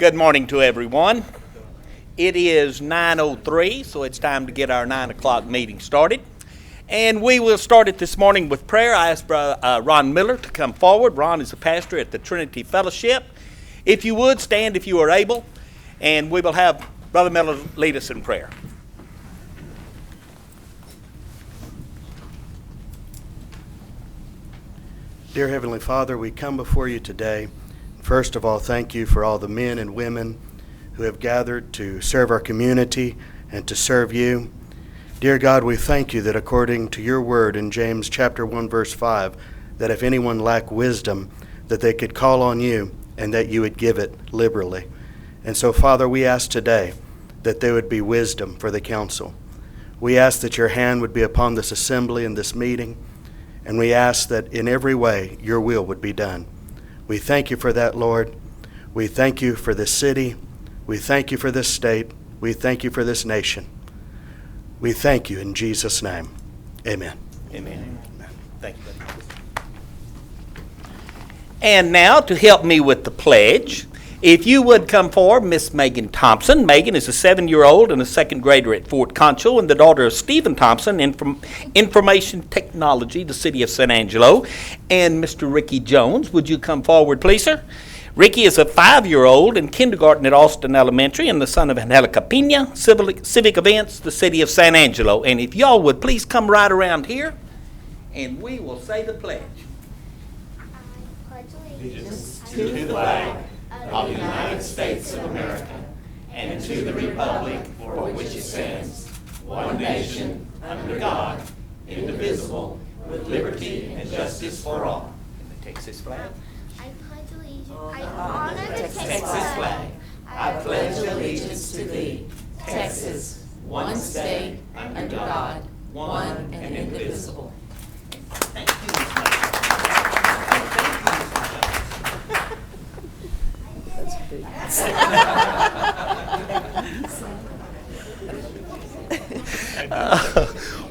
Good morning to everyone. It is 9:03, so it's time to get our 9 o'clock meeting started. And we will start it this morning with prayer. I asked Ron Miller to come forward. Ron is a pastor at the Trinity Fellowship. If you would, stand if you are able, and we will have Brother Miller lead us in prayer. Dear Heavenly Father, we come before you today. First of all, thank you for all the men and women who have gathered to serve our community and to serve you. Dear God, we thank you that according to your word in James chapter 1, verse 5, that if anyone lack wisdom, that they could call on you and that you would give it liberally. And so, Father, we ask today that there would be wisdom for the council. We ask that your hand would be upon this assembly and this meeting, and we ask that in every way your will would be done. We thank you for that, Lord. We thank you for this city. We thank you for this state. We thank you for this nation. We thank you in Jesus' name. Amen. Amen. Thank you. And now to help me with the pledge, if you would come forward, Miss Megan Thompson. Megan is a 7-year-old and a second grader at Fort Concho and the daughter of Stephen Thompson in Information Technology, the city of San Angelo. And Mr. Ricky Jones, would you come forward, please, sir? Ricky is a 5-year-old in kindergarten at Austin Elementary and the son of Angelica Pena, Civic Events, the city of San Angelo. And if y'all would please come right around here and we will say the pledge. I pledge allegiance to the flag of the United States of America and to the republic for which it stands, one nation, under God, indivisible, with liberty and justice for all. And the Texas flag. I pledge allegiance. I honor the Texas flag. I pledge allegiance to thee, Texas, one state, under God, one and indivisible. Thank you.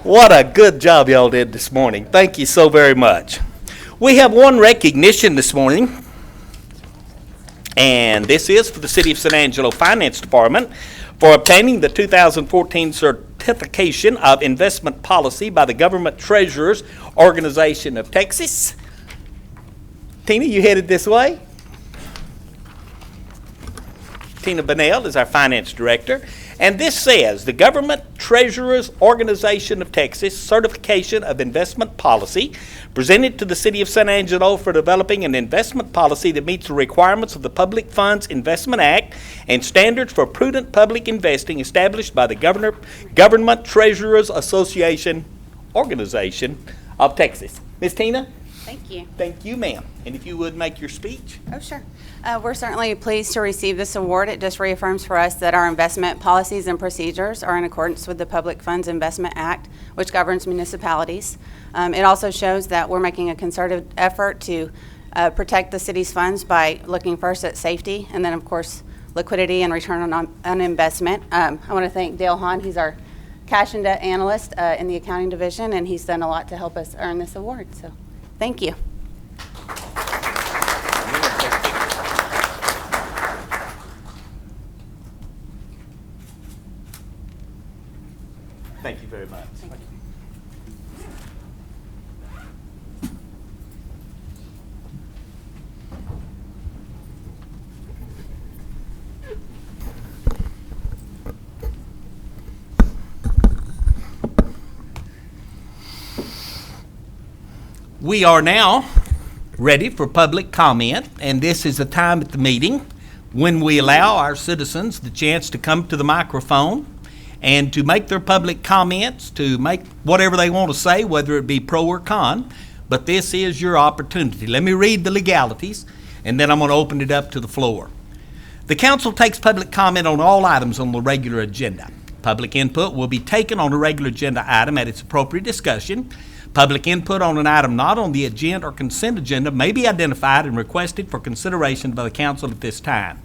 What a good job y'all did this morning. Thank you so very much. We have one recognition this morning, and this is for the City of San Angelo Finance Department for obtaining the 2014 Certification of Investment Policy by the Government Treasurers Organization of Texas. Tina, you headed this way? Tina Bonnell is our finance director. And this says, the Government Treasurers Organization of Texas Certification of Investment Policy presented to the City of San Angelo for developing an investment policy that meets the requirements of the Public Funds Investment Act and standards for prudent public investing established by the Government Treasurers Association Organization of Texas. Ms. Tina? Thank you. Thank you, ma'am. And if you would make your speech. Oh, sure. We're certainly pleased to receive this award. It just reaffirms for us that our investment policies and procedures are in accordance with the Public Funds Investment Act, which governs municipalities. It also shows that we're making a concerted effort to protect the city's funds by looking first at safety and then, of course, liquidity and return on investment. I want to thank Dale Hahn. He's our cash and debt analyst in the accounting division, and he's done a lot to help us earn this award. So, thank you. Thank you very much. Thank you. We are now ready for public comment, and this is the time at the meeting when we allow our citizens the chance to come to the microphone and to make their public comments, to make whatever they want to say, whether it be pro or con, but this is your opportunity. Let me read the legalities, and then I'm going to open it up to the floor. The council takes public comment on all items on the regular agenda. Public input will be taken on a regular agenda item at its appropriate discussion. Public input on an item not on the agenda or consent agenda may be identified and requested for consideration by the council at this time.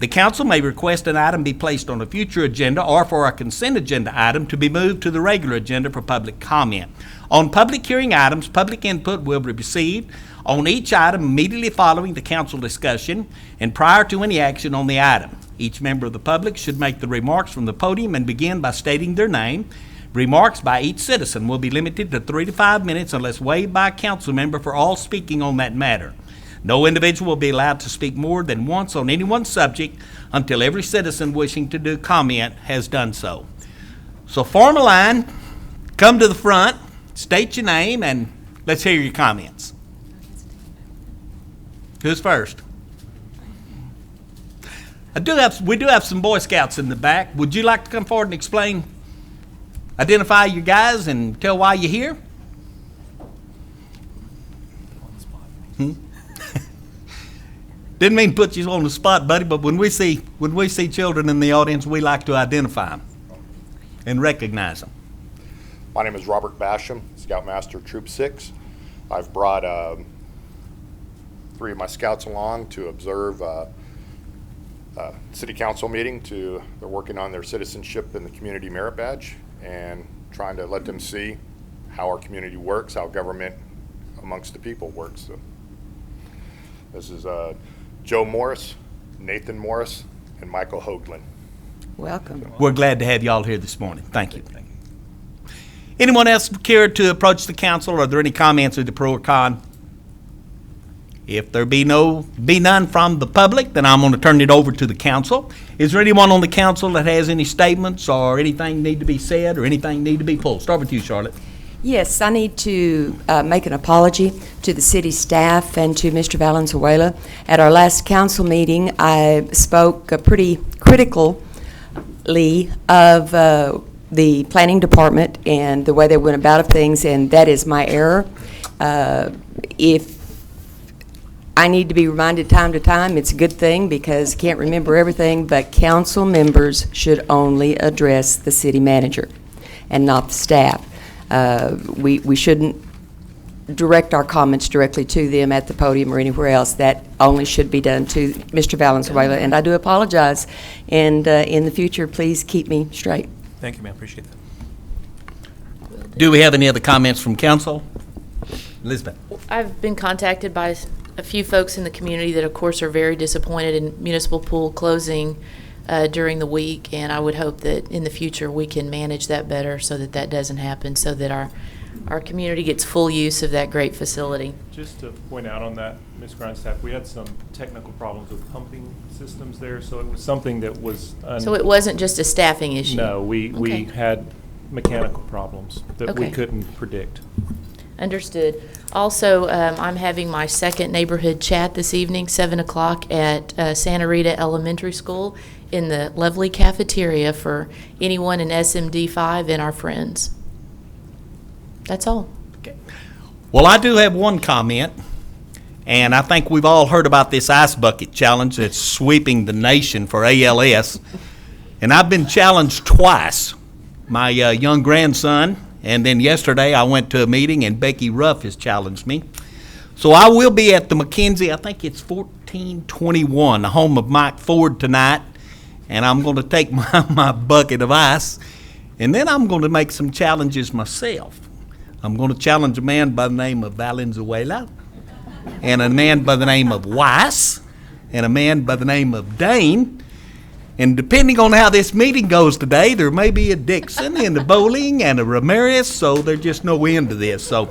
The council may request an item be placed on a future agenda or for a consent agenda item to be moved to the regular agenda for public comment. On public hearing items, public input will be received on each item immediately following the council discussion and prior to any action on the item. Each member of the public should make the remarks from the podium and begin by stating their name. Remarks by each citizen will be limited to 3 to 5 minutes unless waived by a council member for all speaking on that matter. No individual will be allowed to speak more than once on any one subject until every citizen wishing to do comment has done so. So form a line, come to the front, state your name, and let's hear your comments. Who's first? We do have some Boy Scouts in the back. Would you like to come forward and explain, identify your guys and tell why you're here? Didn't mean to put you on the spot, buddy, but when we see children in the audience, we like to identify them and recognize them. My name is Robert Basham, Scoutmaster Troop 6. I've brought 3 of my scouts along to observe a city council meeting. They're working on their citizenship in the community merit badge and trying to let them see how our community works, how government amongst the people works. So this is Joe Morris, Nathan Morris, and Michael Hoagland. Welcome. We're glad to have you all here this morning. Thank you. Anyone else care to approach the council? Are there any comments either pro or con? If there be none from the public, then I'm going to turn it over to the council. Is there anyone on the council that has any statements or anything need to be said or anything need to be pulled? Start with you, Charlotte. Yes, I need to make an apology to the city staff and to Mr. Valenzuela. At our last council meeting, I spoke pretty critically of the planning department and the way they went about things, and that is my error. If I need to be reminded time to time, it's a good thing because I can't remember everything, but council members should only address the city manager and not the staff. We shouldn't direct our comments directly to them at the podium or anywhere else. That only should be done to Mr. Valenzuela, and I do apologize. And in the future, please keep me straight. Thank you, ma'am. Appreciate that. Do we have any other comments from council? Elizabeth. I've been contacted by a few folks in the community that, of course, are very disappointed in municipal pool closing during the week, and I would hope that in the future we can manage that better so that that doesn't happen, so that our community gets full use of that great facility. Just to point out on that, Ms. Grindstaff, we had some technical problems with pumping systems there, so it was something that was... So it wasn't just a staffing issue? No, we Okay. had mechanical problems that we Okay. couldn't predict. Understood. Also, I'm having my second neighborhood chat this evening, 7 o'clock at Santa Rita Elementary School in the lovely cafeteria for anyone in SMD 5 and our friends. That's all. Okay. Well, I do have one comment, and I think we've all heard about this ice bucket challenge that's sweeping the nation for ALS. And I've been challenged twice. My young grandson, and then yesterday I went to a meeting and Becky Ruff has challenged me. So I will be at the McKenzie, I think it's 1421, the home of Mike Ford tonight, and I'm going to take my bucket of ice, and then I'm going to make some challenges myself. I'm going to challenge a man by the name of Valenzuela, and a man by the name of Weiss, and a man by the name of Dane. And depending on how this meeting goes today, there may be a Dixon and a Bowling and a Ramirez, so there's just no end to this. So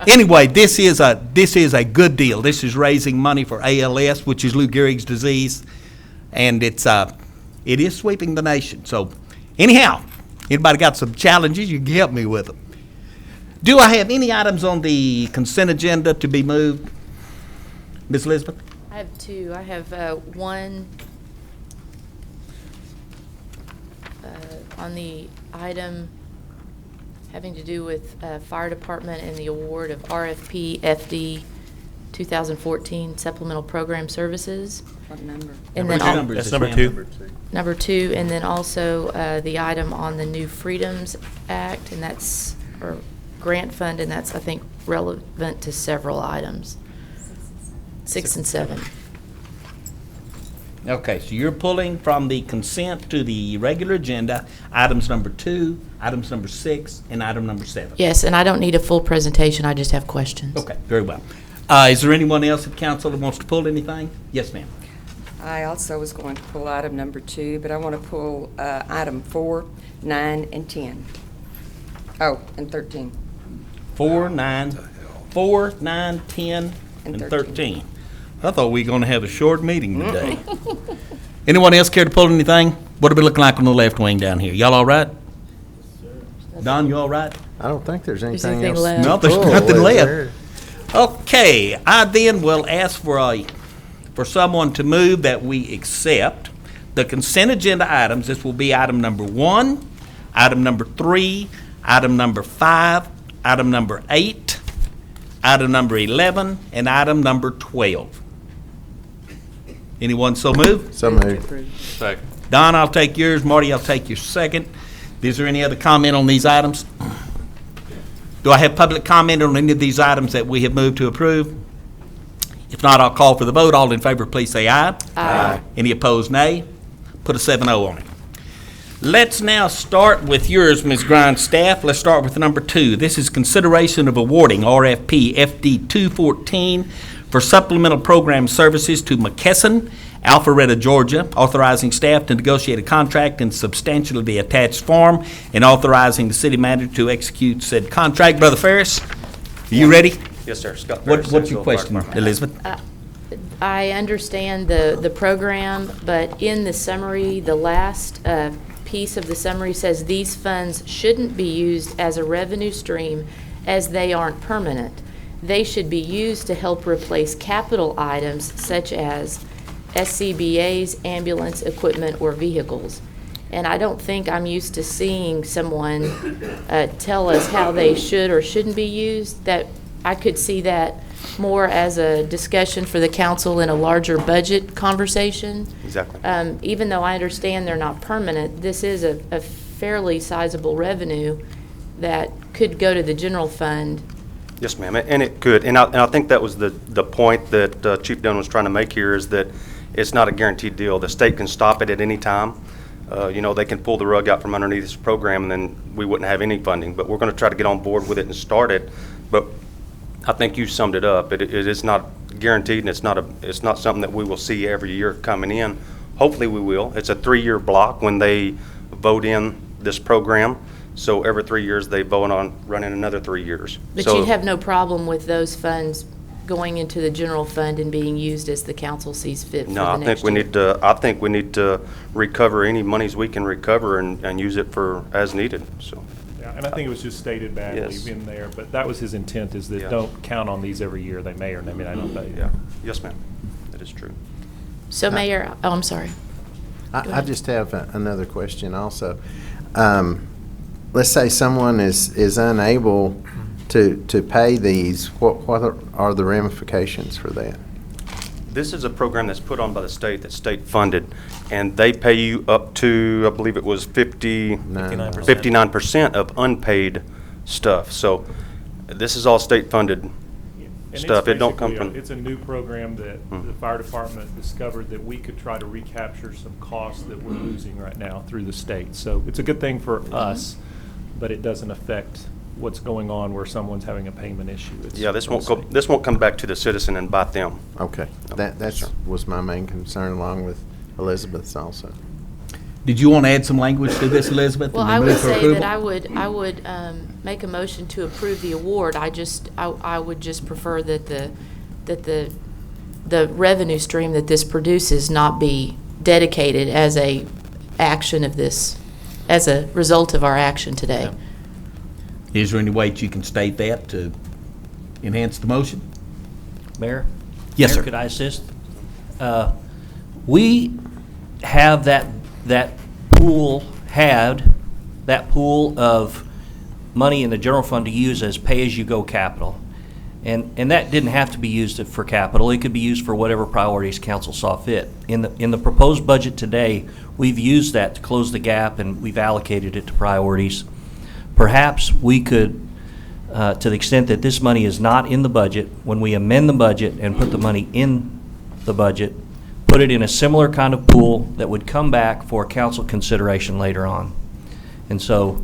anyway, this is a good deal. This is raising money for ALS, which is Lou Gehrig's disease, and it is sweeping the nation. So anyhow, anybody got some challenges, you can help me with them. Do I have any items on the consent agenda to be moved? Ms. Elizabeth? I have two. I have one on the item having to do with fire department and the award of RFP FD 2014 supplemental program services. What number? And Which then number is That's this, number ma'am? 2. number 2, and then also the item on the New Freedoms Act, and that's, or grant fund, and that's, I think, relevant to several items. 6 and 7. Okay, so you're pulling from the consent to the regular agenda, items number 2, items number 6, and item number 7. Yes, and I don't need a full presentation, I just have questions. Okay, very well. Is there anyone else at council that wants to pull anything? Yes, ma'am. I also was going to pull item number 2, but I want to pull item 4, 9, and 10. Oh, and 13. 4, 9, 10, and 13. I thought we were going to have a short meeting today. Anyone else care to pull anything? What are we looking like on the left wing down here? Y'all all right? Don, you all right? I don't think there's anything anything else. left? No, there's Oh, nothing is left. there? Okay, I then will ask for someone to move that we accept the consent agenda items. This will be item number 1, item number 3, item number 5, item number 8, item number 11, and item number 12. Anyone so move? So moved. Don, I'll take yours. Marty, I'll take your second. Is there any other comment on these items? Do I have public comment on any of these items that we have moved to approve? If not, I'll call for the vote. All in favor, please say aye. Aye. Any opposed, nay. Put a 7-0 on it. Let's now start with yours, Ms. Grindstaff. Let's start with number 2. This is consideration of awarding RFP FD 214 for supplemental program services to McKesson, Alpharetta, Georgia, authorizing staff to negotiate a contract in substantially the attached form and authorizing the city manager to execute said contract. Brother Ferris, are you ready? Yes, sir. Scott Ferris, What's your Angelo Fire question, Department. Elizabeth? I understand the program, but in the summary, the last piece of the summary says these funds shouldn't be used as a revenue stream as they aren't permanent. They should be used to help replace capital items such as SCBA's, ambulance, equipment, or vehicles. And I don't think I'm used to seeing someone tell us how they should or shouldn't be used. That I could see that more as a discussion for the council in a larger budget conversation. Exactly. Even though I understand they're not permanent, this is a fairly sizable revenue that could go to the general fund. Yes, ma'am, and it could. And I think that was the point that Chief Dunn was trying to make here, is that it's not a guaranteed deal. The state can stop it at any time. They can pull the rug out from underneath this program, and then we wouldn't have any funding. But we're going to try to get on board with it and start it. But I think you summed it up. It is not guaranteed, and it's not something that we will see every year coming in. Hopefully we will. It's a 3-year block when they vote in this program. So every 3 years, they vote on running another 3 years. But So- you'd have no problem with those funds going into the general fund and being used as the council sees fit for No, the I next think we year? need to, recover any monies we can recover and use it for as needed, so. Yeah, and I think it was just stated badly Yes. in there, but that was his intent, is that Yeah. don't count on these every year. They may or may not pay. Yeah, yes, ma'am, that is true. So Mayor, oh, I'm sorry. Go I ahead. just have another question also. Let's say someone is unable to pay these, what are the ramifications for that? This is a program that's put on by the state, that's state-funded, and they pay you up to, I believe it was 59% of unpaid stuff. So this is all state-funded And it's stuff. It don't come basically from. It's a new program that the fire department discovered that we could try to recapture some costs that we're losing right now through the state. So it's a good thing for us, but it doesn't affect what's going on where someone's having a payment issue. It's Yeah, this for the won't go, state. this won't come back to the citizen and bite them. Okay, that sir. was my main concern, along with Elizabeth's also. Did you want to add some language to this, Elizabeth? Well, and I then would move for say approval? that I would make a motion to approve the award. I would just prefer that the revenue stream that this produces not be dedicated as a action of this, as a result of our action today. Yeah. Is there any way that you can state that to enhance the motion? Mayor? Yes, Mayor, sir. could I assist? We have that pool of money in the general fund to use as pay-as-you-go capital. And that didn't have to be used for capital. It could be used for whatever priorities council saw fit. In the proposed budget today, we've used that to close the gap, and we've allocated it to priorities. Perhaps we could, to the extent that this money is not in the budget, when we amend the budget and put the money in the budget, put it in a similar kind of pool that would come back for council consideration later on. And so,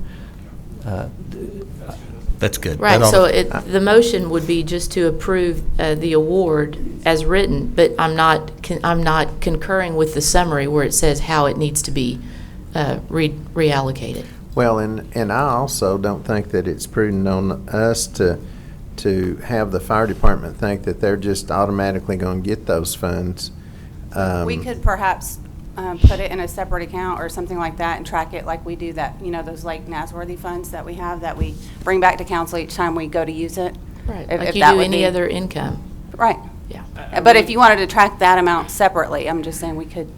That's good. Right, That ought so to- the motion would be just to approve the award as written, but I'm not concurring with the summary where it says how it needs to be reallocated. Well, and I also don't think that it's prudent on us to have the fire department think that they're just automatically going to get those funds. We could perhaps put it in a separate account or something like that and track it like we do that, those like Nasworthy funds that we have that we bring back to council each time we go to use it. Right, If like you that do would any be- other income. Right. Yeah. But if you wanted to track that amount separately, I'm just saying we could.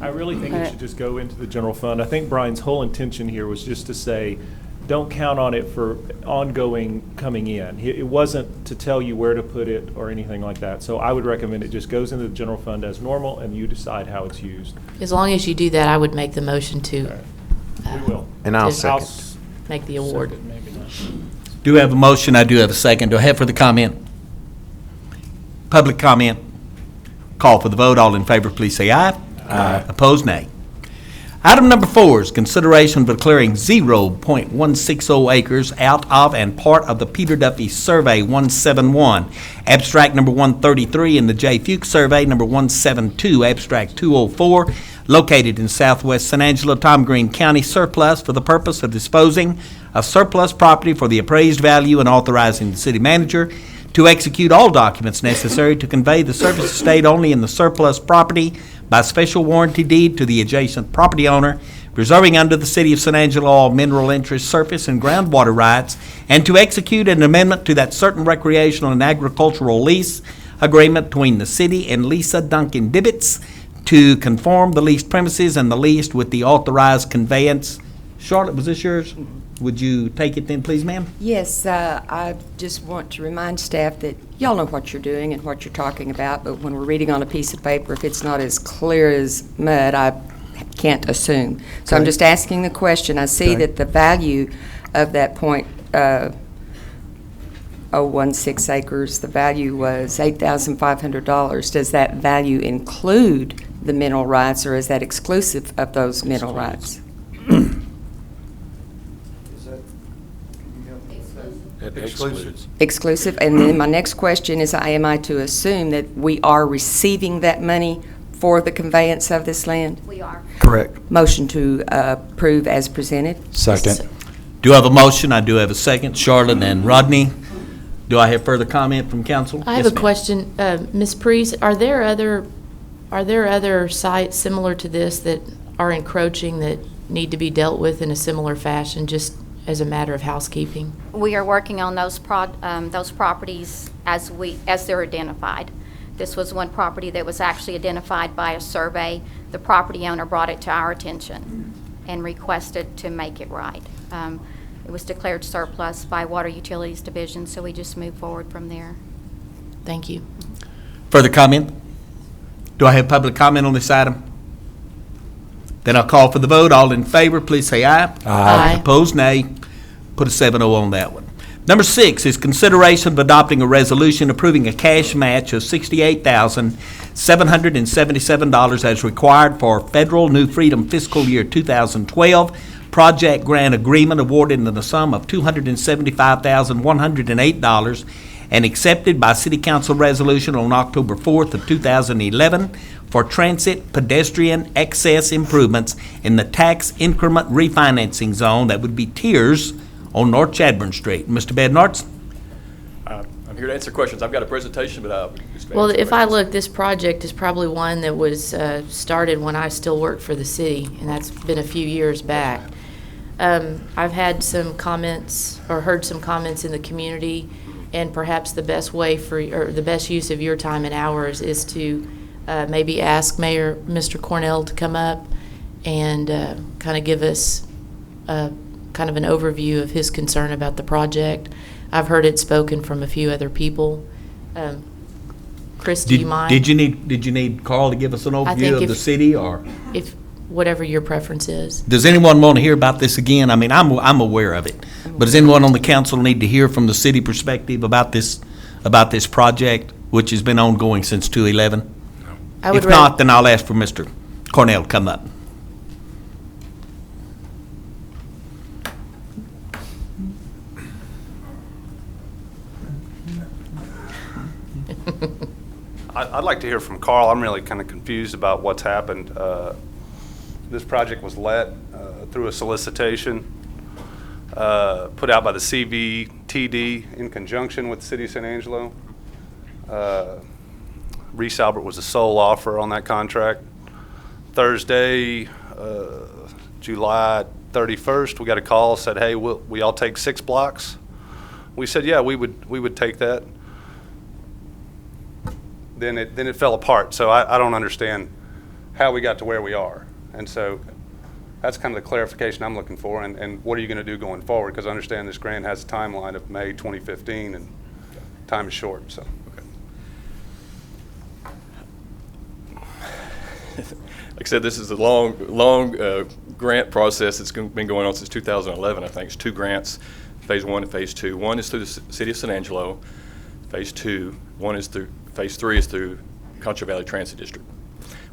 I really think Okay. it should just go into the general fund. I think Brian's whole intention here was just to say, don't count on it for ongoing coming in. It wasn't to tell you where to put it or anything like that. So I would recommend it just goes into the general fund as normal, and you decide how it's used. As long as you do that, I would make the motion to We will. And I'll Just- second. make the award. Second, maybe not. Do have a motion, I do have a second. Do I have further comment? Public comment? Call for the vote. All in favor, please say aye. Aye. Opposed, nay. Item number 4 is consideration of declaring 0.160 acres out of and part of the Peter Duffy Survey 171, abstract number 133, and the J. Fuchs Survey number 172, abstract 204, located in southwest San Angelo, Tom Green County, surplus for the purpose of disposing of surplus property for the appraised value and authorizing the city manager to execute all documents necessary to convey the surface estate only in the surplus property by special warranty deed to the adjacent property owner, reserving under the City of San Angelo all mineral interest, surface, and groundwater rights, and to execute an amendment to that certain recreational and agricultural lease agreement between the city and Lisa Duncan Dibbits to conform the leased premises and the lease with the authorized conveyance. Charlotte, was this yours? Would you take it then, please, ma'am? Yes, I just want to remind staff that y'all know what you're doing and what you're talking about, but when we're reading on a piece of paper, if it's not as clear as mud, I can't assume. So I'm Okay. just asking the question. I see Okay. that the value of that 0.016 acres, the value was $8,500. Does that value include the mineral rights, or is that exclusive of those mineral rights? Exclusive, and then my next question is, am I to assume that we are receiving that money for the conveyance of this land? We are. Correct. Motion to approve as presented. Second. Do I have a motion? I do have a second. Charlotte and Rodney. Do I have further comment from council? I have Yes, a ma'am. question. Ms. Priest, are there other sites similar to this that are encroaching that need to be dealt with in a similar fashion, just as a matter of housekeeping? We are working on those properties as they're identified. This was one property that was actually identified by a survey. The property owner brought it to our attention and requested to make it right. It was declared surplus by Water Utilities Division, so we just moved forward from there. Thank you. Further comment? Do I have public comment on this item? Then I'll call for the vote. All in favor, please say aye. Aye. Opposed, nay. Put a 7-0 on that one. Number 6 is consideration of adopting a resolution approving a cash match of $68,777 as required for Federal New Freedom Fiscal Year 2012 project grant agreement awarded in the sum of $275,108 and accepted by City Council resolution on October 4th of 2011 for transit pedestrian access improvements in the tax increment refinancing zone, that would be tiers, on North Chadbourne Street. Mr. Bednarz? I'm here to answer questions. I've got a presentation, but just Well, answer if I questions. look, this project is probably one that was started when I still worked for the city, and that's been a few years back. I've had some comments, or heard some comments in the community, and perhaps the best way or the best use of your time and hours is to maybe ask Mayor, Mr. Cornell, to come up and kind of give us kind of an overview of his concern about the project. I've heard it spoken from a few other people. Chris, do you mind? Did you need Carl to give us an think overview of if- the city, or If, whatever your preference is. does anyone want to hear about this again? I mean, I'm aware of it, but does anyone on the council need to hear from the city perspective about this project, which has been ongoing since 2011? I would If not, then I'll ask for Mr. Cornell to come up. I'd like to hear from Carl. I'm really kind of confused about what's happened. This project was let through a solicitation put out by the CVTD in conjunction with the City of San Angelo. Reese Albert was the sole offer on that contract. Thursday, July 31st, we got a call, said, hey, we all take 6 blocks? We said, yeah, we would take that. Then it fell apart. So I don't understand how we got to where we are. And so that's kind of the clarification I'm looking for. And what are you going to do going forward? Because I understand this grant has a timeline of May 2015, and time is short. So. Like I said, this is a long grant process that's been going on since 2011, I think. It's 2 grants, Phase 1 and Phase 2. One is through the City of San Angelo. Phase 2. Phase 3 is through Concho Valley Transit District.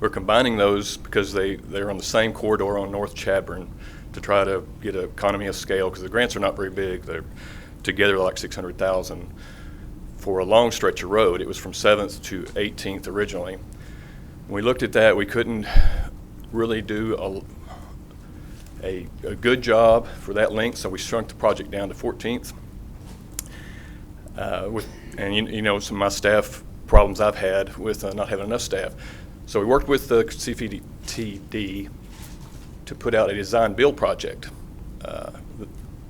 We're combining those because they're on the same corridor on North Chadbourn to try to get an economy of scale, because the grants are not very big. They're together like $600,000 for a long stretch of road. It was from 7th to 18th originally. When we looked at that, we couldn't really do a good job for that length, so we shrunk the project down to 14th. And you know, some of my staff problems I've had with not having enough staff. So we worked with the CVTD to put out a design build project.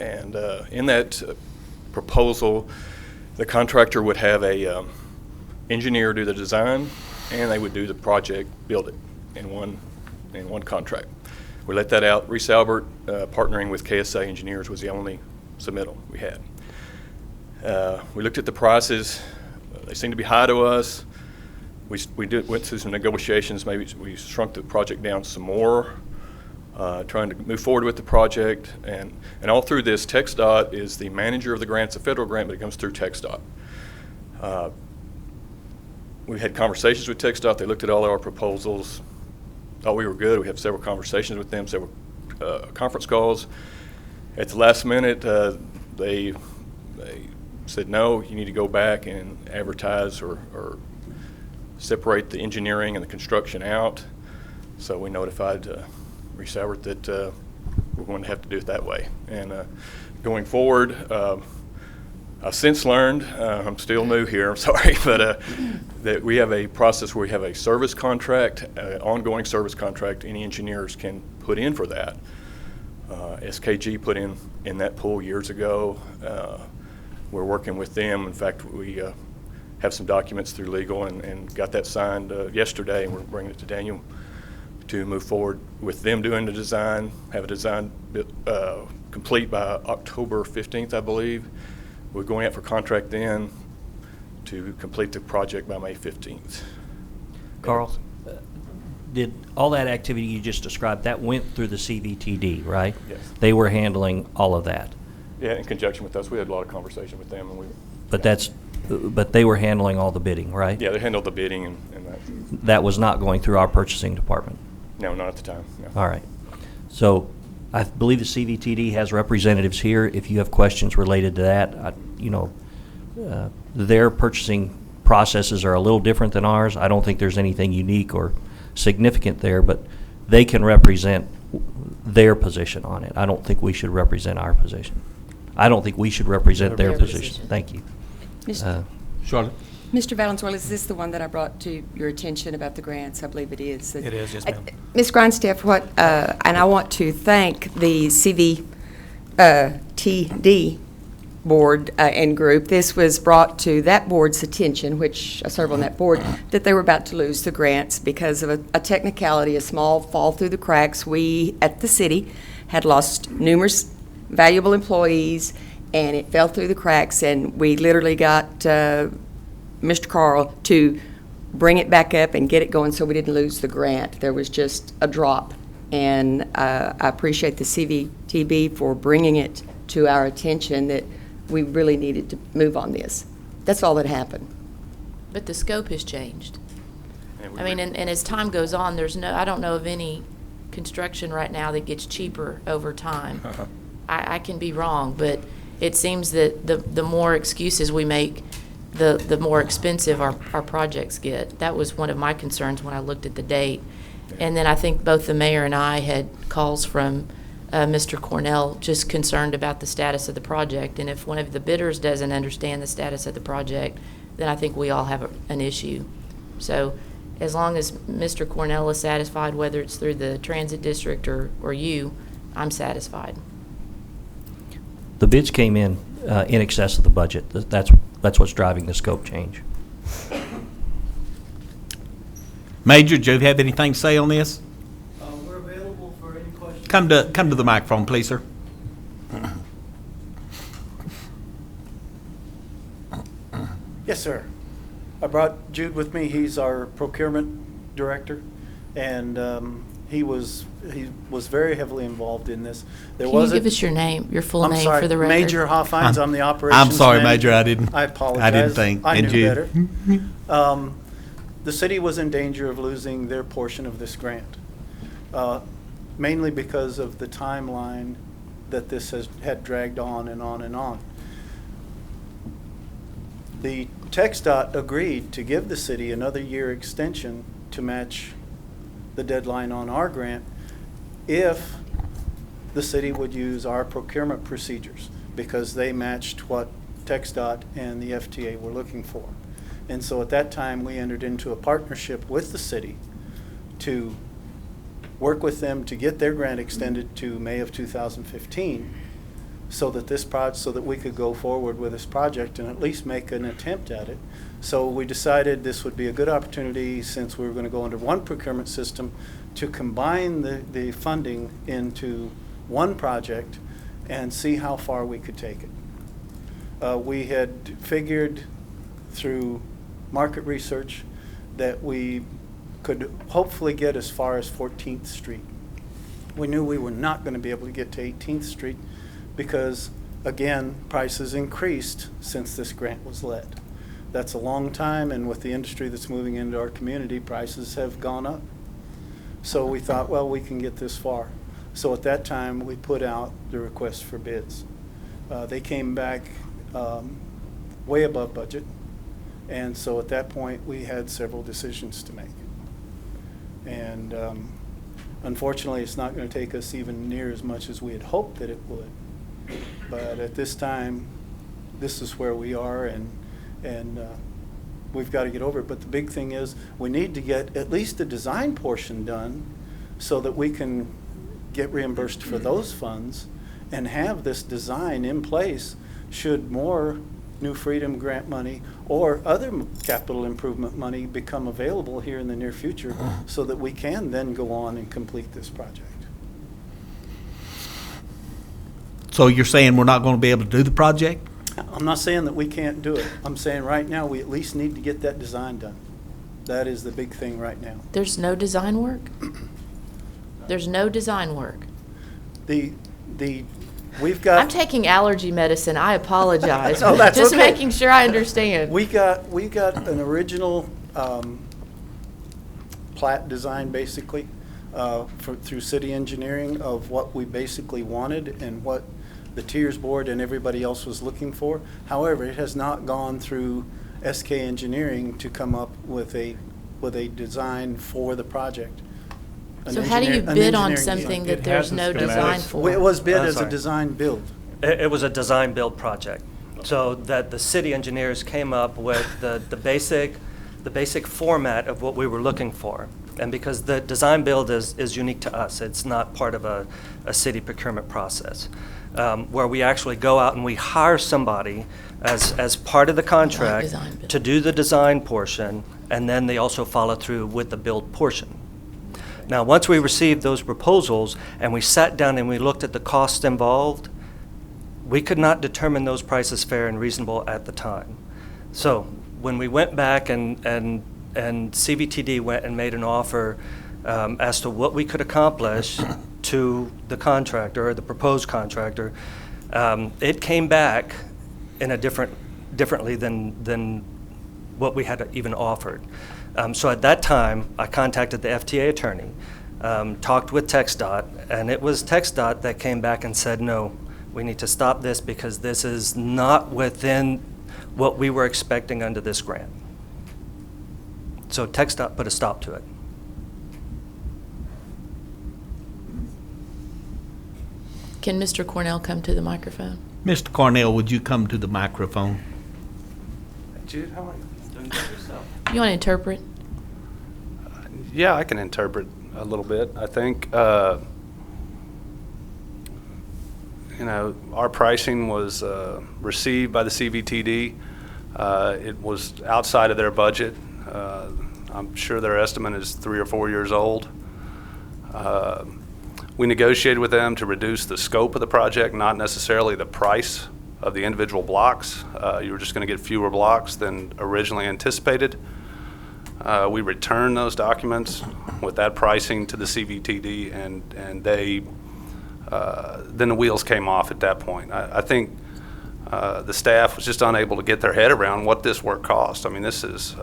And in that proposal, the contractor would have a engineer do the design, and they would do the project, build it in one contract. We let that out. Reese Albert, partnering with KSA Engineers, was the only submittal we had. We looked at the prices. They seemed to be high to us. We went through some negotiations. Maybe we shrunk the project down some more, trying to move forward with the project. And all through this, TxDOT is the manager of the grant. It's a federal grant, but it comes through TxDOT. We had conversations with TxDOT. They looked at all of our proposals, thought we were good. We had several conversations with them, several conference calls. At the last minute, they said, no, you need to go back and advertise or separate the engineering and the construction out. So we notified Reese Albert that we're going to have to do it that way. And going forward, I've since learned, I'm still new here, I'm sorry, but that we have a process where we have a service contract, ongoing service contract. Any engineers can put in for that. SKG put in that pool years ago. We're working with them. In fact, we have some documents through legal and got that signed yesterday, and we're bringing it to Daniel to move forward with them doing the design, have a design complete by October 15th, I believe. We're going out for contract then to complete the project by May 15th. Carl, did all that activity you just described, that went through the CVTD, right? Yes. They were handling all of that. Yeah, in conjunction with us. We had a lot of conversation with them. And But they were handling all the bidding, right? yeah, they handled the bidding and that. That was not going through our purchasing department. No, not at the time. No. All right. So I believe the CVTD has representatives here. If you have questions related to that, their purchasing processes are a little different than ours. I don't think there's anything unique or significant there, but they can represent their position on it. I don't think we should represent our position. I don't think we should represent their position. Thank you. Charlotte? Mr. Valenzuela, is this the one that I brought to your attention about the grants? I believe it is. It is, yes, ma'am. Ms. Grindstaff, and I want to thank the CVTD board and group. This was brought to that board's attention, which I serve on that board, that they were about to lose the grants because of a technicality, a small fall through the cracks. We, at the city, had lost numerous valuable employees, and it fell through the cracks, and we literally got Mr. Carl to bring it back up and get it going so we didn't lose the grant. There was just a drop, and I appreciate the CVTB for bringing it to our attention that we really needed to move on this. That's all that happened. But the scope has changed. And I mean, and as time goes on, I don't know of any construction right now that gets cheaper over time. I can be wrong, but it seems that the more excuses we make, the more expensive our projects get. That was one of my concerns when I looked at the date. And then I think both the mayor and I had calls from Mr. Cornell just concerned about the status of the project. And if one of the bidders doesn't understand the status of the project, then I think we all have an issue. So as long as Mr. Cornell is satisfied, whether it's through the transit district or you, I'm satisfied. The bids came in excess of the budget. That's what's driving the scope change. Major, do you have anything to say on this? We're available for any questions. Come to the microphone, please, sir. Yes, sir. I brought Jude with me. He's our procurement director, and he was very heavily involved in this. Can you give us your name, your full name for the record? Major Hoffines. I'm the operations I'm sorry, manager. Major. I apologize. I didn't think. I And knew you? better. The city was in danger of losing their portion of this grant, mainly because of the timeline that this had dragged on and on and on. The TxDOT agreed to give the city another year extension to match the deadline on our grant if the city would use our procurement procedures, because they matched what TxDOT and the FTA were looking for. And so at that time, we entered into a partnership with the city to work with them to get their grant extended to May of 2015, so that we could go forward with this project and at least make an attempt at it. So we decided this would be a good opportunity, since we were going to go under one procurement system, to combine the funding into one project and see how far we could take it. We had figured through market research that we could hopefully get as far as 14th Street. We knew we were not going to be able to get to 18th Street because, again, prices increased since this grant was led. That's a long time, and with the industry that's moving into our community, prices have gone up. So we thought, well, we can get this far. So at that time, we put out the request for bids. They came back way above budget. And so at that point, we had several decisions to make. And unfortunately, it's not going to take us even near as much as we had hoped that it would. But at this time, this is where we are, and we've got to get over it. But the big thing is, we need to get at least the design portion done so that we can get reimbursed for those funds and have this design in place should more New Freedom grant money or other capital improvement money become available here in the near future, so that we can then go on and complete this project. So you're saying we're not going to be able to do the project? I'm not saying that we can't do it. I'm saying right now we at least need to get that design done. That is the big thing right now. There's no design work? There's no design work? We've got. I'm taking allergy medicine. I apologize. Oh, that's Just okay. making sure I understand. We got an original plat design, basically, through city engineering, of what we basically wanted and what the Tiers Board and everybody else was looking for. However, it has not gone through SK Engineering to come up with a design for the project. So how do you bid on something that there's no design for? It was bid as a sorry. design build. It was a design-build project, so that the city engineers came up with the basic format of what we were looking for. And because the design-build is unique to us, it's not part of a city procurement process, where we actually go out and we hire somebody as part of the contract to do the design portion, and then they also follow through with the build portion. Now, once we received those proposals and we sat down and we looked at the costs involved, we could not determine those prices fair and reasonable at the time. So when we went back and CVTD went and made an offer as to what we could accomplish to the contractor, or the proposed contractor, it came back in a differently than what we had even offered. So at that time, I contacted the FTA attorney, talked with TxDOT, and it was TxDOT that came back and said, no, we need to stop this because this is not within what we were expecting under this grant. So TxDOT put a stop to it. Can Mr. Cornell come to the microphone? Mr. Cornell, would you come to the microphone? Jude, how are you doing good yourself? You want to interpret? Yeah, I can interpret a little bit. I think, our pricing was received by the CVTD. It was outside of their budget. I'm sure their estimate is 3 or 4 years old. We negotiated with them to reduce the scope of the project, not necessarily the price of the individual blocks. You were just going to get fewer blocks than originally anticipated. We returned those documents with that pricing to the CVTD, and they then the wheels came off at that point. I think the staff was just unable to get their head around what this work cost. I mean, this is,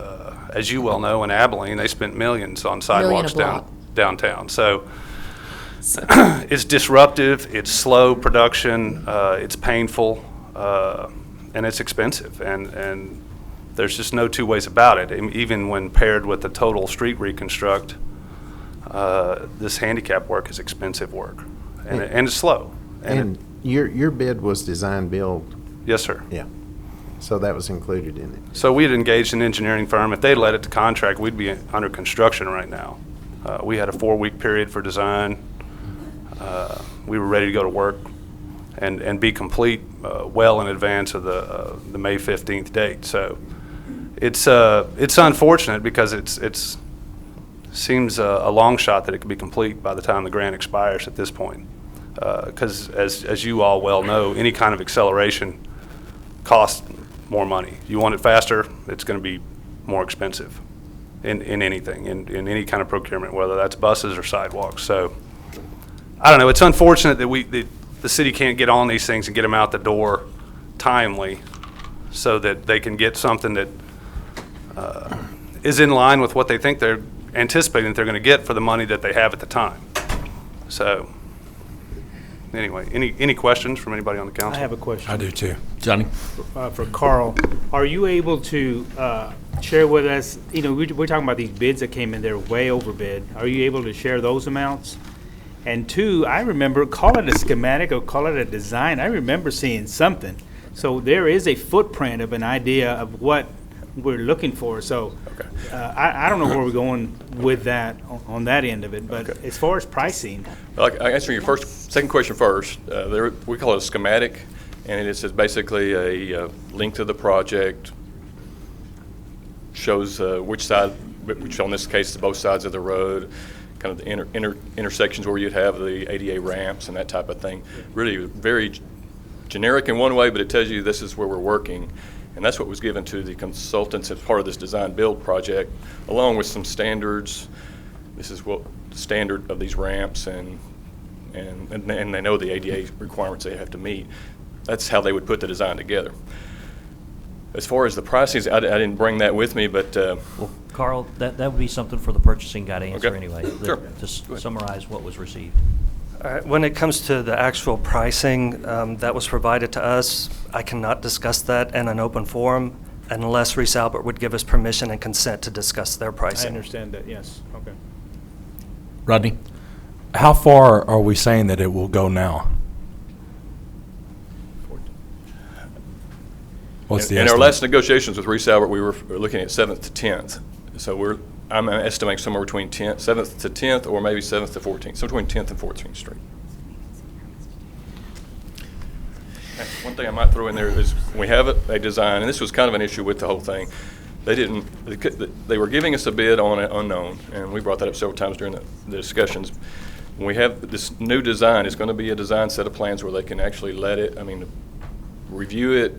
as you well know, in Abilene, they spent millions on sidewalks downtown. So it's disruptive, it's slow production, it's painful, and it's expensive. And there's just no two ways about it. Even when paired with the total street reconstruct, this handicap work is expensive work, and it's slow. And your bid was design build? Yes, sir. Yeah. So that was included in it? So we had engaged an engineering firm. If they'd let it to contract, we'd be under construction right now. We had a 4-week period for design. We were ready to go to work and be complete well in advance of the May 15th date. So it's unfortunate because it seems a long shot that it could be complete by the time the grant expires at this point. Because as you all well know, any kind of acceleration costs more money. You want it faster, it's going to be more expensive in anything, in any kind of procurement, whether that's buses or sidewalks. So I don't know. It's unfortunate that the city can't get on these things and get them out the door timely so that they can get something that is in line with what they think they're anticipating that they're going to get for the money that they have at the time. So anyway, any questions from anybody on the council? I have a question. I do too. Johnny? For Carl, are you able to share with us, we're talking about these bids that came in, they're way over bid. Are you able to share those amounts? And 2, I remember, call it a schematic or call it a design, I remember seeing something. So there is a footprint of an idea of what we're looking for. So Okay. I don't know where we're going with that, on that end of it. But Okay. as far as pricing, I answer your second question first. We call it a schematic, and it is basically a link to the project, shows which side, which on this case is both sides of the road, kind of the intersections where you'd have the ADA ramps and that type of thing. Really very generic in one way, but it tells you this is where we're working. And that's what was given to the consultants as part of this design build project, along with some standards. This is what the standard of these ramps, and they know the ADA requirements they have to meet. That's how they would put the design together. As far as the pricing, I didn't bring that with me, but Well, Carl, that would be something for the purchasing guy to answer Okay. anyway. Sure. To summarize what was received. All right, when it comes to the actual pricing that was provided to us, I cannot discuss that in an open forum unless Reese Albert would give us permission and consent to discuss their I pricing. understand that, yes, okay. Rodney? How far are we saying that it will go now? What's the in our estimate? last negotiations with Reese Albert, we were looking at 7th to 10th. So I'm estimating somewhere between 7th to 10th, or maybe 7th to 14th, so between 10th and 14th Street. One thing I might throw in there is we have a design, and this was kind of an issue with the whole thing. They were giving us a bid on an unknown, and we brought that up several times during the discussions. When we have this new design, it's going to be a design set of plans where they can actually review it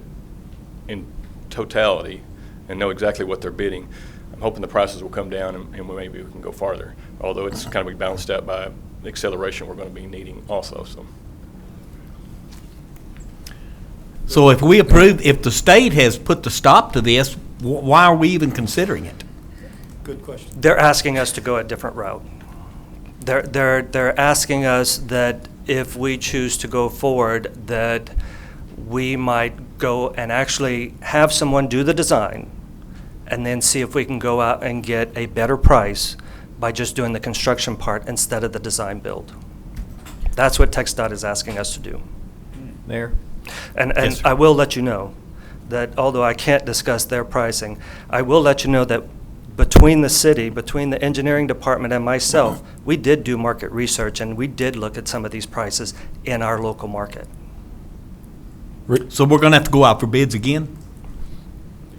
in totality and know exactly what they're bidding. I'm hoping the prices will come down and maybe we can go farther, although it's kind of be balanced out by the acceleration we're going to be needing also. So if we approve, if the state has put the stop to this, why are we even considering it? Good question. They're asking us to go a different route. They're asking us that if we choose to go forward, that we might go and actually have someone do the design and then see if we can go out and get a better price by just doing the construction part instead of the design build. That's what TxDOT is asking us to do. Mayor? And Yes, sir. I will let you know that although I can't discuss their pricing, I will let you know that between the city, between the engineering department and myself, we did do market research and we did look at some of these prices in our local market. So we're gonna have to go out for bids again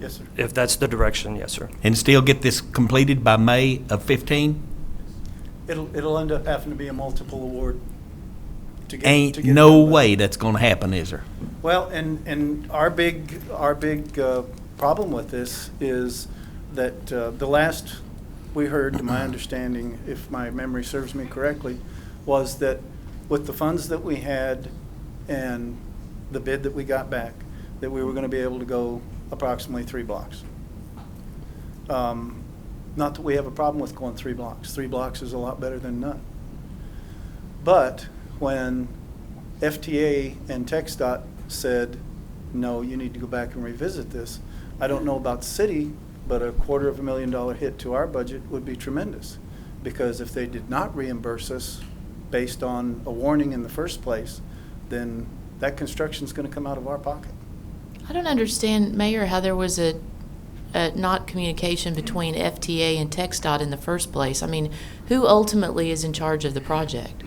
Yes, sir. If that's the direction, yes, sir. and still get this completed by May of 15? It'll end up having to be a multiple award to get. Ain't to get no done by- way that's gonna happen, is there? Well, and our big problem with this is that the last we heard, to my understanding, if my memory serves me correctly, was that with the funds that we had and the bid that we got back, that we were going to be able to go approximately 3 blocks. Not that we have a problem with going 3 blocks. 3 blocks is a lot better than none. But when FTA and TxDOT said, no, you need to go back and revisit this, I don't know about the city, but a $250,000 hit to our budget would be tremendous. Because if they did not reimburse us based on a warning in the first place, then that construction's going to come out of our pocket. I don't understand, Mayor, how there was a not communication between FTA and TxDOT in the first place. I mean, who ultimately is in charge of the project?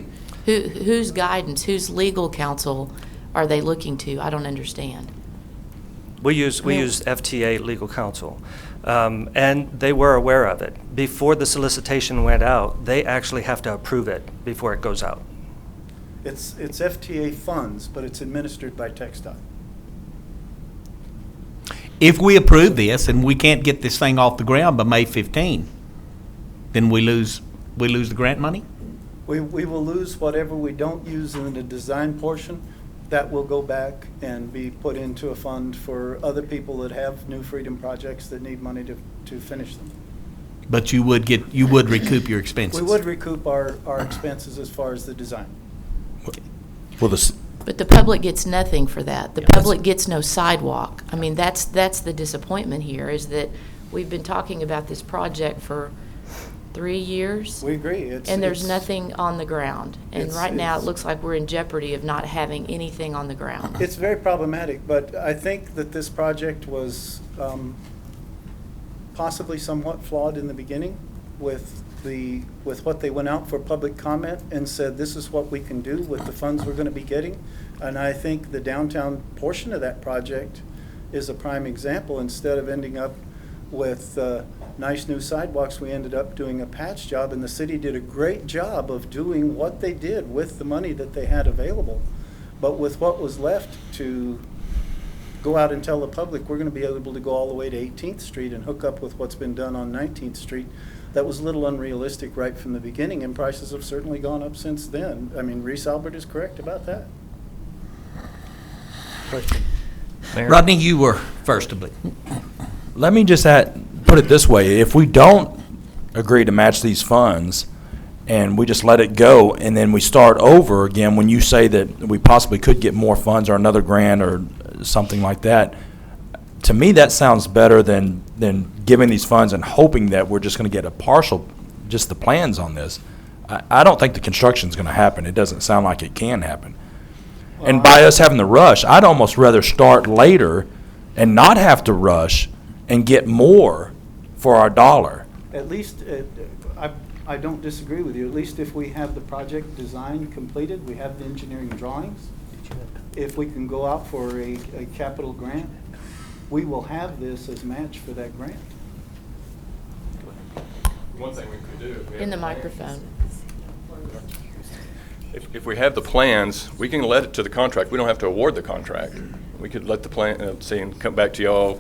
Whose guidance, whose legal counsel are they looking to? I don't understand. We use FTA legal counsel, and they were aware of it. Before the solicitation went out, they actually have to approve it before it goes out. It's FTA funds, but it's administered by TxDOT. If we approve this and we can't get this thing off the ground by May 15, then we lose the grant money? We will lose whatever we don't use in the design portion. That will go back and be put into a fund for other people that have New Freedom projects that need money to finish them. But you would recoup your expenses? We would recoup our expenses as far as the design. Well, But the public gets nothing for that. The public gets no sidewalk. I mean, that's the disappointment here, is that we've been talking about this project for 3 years. We agree. And there's nothing on the ground. And right now, it it's- looks like we're in jeopardy of not having anything on the ground. It's very problematic, but I think that this project was possibly somewhat flawed in the beginning with what they went out for public comment and said, this is what we can do with the funds we're going to be getting. And I think the downtown portion of that project is a prime example. Instead of ending up with nice new sidewalks, we ended up doing a patch job, and the city did a great job of doing what they did with the money that they had available. But with what was left to go out and tell the public, we're going to be able to go all the way to 18th Street and hook up with what's been done on 19th Street, that was a little unrealistic right from the beginning, and prices have certainly gone up since then. I mean, Reese Albert is correct about that. Mayor? Rodney, you were first to bleed. let me just put it this way. If we don't agree to match these funds and we just let it go and then we start over again, when you say that we possibly could get more funds or another grant or something like that, to me that sounds better than giving these funds and hoping that we're just going to get a partial, just the plans on this. I don't think the construction's going to happen. It doesn't sound like it can happen. And by us having to rush, I'd almost rather start later and not have to rush and get more for our dollar. At least, I don't disagree with you. At least if we have the project design completed, we have the engineering drawings, if we can go out for a capital grant, we will have this as match for that grant. One thing we could do. In the microphone. If we have the plans, we can let it to the contract. We don't have to award the contract. We could let the plan, see, and come back to y'all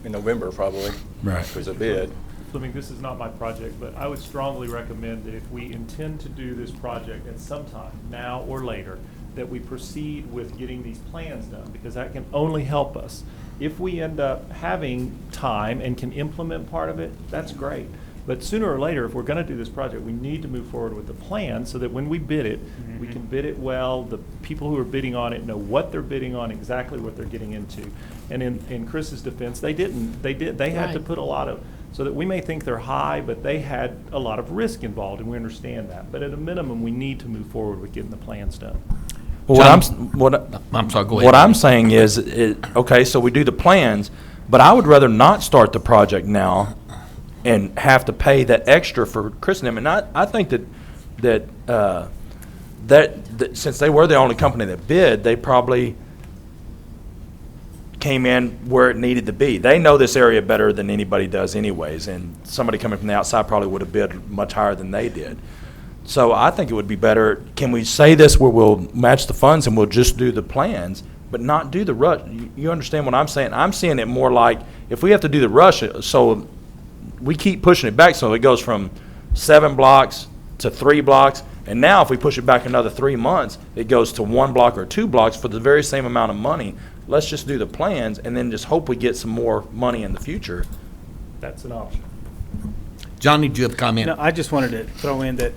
in November probably. Right. If there's a bid. Fleming, this is not my project, but I would strongly recommend that if we intend to do this project at some time, now or later, that we proceed with getting these plans done, because that can only help us. If we end up having time and can implement part of it, that's great. But sooner or later, if we're going to do this project, we need to move forward with the plan so that when we bid it, we can bid it well. The people who are bidding on it know what they're bidding on, exactly what they're getting into. And in Chris's defense, they didn't. They had to Right. put a lot of, so that we may think they're high, but they had a lot of risk involved, and we understand that. But at a minimum, we need to move forward with getting the plans done. Well, I'm sorry, go ahead. What I'm saying is, okay, so we do the plans, but I would rather not start the project now and have to pay that extra for Chris and them. And I think that since they were the only company that bid, they probably came in where it needed to be. They know this area better than anybody does anyways, and somebody coming from the outside probably would have bid much higher than they did. So I think it would be better, can we say this where we'll match the funds and we'll just do the plans, but not do the rush? You understand what I'm saying? I'm seeing it more like, if we have to do the rush, so we keep pushing it back, so it goes from 7 blocks to 3 blocks, and now if we push it back another 3 months, it goes to 1 block or 2 blocks for the very same amount of money. Let's just do the plans and then just hope we get some more money in the future. That's an option. Johnny, do you have a comment? No, I just wanted to throw in that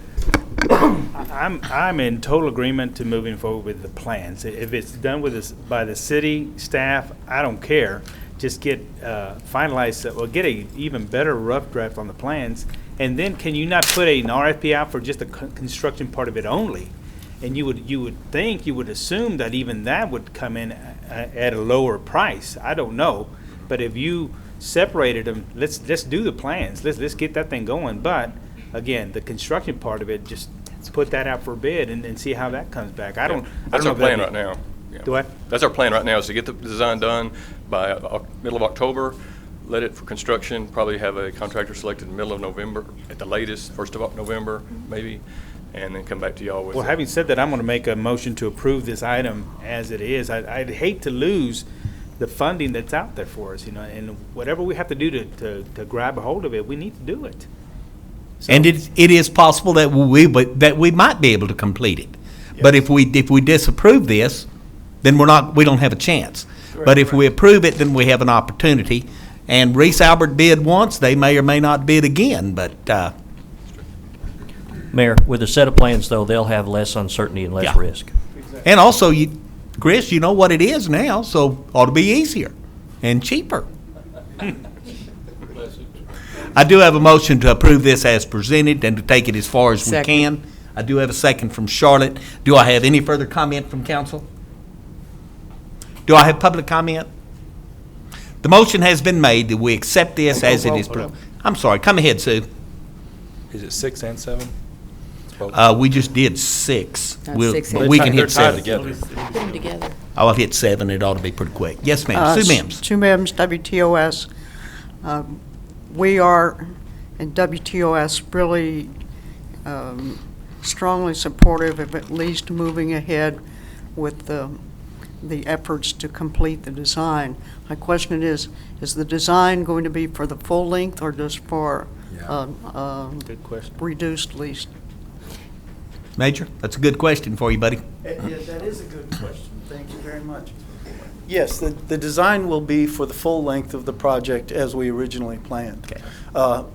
I'm in total agreement to moving forward with the plans. If it's done with this by the city staff, I don't care. Just get finalized, or get a even better rough draft on the plans. And then can you not put an RFP out for just the construction part of it only? And you would assume that even that would come in at a lower price. I don't know, but if you separated them, let's do the plans. Let's get that thing going. But again, the construction part of it, just put that out for bid and see how that comes back. That's our plan right now. Yeah. Do I? That's our plan right now, is to get the design done by middle of October, let it for construction, probably have a contractor selected in the middle of November, at the latest, 1st of November, maybe, and then come back to y'all with Well, it. having said that, I'm going to make a motion to approve this item as it is. I'd hate to lose the funding that's out there for us, and whatever we have to do to grab a hold of it, we need to do it. So- And it is possible that we might be able to complete it. But if we disapprove this, then we don't have a chance. But if we approve it, then we have an opportunity. And Reese Albert bid once, they may or may not bid again, but, Mayor, with a set of plans, though, they'll have less uncertainty and less Yeah. risk. and also, Chris, you know what it is now, so ought to be easier and cheaper. I do have a motion to approve this as presented and to take it as far as we Second. can. I do have a second from Charlotte. Do I have any further comment from council? Do I have public comment? The motion has been made that we accept this as it is. I'm sorry, come ahead, Sue. Is it 6 and 7? We just did 6. That's 6 and We can They're hit tied 7. together. Put them together. I'll hit 7, it ought to be pretty quick. Yes, ma'am. Sue Mims. Sue Mims, WTOS. We are, in WTOS, really strongly supportive of at least moving ahead with the efforts to complete the design. My question is the design going to be for the full length or just for Good question. reduced lease? Major, that's a good question for you, buddy. Yeah, that is a good question. Thank you very much. Yes, the design will be for the full length of the project as we originally planned. Okay.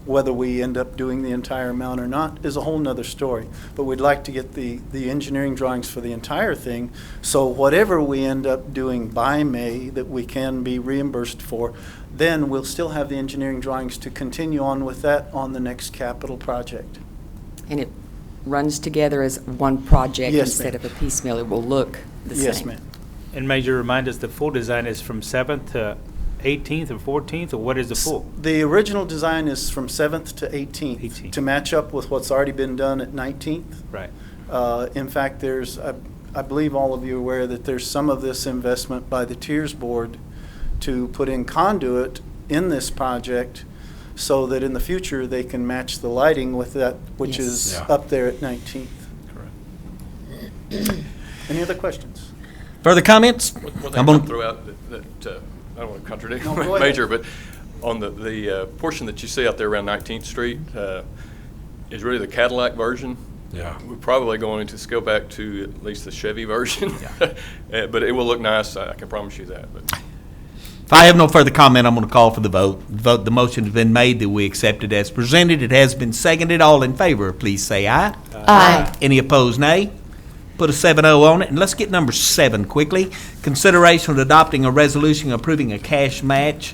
Whether we end up doing the entire amount or not is a whole nother story. But we'd like to get the engineering drawings for the entire thing, so whatever we end up doing by May that we can be reimbursed for, then we'll still have the engineering drawings to continue on with that on the next capital project. And it runs together as one project Yes, instead ma'am. of a piecemeal. It will look the same. Yes, ma'am. And Major, remind us, the full design is from 7th to 18th or 14th, or what is the full? The original design is from 7th to 18th 18th. to match up with what's already been done at 19th. Right. In fact, I believe all of you are aware that there's some of this investment by the Tiers Board to put in conduit in this project so that in the future they can match the lighting with that, which Yes. is Yeah. up there at 19th. Correct. Any other questions? Further comments? One I'm thing gonna- I'll throw out that I don't want to contradict No, go ahead. Major, but on the portion that you see out there around 19th Street is really the Cadillac version. Yeah. We're probably going to scale back to at least the Chevy version, but it will look nice. I can promise you that. But If I have no further comment, I'm going to call for the vote. The motion has been made that we accept it as presented. It has been seconded. All in favor, please say aye. Aye. Any opposed, nay? Put a 7-0 on it. And let's get number 7 quickly. Consideration of adopting a resolution approving a cash match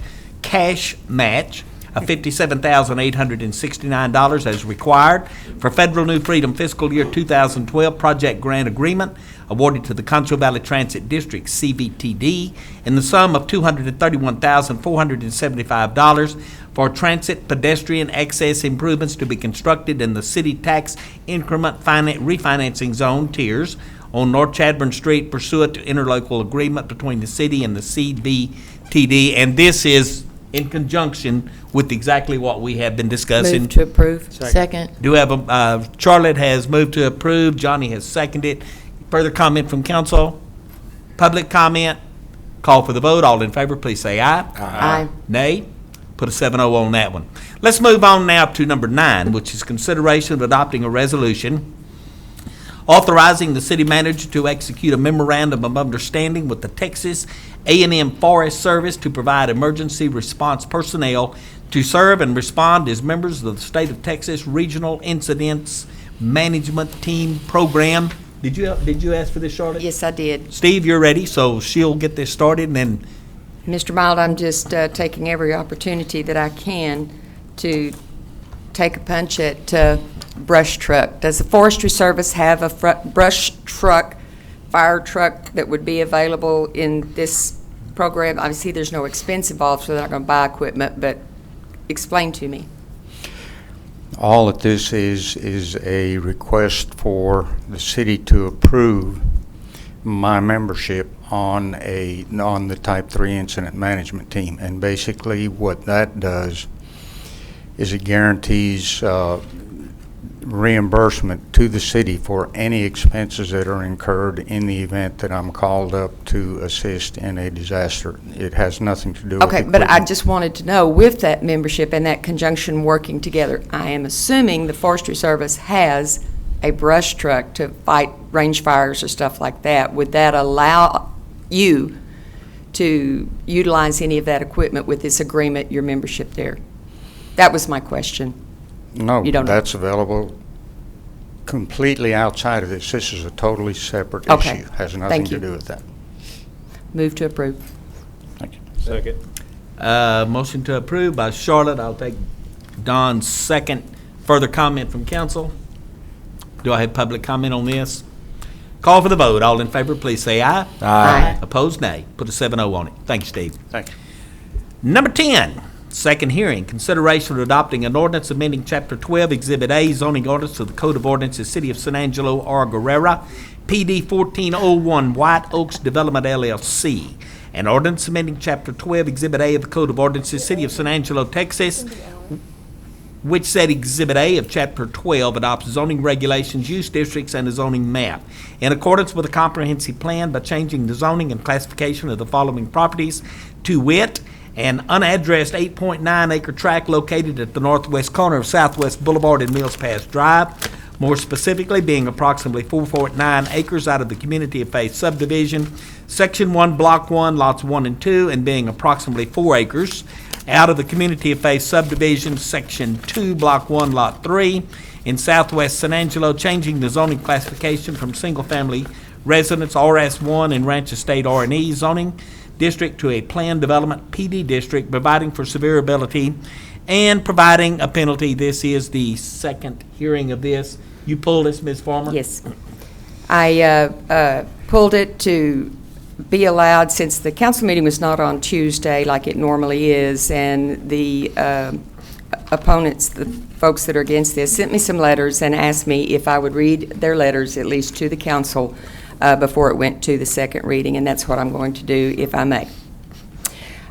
of $57,869 as required for Federal New Freedom Fiscal Year 2012 Project Grant Agreement awarded to the Concho Valley Transit District, CVTD, in the sum of $231,475 for transit pedestrian access improvements to be constructed in the city tax increment refinancing zone tiers on North Chadburn Street pursuant to interlocal agreement between the city and the CVTD. And this is in conjunction with exactly what we have been discussing. Move to approve. Second. Do have Charlotte has moved to approve. Johnny has seconded. Further comment from council? Public comment? Call for the vote. All in favor, please say aye. Aye. Nay? Put a 7-0 on that one. Let's move on now to number 9, which is consideration of adopting a resolution authorizing the city manager to execute a memorandum of understanding with the Texas A&M Forest Service to provide emergency response personnel to serve and respond as members of the State of Texas Regional Incidents Management Team Program. Did you ask for this, Charlotte? Yes, I did. Steve, you're ready, so she'll get this started, and then Mr. Mild, I'm just taking every opportunity that I can to take a punch at brush truck. Does the Forestry Service have a brush truck, fire truck that would be available in this program? Obviously, there's no expense involved, so they're not going to buy equipment, but explain to me. All of this is a request for the city to approve my membership on the Type 3 Incident Management Team. And basically what that does is it guarantees reimbursement to the city for any expenses that are incurred in the event that I'm called up to assist in a disaster. It has nothing to do with Okay, but I just wanted to know, with that membership and that conjunction working together, I am assuming the Forestry Service has a brush truck to fight range fires or stuff like that. Would that allow you to utilize any of that equipment with this agreement, your membership there? That was my question. No, You don't know? that's available completely outside of this. This is a totally separate Okay. issue. Has nothing Thank to you. do with that. Move to approve. Thank you. Second. motion to approve by Charlotte. I'll take Don's second. Further comment from council? Do I have public comment on this? Call for the vote. All in favor, please say aye. Aye. Opposed, nay. Put a 7-0 on it. Thank you, Steve. Thank you. Number 10, second hearing, consideration of adopting an ordinance amending Chapter 12, Exhibit A, zoning ordinance of the Code of Ordinances, City of San Angelo, or Guerrera, PD 1401, White Oaks Development LLC. An ordinance amending Chapter 12, Exhibit A of the Code of Ordinances, City of San Angelo, Texas, which said Exhibit A of Chapter 12 adopts zoning regulations, use districts, and a zoning map in accordance with a comprehensive plan by changing the zoning and classification of the following properties, to wit, an unaddressed 8.9-acre tract located at the northwest corner of Southwest Boulevard and Mills Pass Drive, more specifically being approximately 4.9 acres out of the Community of Faith subdivision, Section 1, Block 1, Lots 1 and 2, and being approximately 4 acres out of the Community of Faith subdivision, Section 2, Block 1, Lot 3, in Southwest San Angelo, changing the zoning classification from single-family residence RS1 and Ranch Estate R&E zoning district to a planned development PD district, providing for severability and providing a penalty. This is the second hearing of this. You pulled this, Ms. Farmer? Yes. I pulled it to be allowed, since the council meeting was not on Tuesday like it normally is, and the opponents, the folks that are against this, sent me some letters and asked me if I would read their letters, at least to the council, before it went to the second reading, and that's what I'm going to do, if I may.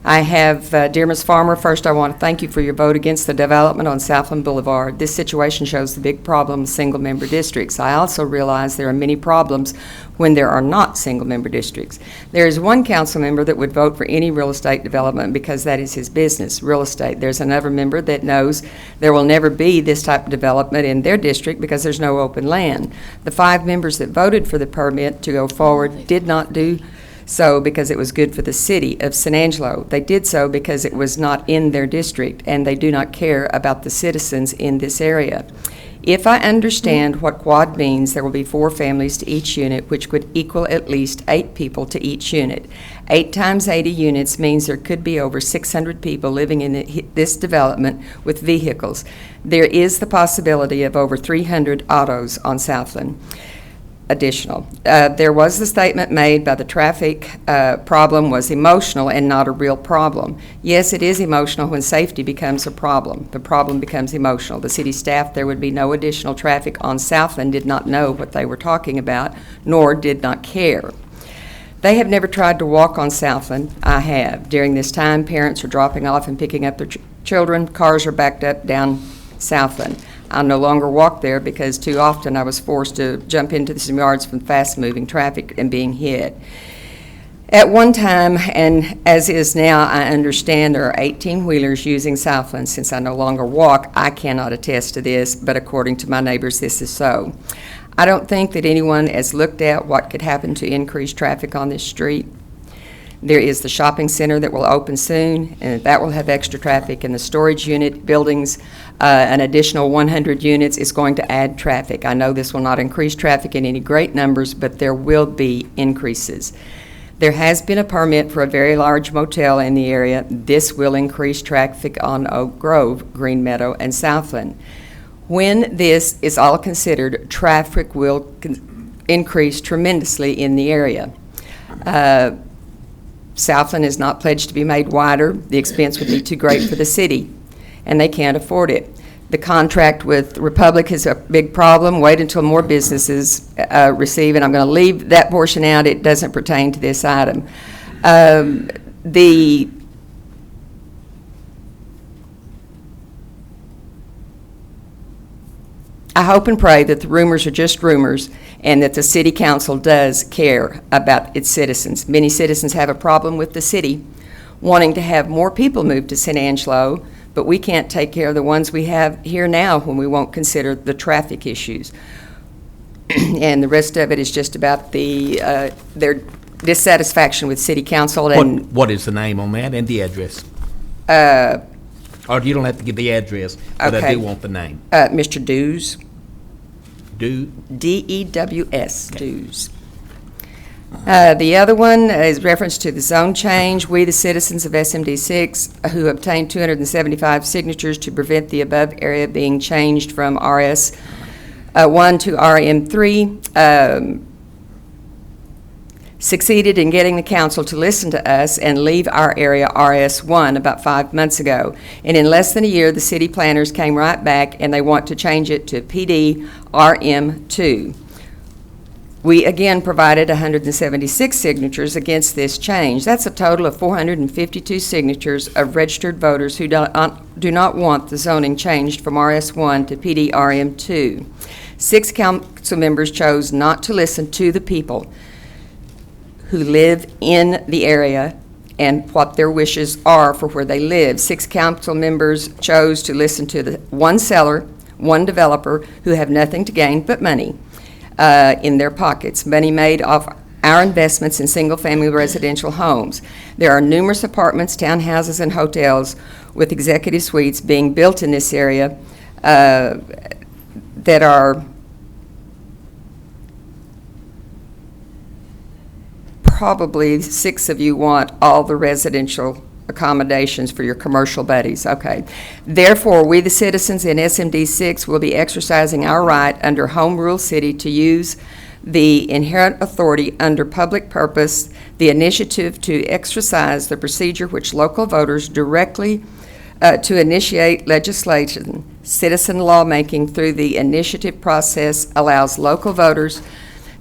I have, dear Ms. Farmer, first I want to thank you for your vote against the development on Southland Boulevard. This situation shows the big problem of single-member districts. I also realize there are many problems when there are not single-member districts. There is one council member that would vote for any real estate development because that is his business, real estate. There's another member that knows there will never be this type of development in their district because there's no open land. The 5 members that voted for the permit to go forward did not do so because it was good for the city of San Angelo. They did so because it was not in their district, and they do not care about the citizens in this area. If I understand what quad means, there will be 4 families to each unit, which would equal at least 8 people to each unit. 8 times 80 units means there could be over 600 people living in this development with vehicles. There is the possibility of over 300 autos on Southland. Additional. There was the statement made by the traffic problem was emotional and not a real problem. Yes, it is emotional when safety becomes a problem. The problem becomes emotional. The city staff, there would be no additional traffic on Southland, did not know what they were talking about, nor did not care. They have never tried to walk on Southland. I have. During this time, parents are dropping off and picking up their children. Cars are backed up down Southland. I no longer walk there because too often I was forced to jump into some yards from fast-moving traffic and being hit. At one time, and as is now, I understand there are 18-wheelers using Southland. Since I no longer walk, I cannot attest to this, but according to my neighbors, this is so. I don't think that anyone has looked at what could happen to increase traffic on this street. There is the shopping center that will open soon, and that will have extra traffic, and the storage unit buildings, an additional 100 units is going to add traffic. I know this will not increase traffic in any great numbers, but there will be increases. There has been a permit for a very large motel in the area. This will increase traffic on Oak Grove, Green Meadow, and Southland. When this is all considered, traffic will increase tremendously in the area. Southland is not pledged to be made wider. The expense would be too great for the city, and they can't afford it. The contract with Republic is a big problem. Wait until more businesses receive, and I'm going to leave that portion out. It doesn't pertain to this item. I hope and pray that the rumors are just rumors and that the city council does care about its citizens. Many citizens have a problem with the city wanting to have more people move to San Angelo, but we can't take care of the ones we have here now when we won't consider the traffic issues. And the rest of it is just about their dissatisfaction with city council. And What is the name on that and the address? Or you don't have to give the address, but I do want the name. Mr. Dews. D-E-W-S. Dews. The other one is reference to the zone change. We, the citizens of SMD 6, who obtained 275 signatures to prevent the above area being changed from RS 1 to RM 3, succeeded in getting the council to listen to us and leave our area RS1 about 5 months ago. And in less than a year, the city planners came right back and they want to change it to PD RM2. We again provided 176 signatures against this change. That's a total of 452 signatures of registered voters who do not want the zoning changed from RS1 to PD RM2. 6 council members chose not to listen to the people who live in the area and what their wishes are for where they live. 6 council members chose to listen to the one seller, one developer who have nothing to gain but money in their pockets, money made off our investments in single-family residential homes. There are numerous apartments, townhouses, and hotels with executive suites being built in this area that are probably 6 of you want all the residential accommodations for your commercial buddies. Okay. Therefore, we, the citizens in SMD 6, will be exercising our right under Home Rule City to use the inherent authority under public purpose, the initiative to exercise the procedure which local voters directly to initiate legislation. Citizen lawmaking through the initiative process allows local voters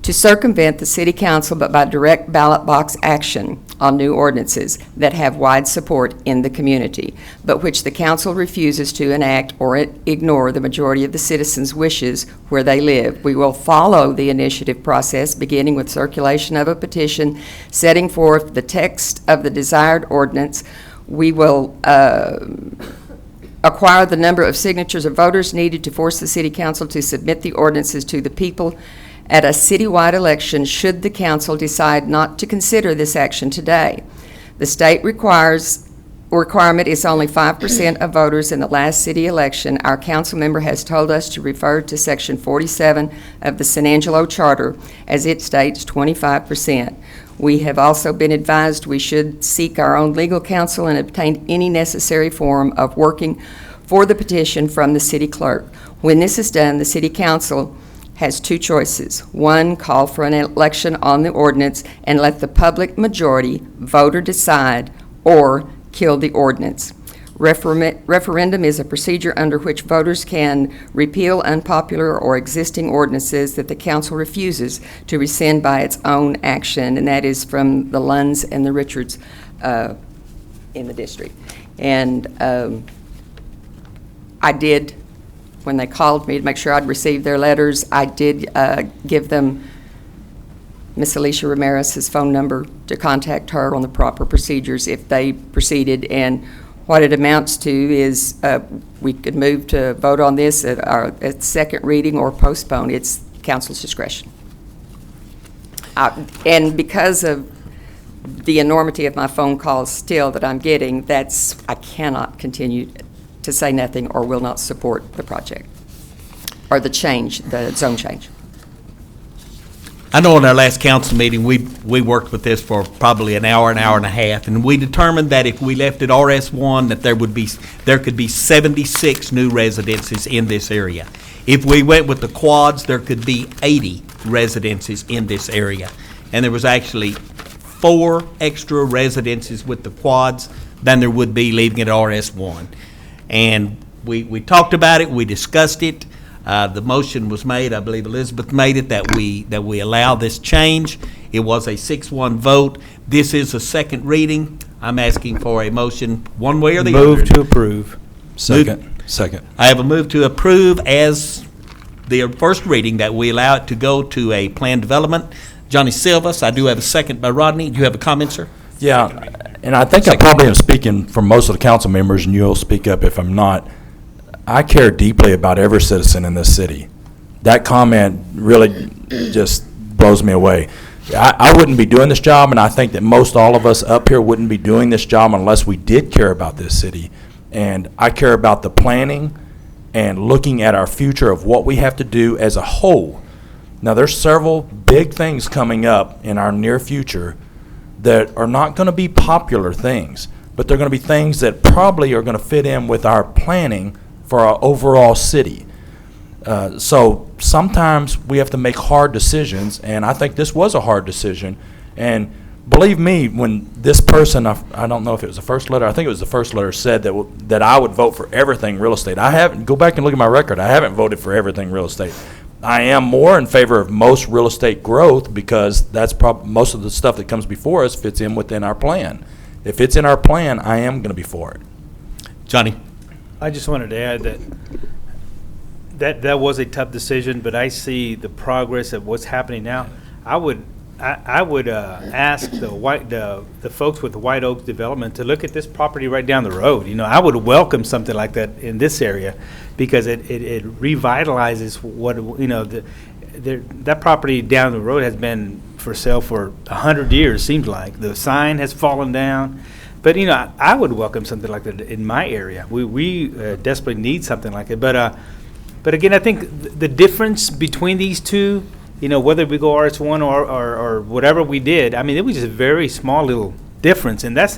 to circumvent the city council, but by direct ballot box action on new ordinances that have wide support in the community, but which the council refuses to enact or ignore the majority of the citizens' wishes where they live. We will follow the initiative process, beginning with circulation of a petition, setting forth the text of the desired ordinance. We will acquire the number of signatures of voters needed to force the city council to submit the ordinances to the people at a citywide election should the council decide not to consider this action today. The state requirement is only 5% of voters in the last city election. Our council member has told us to refer to Section 47 of the San Angelo Charter, as it states 25%. We have also been advised we should seek our own legal counsel and obtain any necessary form of working for the petition from the city clerk. When this is done, the city council has two choices. One, call for an election on the ordinance and let the public majority vote or decide, or kill the ordinance. Referendum is a procedure under which voters can repeal unpopular or existing ordinances that the council refuses to rescind by its own action, and that is from the Lunds and the Richards in the district. And I did, when they called me to make sure I'd received their letters, I did give them Ms. Alicia Ramirez's phone number to contact her on the proper procedures if they proceeded. And what it amounts to is we could move to vote on this at second reading or postpone. It's council's discretion. And because of the enormity of my phone calls still that I'm getting, I cannot continue to say nothing or will not support the project or the zone change. I know in our last council meeting, we worked with this for probably an hour and a half, and we determined that if we left it RS1, that there could be 76 new residences in this area. If we went with the quads, there could be 80 residences in this area. And there was actually 4 extra residences with the quads than there would be leaving it RS1. And we talked about it, we discussed it. The motion was made, I believe Elizabeth made it, that we allow this change. It was a 6-1 vote. This is a second reading. I'm asking for a motion one way or the other. Move to approve. Second. I have a move to approve as the first reading, that we allow it to go to a planned development. Johnny Silvas, I do have a second by Rodney. Do you have a comment, sir? Yeah, and I think I probably am speaking for most of the council members, and you'll speak up if I'm not. I care deeply about every citizen in this city. That comment really just blows me away. I wouldn't be doing this job, and I think that most all of us up here wouldn't be doing this job unless we did care about this city. And I care about the planning and looking at our future of what we have to do as a whole. Now, there's several big things coming up in our near future that are not going to be popular things, but they're going to be things that probably are going to fit in with our planning for our overall city. So sometimes we have to make hard decisions, and I think this was a hard decision. And believe me, when this person, I don't know if it was the first letter, I think it was the first letter, said that I would vote for everything real estate. Go back and look at my record. I haven't voted for everything real estate. I am more in favor of most real estate growth because that's most of the stuff that comes before us fits in within our plan. If it's in our plan, I am going to be for it. Johnny? I just wanted to add that was a tough decision, but I see the progress of what's happening now. I would ask the folks with the White Oak Development to look at this property right down the road. You know, I would welcome something like that in this area because it revitalizes what, you know, that property down the road has been for sale for 100 years, seems like. The sign has fallen down. But, you know, I would welcome something like that in my area. We desperately need something like it. But again, I think the difference between these two, you know, whether we go RS1 or whatever we did, I mean, it was just a very small little difference. And that's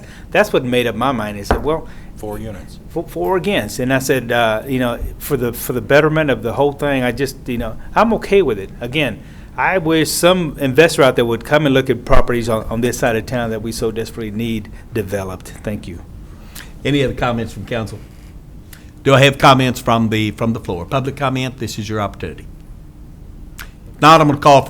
what made up my mind. I said, well, 4 units. For against. And I said, you know, for the betterment of the whole thing, I just, you know, I'm okay with it. Again, I wish some investor out there would come and look at properties on this side of town that we so desperately need developed. Thank you. Any other comments from council? Do I have comments from the floor? Public comment, this is your opportunity. If not, I'm going to call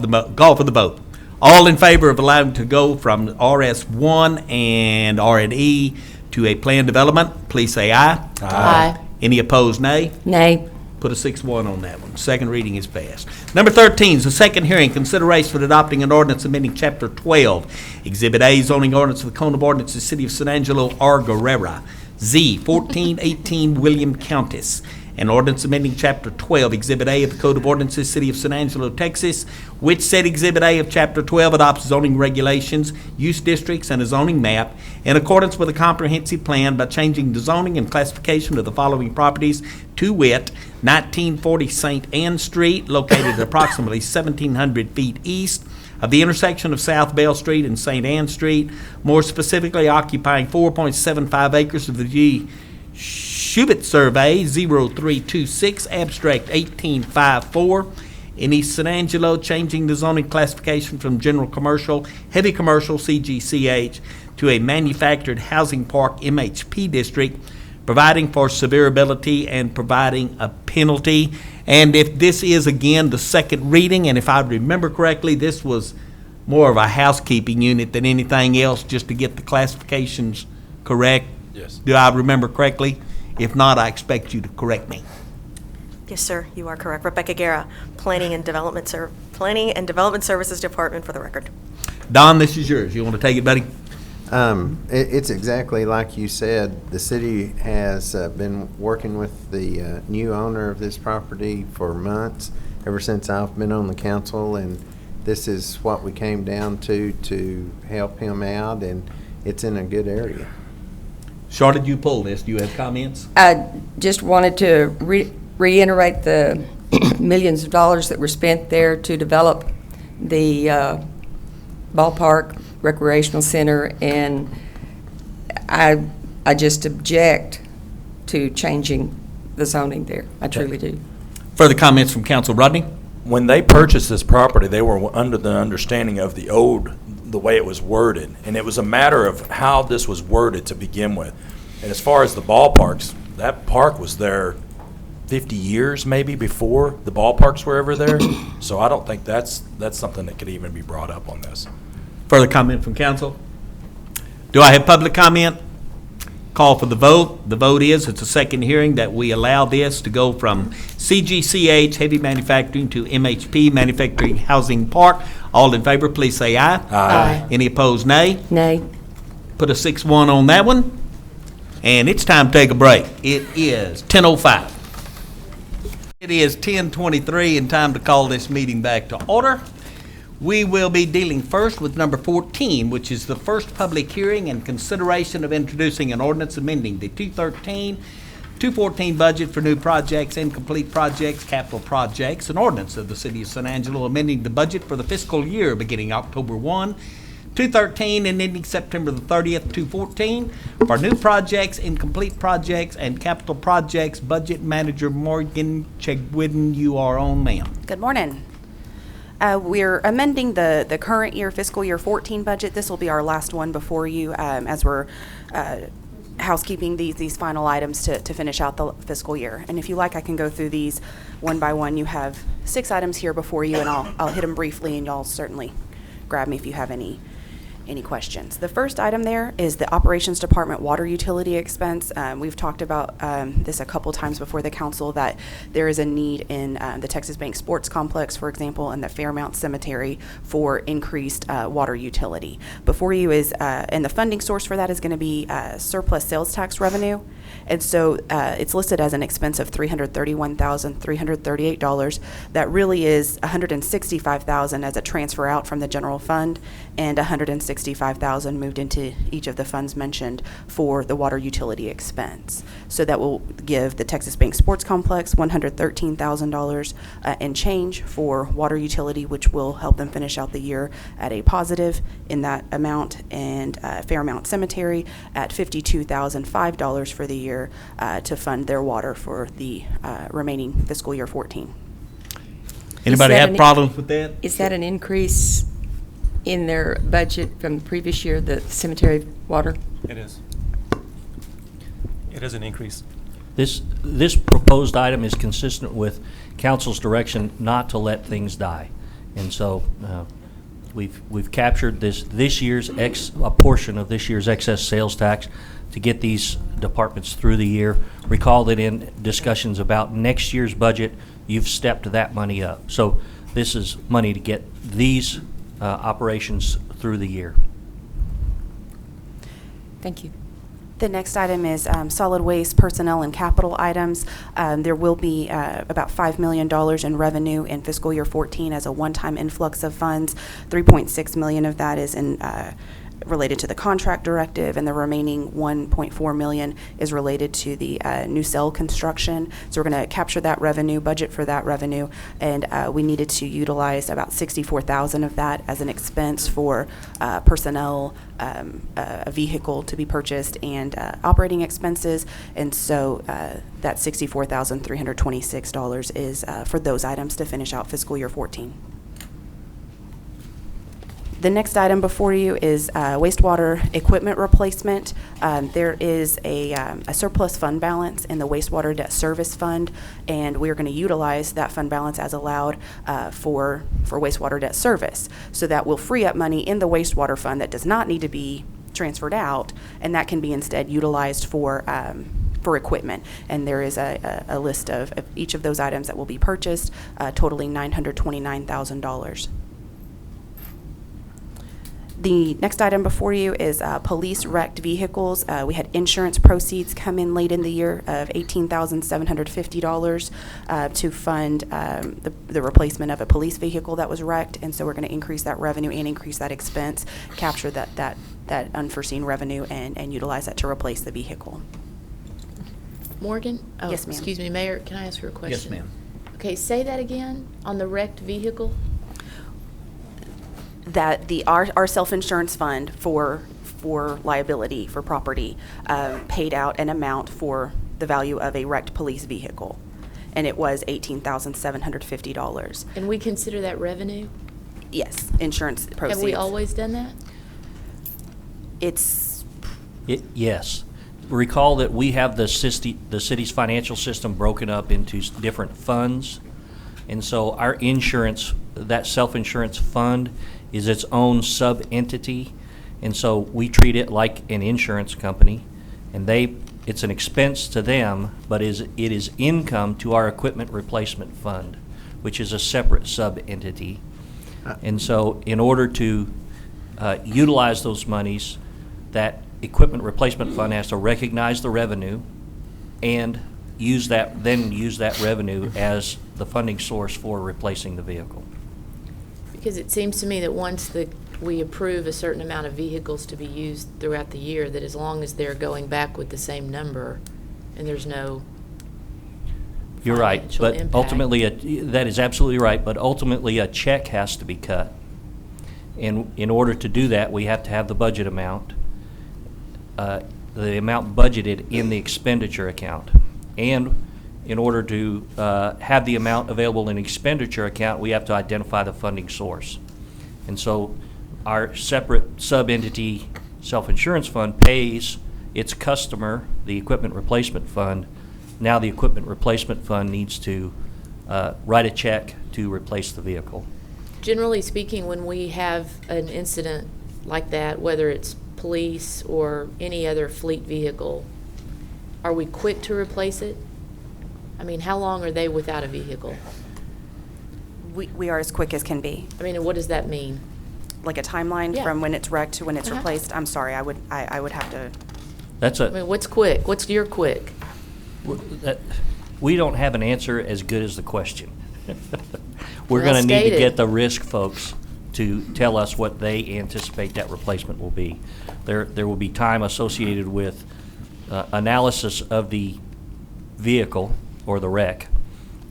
for the vote. All in favor of allowing to go from RS1 and R&E to a planned development, please say aye. Aye. Any opposed, nay? Nay. Put a 6-1 on that one. Second reading is passed. Number 13 is the second hearing, consideration for adopting an ordinance amending Chapter 12, Exhibit A, zoning ordinance of the Code of Ordinances, City of San Angelo, Argarera, Z, 1418 William Countess, An ordinance amending Chapter 12, Exhibit A of the Code of Ordinances, City of San Angelo, Texas, which said Exhibit A of Chapter 12 adopts zoning regulations, use districts, and a zoning map in accordance with a comprehensive plan by changing the zoning and classification of the following properties, to wit, 1940 St. Anne Street, located approximately 1,700 feet east of the intersection of South Bell Street and St. Anne Street, more specifically occupying 4.75 acres of the G. Schubert Survey 0326, Abstract 1854, in East San Angelo, changing the zoning classification from general commercial, heavy commercial CGCH to a manufactured housing park MHP district, providing for severability and providing a penalty. And if this is again the second reading, and if I remember correctly, this was more of a housekeeping unit than anything else, just to get the classifications correct. Yes. Do I remember correctly? If not, I expect you to correct me. Yes, sir, you are correct. Rebecca Guerra, Planning and Development Services Department, for the record. Don, this is yours. You want to take it, buddy? It's exactly like you said. The city has been working with the new owner of this property for months, ever since I've been on the council, and this is what we came down to help him out, and it's in a good area. Shaw, did you pull this? Do you have comments? I just wanted to reiterate the millions of dollars that were spent there to develop the ballpark, recreational center, and I just object to changing the zoning there. I truly do. Further comments from Council. Rodney? When they purchased this property, they were under the understanding of the way it was worded, and it was a matter of how this was worded to begin with. And as far as the ballparks, that park was there 50 years maybe before the ballparks were ever there. So I don't think that's something that could even be brought up on this. Further comment from council? Do I have public comment? Call for the vote. The vote is, it's a second hearing, that we allow this to go from CGCH, heavy manufacturing, to MHP, manufacturing housing park. All in favor, please say aye. Aye. Any opposed, nay? Nay. Put a 6-1 on that one. And it's time to take a break. It is 10:05. It is 10:23 and time to call this meeting back to order. We will be dealing first with number 14, which is the first public hearing and consideration of introducing an ordinance amending the 2013-214 budget for new projects, incomplete projects, capital projects, an ordinance of the City of San Angelo amending the budget for the fiscal year beginning October 1, 2013 and ending September the 30th, 2014 for new projects, incomplete projects, and capital projects. Budget Manager Morgan Chegwidden, you are on, ma'am. Good morning. We're amending the current year, fiscal year 14 budget. This will be our last one before you as we're housekeeping these final items to finish out the fiscal year. And if you like, I can go through these one by one. You have 6 items here before you, and I'll hit them briefly, and y'all certainly grab me if you have any questions. The first item there is the Operations Department water utility expense. We've talked about this a couple times before the council, that there is a need in the Texas Bank Sports Complex, for example, and the Fairmount Cemetery for increased water utility. Before you is, and the funding source for that is going to be surplus sales tax revenue. And so it's listed as an expense of $331,338. That really is $165,000 as a transfer out from the general fund, and $165,000 moved into each of the funds mentioned for the water utility expense. So that will give the Texas Bank Sports Complex $113,000 and change for water utility, which will help them finish out the year at a positive in that amount, and Fairmount Cemetery at $52,005 for the year to fund their water for the remaining fiscal year 14. Anybody have problems with that? Is that an increase in their budget from the previous year, the cemetery water? It is. It is an increase. This proposed item is consistent with council's direction not to let things die. And so we've captured this year's a portion of this year's excess sales tax to get these departments through the year. Recall that in discussions about next year's budget, you've stepped that money up. So this is money to get these operations through the year. Thank you. The next item is solid waste personnel and capital items. There will be about $5 million in revenue in fiscal year 14 as a one-time influx of funds. 3.6 million of that is in related to the contract directive, and the remaining 1.4 million is related to the new cell construction. So we're going to capture that revenue, budget for that revenue, and we needed to utilize about 64,000 of that as an expense for personnel, a vehicle to be purchased, and operating expenses. And so that $64,326 is for those items to finish out fiscal year 14. The next item before you is wastewater equipment replacement. There is a surplus fund balance in the wastewater debt service fund, and we are going to utilize that fund balance as allowed for wastewater debt service. So that will free up money in the wastewater fund that does not need to be transferred out, and that can be instead utilized for equipment. And there is a list of each of those items that will be purchased, totaling $929,000. The next item before you is police wrecked vehicles. We had insurance proceeds come in late in the year of $18,750 to fund the replacement of a police vehicle that was wrecked, and so we're going to increase that revenue and increase that expense, capture that unforeseen revenue, and utilize that to replace the vehicle. Morgan? Oh, Yes, ma'am. Excuse me, Mayor, can I ask her a question? Yes, ma'am. Okay, say that again, on the wrecked vehicle? That our self-insurance fund for liability for property paid out an amount for the value of a wrecked police vehicle, and it was $18,750. And we consider that revenue? Yes, insurance proceeds. Have we always done that? Yes. Recall that we have the city's financial system broken up into different funds, and so our insurance, that self-insurance fund, is its own sub-entity, and so we treat it like an insurance company, and it's an expense to them, but it is income to our equipment replacement fund, which is a separate sub-entity. And so in order to utilize those monies, that equipment replacement fund has to recognize the revenue and use that revenue as the funding source for replacing the vehicle. Because it seems to me that once we approve a certain amount of vehicles to be used throughout the year, that as long as they're going back with the same number and there's no You're right, financial but impact. ultimately, that is absolutely right, but ultimately a check has to be cut. And in order to do that, we have to have the budget amount, the amount budgeted in the expenditure account. And in order to have the amount available in expenditure account, we have to identify the funding source. And so our separate sub-entity self-insurance fund pays its customer, the equipment replacement fund. Now the equipment replacement fund needs to write a check to replace the vehicle. Generally speaking, when we have an incident like that, whether it's police or any other fleet vehicle, are we quick to replace it? I mean, how long are they without a vehicle? We are as quick as can be. I mean, what does that mean? Like a timeline Yeah. from when it's wrecked to when it's Uh-huh. replaced? I'm sorry, I would have to. I mean, what's quick? What's your quick? We don't have an answer as good as the question. We're Well going to need to stated. get the risk folks to tell us what they anticipate that replacement will be. There will be time associated with analysis of the vehicle or the wreck.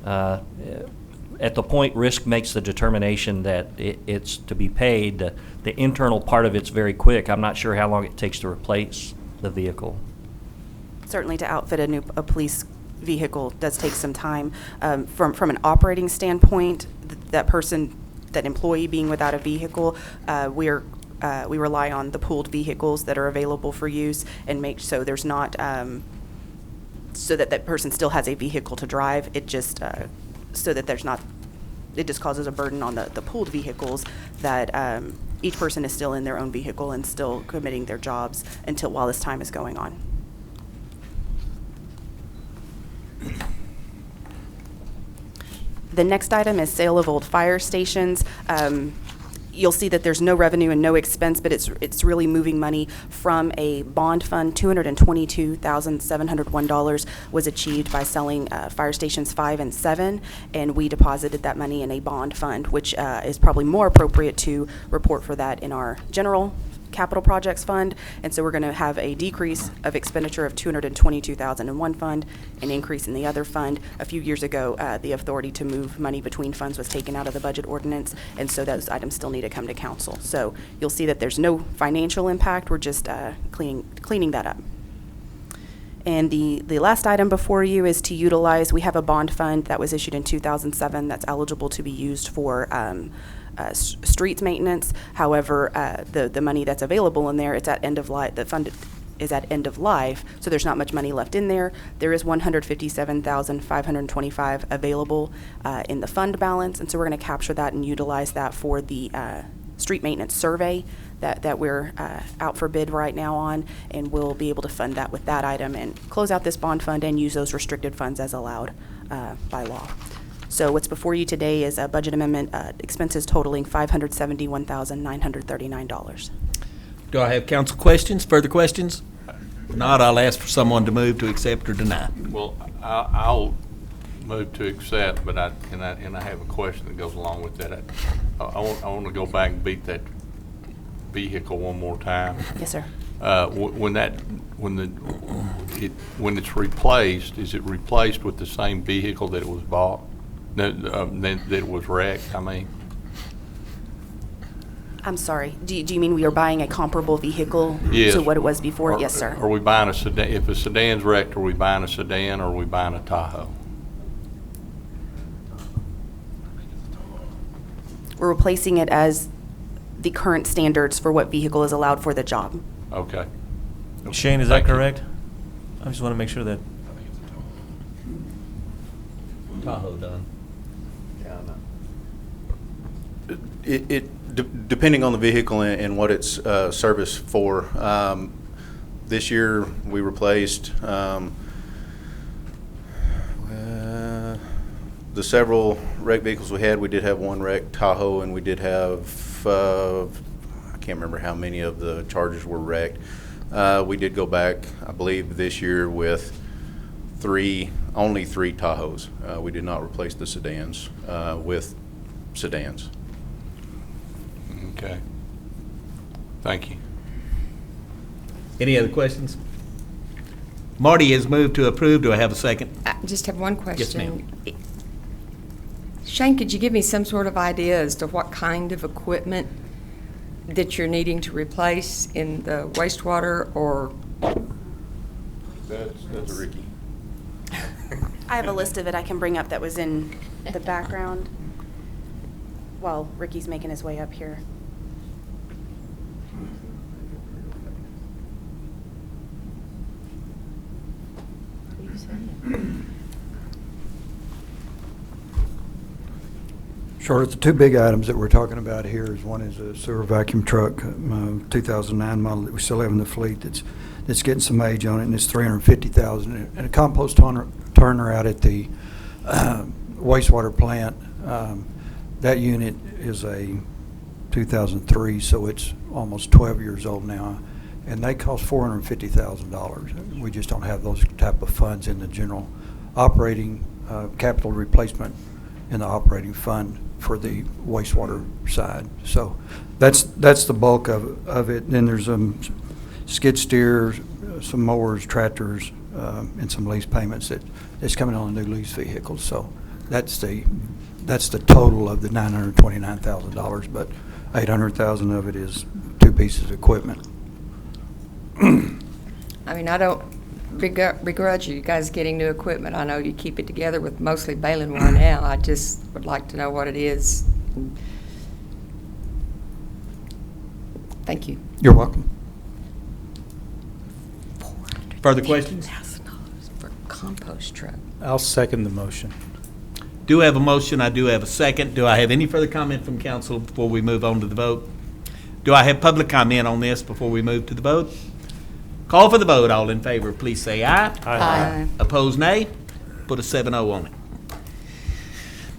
At the point risk makes the determination that it's to be paid, the internal part of it's very quick. I'm not sure how long it takes to replace the vehicle. Certainly to outfit a police vehicle does take some time. From an operating standpoint, that employee being without a vehicle, we rely on the pooled vehicles that are available for use and make so there's not so that person still has a vehicle to drive. It just so that there's not. It just causes a burden on the pooled vehicles that each person is still in their own vehicle and still committing their jobs while this time is going on. The next item is sale of old fire stations. you'll see that there's no revenue and no expense, but it's really moving money from a bond fund. $222,701 was achieved by selling fire stations 5 and 7, and we deposited that money in a bond fund, which is probably more appropriate to report for that in our general capital projects fund. And so we're going to have a decrease of expenditure of $222,000 in one fund, an increase in the other fund. A few years ago, the authority to move money between funds was taken out of the budget ordinance, and so those items still need to come to council. So you'll see that there's no financial impact. We're just cleaning that up. And the last item before you is to utilize, we have a bond fund that was issued in 2007 that's eligible to be used for streets maintenance. However, the money that's available in there, it's at end of life. The fund is at end of life, so there's not much money left in there. There is $157,525 available in the fund balance, and so we're going to capture that and utilize that for the street maintenance survey that we're out for bid right now on, and we'll be able to fund that with that item and close out this bond fund and use those restricted funds as allowed by law. So what's before you today is a budget amendment, expenses totaling $571,939. Do I have council questions, further questions? If not, I'll ask for someone to move to accept or deny. Well, I'll move to accept, but I have a question that goes along with that. I want to go back and beat that vehicle one more time. Yes, sir. When it's replaced, is it replaced with the same vehicle that it was bought? That it was wrecked, I mean? I'm sorry. Do you mean we are buying a comparable vehicle Yes. to what it was before? Yes, sir. Are we buying a sedan? If a sedan's wrecked, are we buying a sedan or are we buying a Tahoe? We're replacing it as the current standards for what vehicle is allowed for the job. Okay. Shane, is that Thank you. correct? I just want to make sure that. Tahoe done. Depending on the vehicle and what it's serviced for. This year, we replaced the several wrecked vehicles we had. We did have one wrecked Tahoe, and we did have, I can't remember how many of the Chargers were wrecked. We did go back, I believe, this year with only three Tahoes. We did not replace the sedans with sedans. Okay. Thank you. Any other questions? Marty has moved to approve. Do I have a second? I just have one question. Yes, ma'am. Shane, could you give me some sort of idea as to what kind of equipment that you're needing to replace in the wastewater or? That's Ricky. I have a list of it I can bring up that was in the background while Ricky's making his way up here. Charlotte, the two big items that we're talking about here is one is a sewer vacuum truck, 2009 model that we still have in the fleet that's getting some age on it, and it's $350,000. And a compost turner out at the wastewater plant. That unit is a 2003, so it's almost 12 years old now, and they cost $450,000. We just don't have those type of funds in the general operating capital replacement in the operating fund for the wastewater side. So that's the bulk of it. Then there's skid steers, some mowers, tractors, and some lease payments that's coming on the new lease vehicles. So that's the total of the $929,000, but $800,000 of it is two pieces of equipment. I mean, I don't begrudge you guys getting new equipment. I know you keep it together with mostly baling wire now. I just would like to know what it is. Thank you. You're welcome. Further questions? For a compost truck. I'll second the motion. Do have a motion. I do have a second. Do I have any further comment from council before we move on to the vote? Do I have public comment on this before we move to the vote? Call for the vote. All in favor, please say aye. Aye. Opposed, nay. Put a 7-0 on it.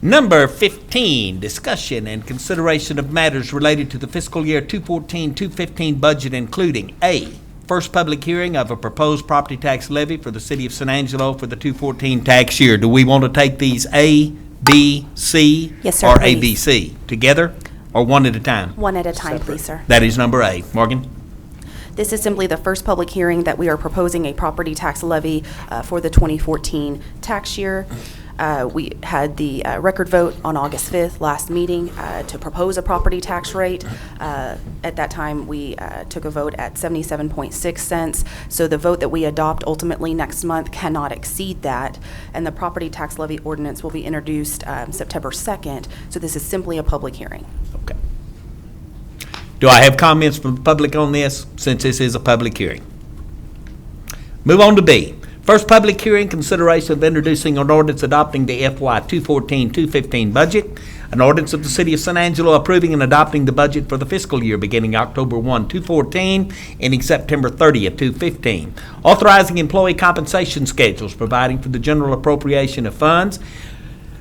Number 15, discussion and consideration of matters related to the fiscal year 214-215 budget, including A, first public hearing of a proposed property tax levy for the city of San Angelo for the 214 tax year. Do we want to take these A, B, C? Yes, sir, Or please. A, B, C together, or one at a time? One at a time, please, sir. That is number A. Morgan? This is simply the first public hearing that we are proposing a property tax levy for the 2014 tax year. We had the record vote on August 5th, last meeting, to propose a property tax rate. At that time, we took a vote at 77.6 cents. So the vote that we adopt ultimately next month cannot exceed that. And the property tax levy ordinance will be introduced September 2nd. So this is simply a public hearing. Okay. Do I have comments from the public on this, since this is a public hearing? Move on to B. First public hearing, consideration of introducing an ordinance adopting the FY 214-215 budget, an ordinance of the City of San Angelo approving and adopting the budget for the fiscal year beginning October 1, 2014, ending September 30th, 2015, authorizing employee compensation schedules, providing for the general appropriation of funds,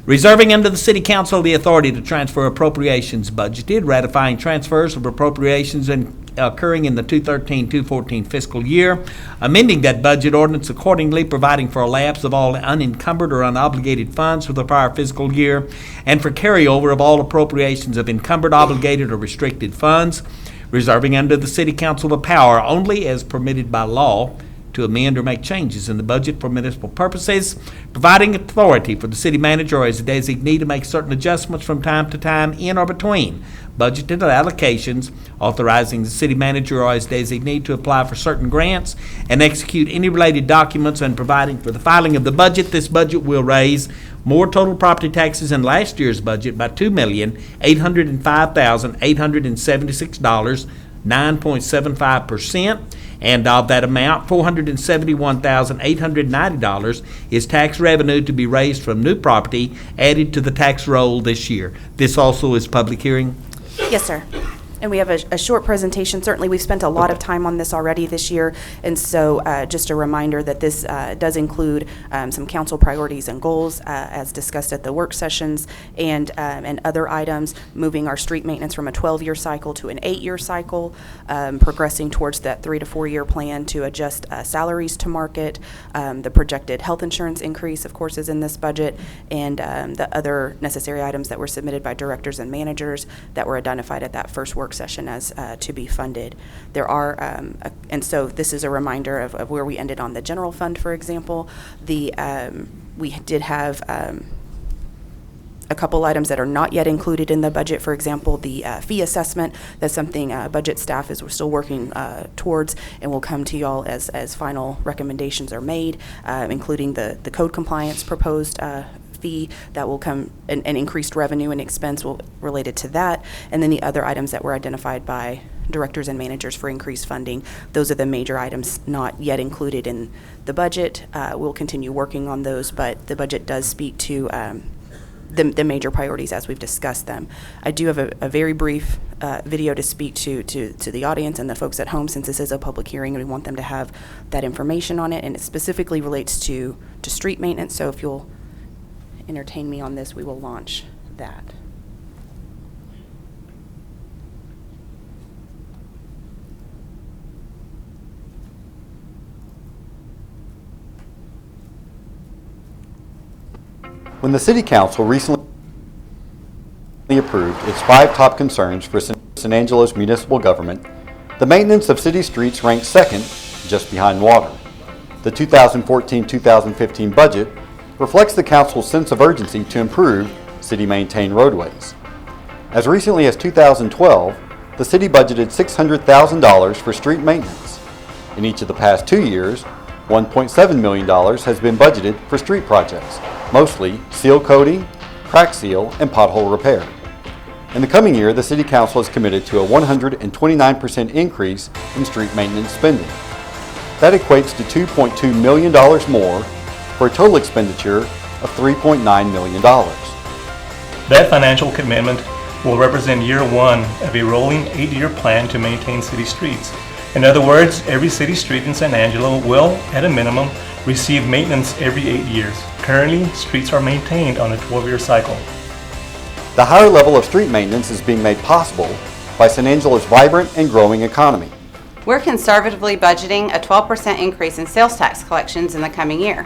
reserving under the City Council the authority to transfer appropriations budgeted, ratifying transfers of appropriations occurring in the 2013-2014 fiscal year, amending that budget ordinance accordingly, providing for a lapse of all unencumbered or unobligated funds for the prior fiscal year, and for carryover of all appropriations of encumbered, obligated, or restricted funds, reserving under the City Council the power only as permitted by law to amend or make changes in the budget for municipal purposes, providing authority for the city manager or his designee to make certain adjustments from time to time in or between budgeted allocations, authorizing the city manager or his designee to apply for certain grants and execute any related documents, and providing for the filing of the budget. This budget will raise more total property taxes in last year's budget by $2,805,876, 9.75%. And of that amount, $471,890 is tax revenue to be raised from new property added to the tax roll this year. This also is public hearing. Yes, sir. And we have a short presentation. Certainly, we've spent a lot of time on this already this year, and so just a reminder that this does include some council priorities and goals as discussed at the work sessions, and other items, moving our street maintenance from a 12-year cycle to an 8-year cycle, progressing towards that 3 to 4 year plan to adjust salaries to market. The projected health insurance increase, of course, is in this budget, and the other necessary items that were submitted by directors and managers that were identified at that first work session as to be funded. There are, and so this is a reminder of where we ended on the general fund, for example. We did have a couple items that are not yet included in the budget. For example, the fee assessment. That's something budget staff is still working towards, and will come to y'all as final recommendations are made, including the code compliance proposed fee that will come, and increased revenue and expense related to that, and then the other items that were identified by directors and managers for increased funding. Those are the major items not yet included in the budget. We'll continue working on those, but the budget does speak to the major priorities as we've discussed them. I do have a very brief video to speak to the audience and the folks at home, since this is a public hearing and we want them to have that information on it, and it specifically relates to street maintenance. So if you'll entertain me on this, we will launch that. When the City Council recently approved its 5 top concerns for San Angelo's municipal government, the maintenance of city streets ranked second, just behind water. The 2014-2015 budget reflects the Council's sense of urgency to improve city-maintained roadways. As recently as 2012, the City budgeted $600,000 for street maintenance. In each of the past 2 years, $1.7 million has been budgeted for street projects, mostly seal coating, crack seal, and pothole repair. In the coming year, the City Council is committed to a 129% increase in street maintenance spending. That equates to $2.2 million more, for a total expenditure of $3.9 million. That financial commitment will represent year one of a rolling 8-year plan to maintain city streets. In other words, every city street in San Angelo will, at a minimum, receive maintenance every 8 years. Currently, streets are maintained on a 12-year cycle. The higher level of street maintenance is being made possible by San Angelo's vibrant and growing economy. We're conservatively budgeting a 12% increase in sales tax collections in the coming year.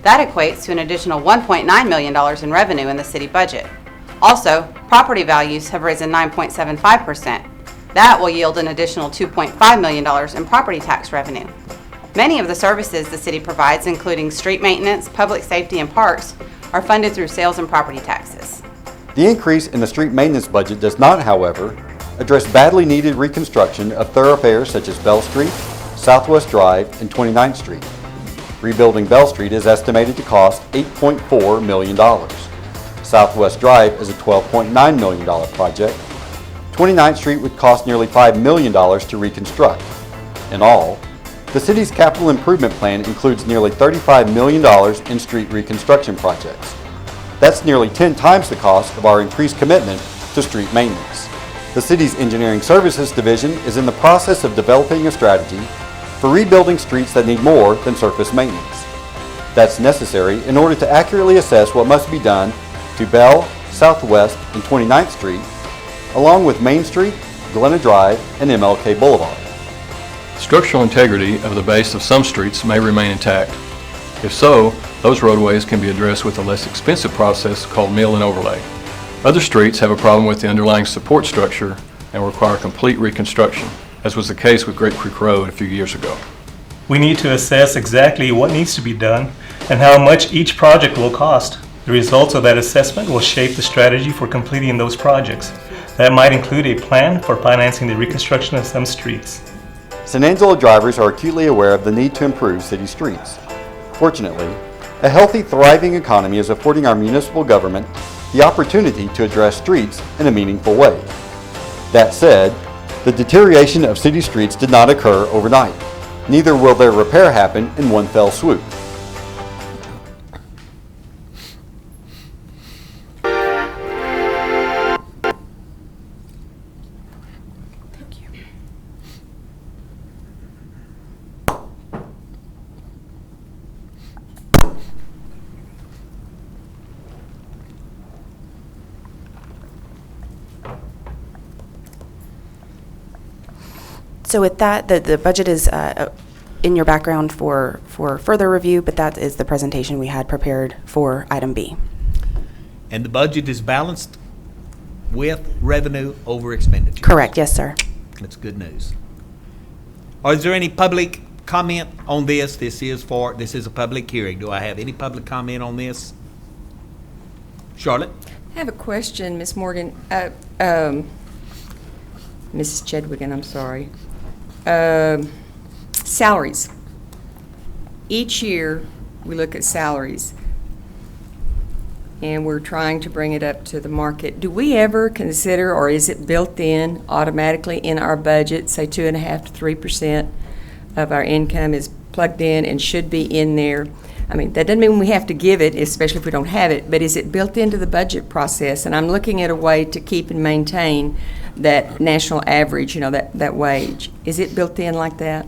That equates to an additional $1.9 million in revenue in the city budget. Also, property values have risen 9.75%. That will yield an additional $2.5 million in property tax revenue. Many of the services the city provides, including street maintenance, public safety, and parks, are funded through sales and property taxes. The increase in the street maintenance budget does not, however, address badly needed reconstruction of thoroughfares such as Bell Street, Southwest Drive, and 29th Street. Rebuilding Bell Street is estimated to cost $8.4 million. Southwest Drive is a $12.9 million project. 29th Street would cost nearly $5 million to reconstruct. In all, the city's capital improvement plan includes nearly $35 million in street reconstruction projects. That's nearly 10 times the cost of our increased commitment to street maintenance. The city's engineering services division is in the process of developing a strategy for rebuilding streets that need more than surface maintenance. That's necessary in order to accurately assess what must be done to Bell, Southwest, and 29th Street, along with Main Street, Glenna Drive, and MLK Boulevard. Structural integrity of the base of some streets may remain intact. If so, those roadways can be addressed with a less expensive process called mill and overlay. Other streets have a problem with the underlying support structure and require complete reconstruction, as was the case with Great Creek Road a few years ago. We need to assess exactly what needs to be done and how much each project will cost. The results of that assessment will shape the strategy for completing those projects. That might include a plan for financing the reconstruction of some streets. San Angelo drivers are acutely aware of the need to improve city streets. Fortunately, a healthy, thriving economy is affording our municipal government the opportunity to address streets in a meaningful way. That said, the deterioration of city streets did not occur overnight. Neither will their repair happen in one fell swoop. So with that, the budget is in your background for further review, but that is the presentation we had prepared for item B. And the budget is balanced with revenue over expenditure? Correct, yes, sir. That's good news. Is there any public comment on this? This is a public hearing. Do I have any public comment on this? Charlotte? I have a question, Ms. Morgan. Mrs. Chedwigan, I'm sorry. Salaries. Each year, we look at salaries, and we're trying to bring it up to the market. Do we ever consider, or is it built in automatically in our budget, say 2.5% to 3% of our income is plugged in and should be in there? I mean, that doesn't mean we have to give it, especially if we don't have it, but is it built into the budget process? And I'm looking at a way to keep and maintain that national average, that wage. Is it built in like that?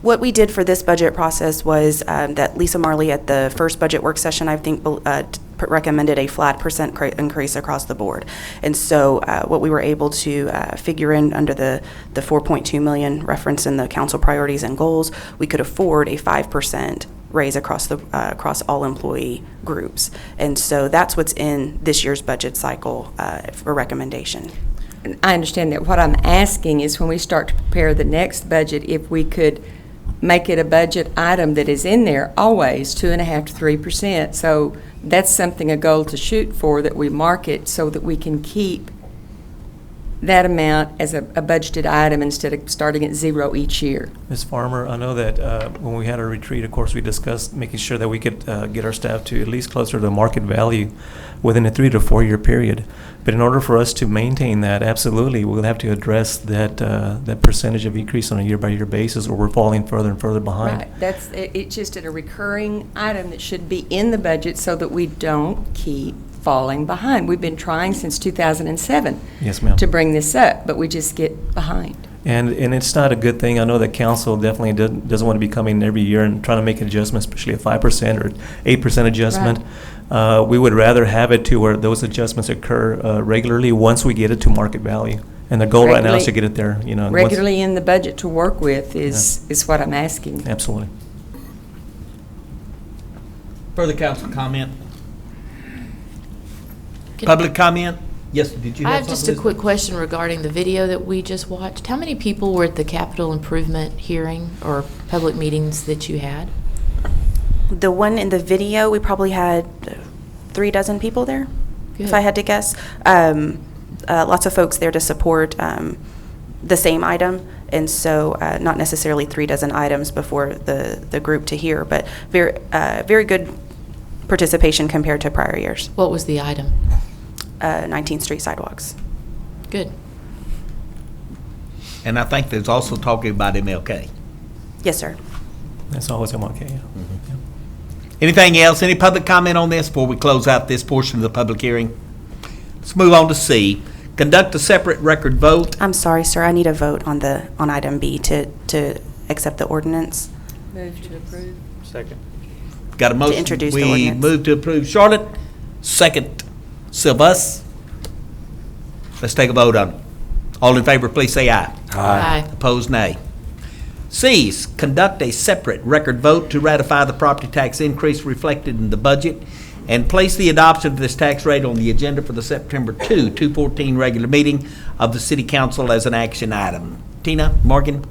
What we did for this budget process was that Lisa Marley at the first budget work session, I think, recommended a flat % increase across the board. And so what we were able to figure in under the $4.2 million reference in the council priorities and goals, we could afford a 5% raise across all employee groups. And so that's what's in this year's budget cycle for recommendation. I understand that. What I'm asking is when we start to prepare the next budget, if we could make it a budget item that is in there always 2.5% to 3%. So that's something, a goal to shoot for, that we market so that we can keep that amount as a budgeted item instead of starting at zero each year. Ms. Farmer, I know that when we had our retreat, of course, we discussed making sure that we could get our staff to at least closer to the market value within a 3 to 4 year period. But in order for us to maintain that, absolutely, we'll have to address that percentage of increase on a year-by-year basis, or we're falling further and further behind. Right. It's just a recurring item that should be in the budget so that we don't keep falling behind. We've been trying since 2007 yes, ma'am, to bring this up, but we just get behind. And it's not a good thing. I know that council definitely doesn't want to be coming every year and trying to make an adjustment, especially a 5% or 8% adjustment. Right. We would rather have it to where those adjustments occur regularly once we get it to market value. And the goal right now is to get it there, you know. and once- Regularly in the budget to work with is what I'm asking. Absolutely. Further council comment? Can- Public comment? Yes, did you I have have just a something? quick question regarding the video that we just watched. How many people were at the capital improvement hearing or public meetings that you had? The one in the video, we probably had 36 people there, if I had to guess. Lots of folks there to support the same item, and so not necessarily 36 items before the group to hear, but very good participation compared to prior years. What was the item? 19th Street sidewalks. Good. And I think there's also talking about MLK. Yes, sir. That's always MLK, yeah. Anything else? Any public comment on this before we close out this portion of the public hearing? Let's move on to C. Conduct a separate record vote. I'm sorry, sir, I need a vote on item B to accept the ordinance. Move to approve. Second. Got a motion? introduce the We ordinance. move to approve. Charlotte, second. Sylvus. Let's take a vote on it. All in favor, please say aye. Aye. Opposed, nay. C, conduct a separate record vote to ratify the property tax increase reflected in the budget and place the adoption of this tax rate on the agenda for the September 2014 regular meeting of the City Council as an action item. Tina, Morgan?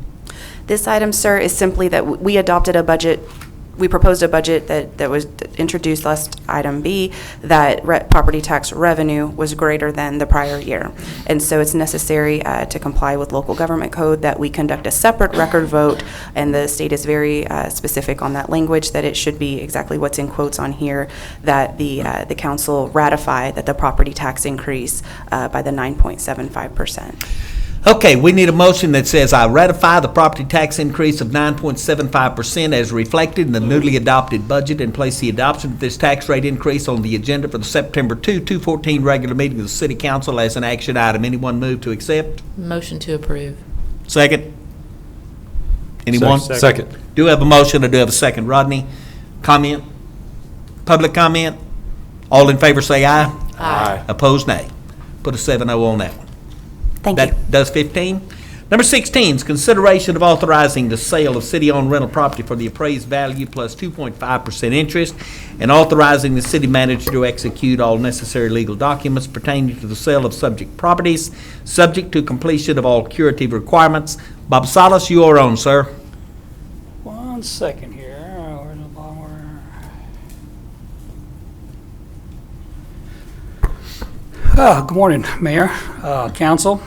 This item, sir, is simply that we adopted a budget, we proposed a budget that was introduced last item B, that property tax revenue was greater than the prior year. And so it's necessary to comply with local government code that we conduct a separate record vote, and the state is very specific on that language, that it should be exactly what's in quotes on here, that the council ratify that the property tax increase by the 9.75%. Okay, we need a motion that says, I ratify the property tax increase of 9.75% as reflected in the newly adopted budget and place the adoption of this tax rate increase on the agenda for the September 2014 regular meeting of the City Council as an action item. Anyone move to accept? Motion to approve. Second? Anyone? Second. Do have a motion, I do have a second. Rodney, comment? Public comment? All in favor say aye. Aye. Opposed, nay. Put a 7-0 on that one. Thank you. That does 15. Number 16 is consideration of authorizing the sale of city-owned rental property for the appraised value plus 2.5% interest, and authorizing the city manager to execute all necessary legal documents pertaining to the sale of subject properties, subject to completion of all curative requirements. Bob Salas, you are on, sir. 1 second here. Where's the bottom? Good morning, Mayor, Council.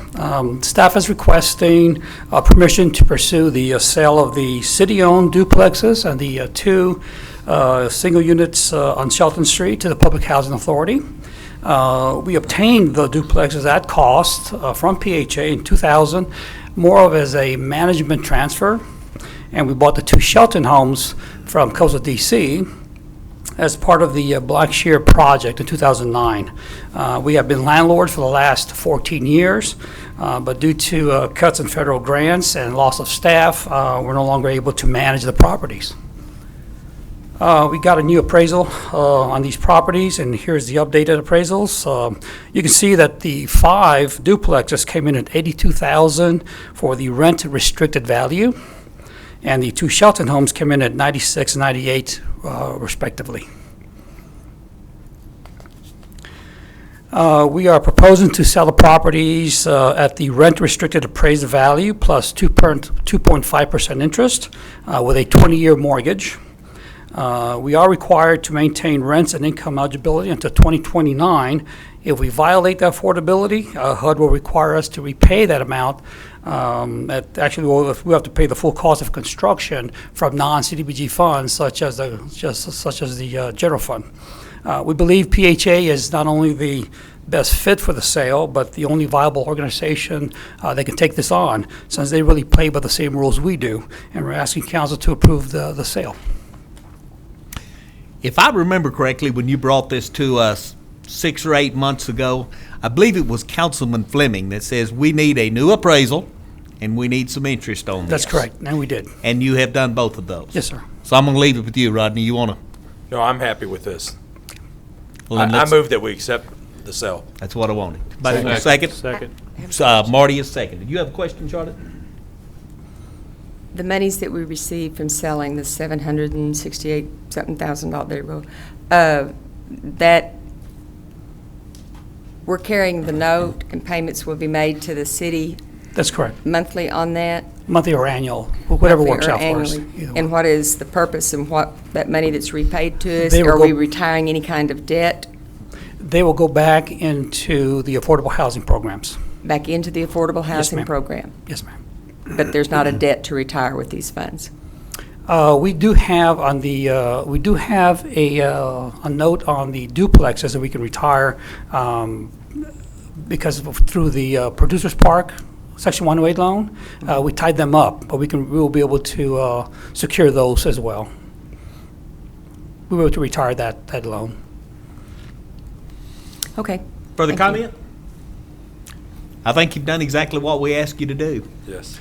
Staff is requesting permission to pursue the sale of the city-owned duplexes and the two single units on Shelton Street to the Public Housing Authority. We obtained the duplexes at cost from PHA in 2000, more of as a management transfer, and we bought the two Shelton homes from Coastal DC as part of the Blackshear project in 2009. We have been landlords for the last 14 years, but due to cuts in federal grants and loss of staff, we're no longer able to manage the properties. We got a new appraisal on these properties, and here's the updated appraisals. You can see that the 5 duplexes came in at $82,000 for the rent restricted value, and the 2 Shelton homes came in at $96,000 and $98,000 respectively. We are proposing to sell the properties at the rent-restricted appraised value plus 2.5% interest with a 20-year mortgage. We are required to maintain rents and income eligibility until 2029. If we violate the affordability, HUD will require us to repay that amount. Actually, we have to pay the full cost of construction from non-CDBG funds, such as the general fund. We believe PHA is not only the best fit for the sale, but the only viable organization that can take this on, since they really play by the same rules we do. And we're asking council to approve the sale. If I remember correctly, when you brought this to us 6 or 8 months ago, I believe it was Councilman Fleming that says we need a new appraisal and we need some interest on this. That's correct, and we did. And you have done both of those. Yes, sir. So I'm going to leave it with you, Rodney. You want to? No, I'm happy with this. Well, then I let's- move that we accept the sale. That's what I wanted. Anybody want a second? Second. Marty is seconded. You have a question, Charlotte? The monies that we received from selling the $768-something thousand, there you go, that we're carrying the note and payments will be made to the city That's correct. monthly on that? Monthly or annual, whatever Monthly works or out for us. annually? Either And way. what is the purpose and what, that money that's repaid to us? They will Are we go- retiring any kind of debt They will go back into the affordable housing programs. back into the affordable housing ma'am. program? Yes, ma'am. But there's not a debt to retire with these funds? We do have on the, we do have a note on the duplexes that we can retire because through the Producers Park Section 108 loan, we tied them up, but we will be able to secure those as well. We were able to retire that loan. Okay. Further Thank you. comment? I think you've done exactly what we asked you to do. Yes.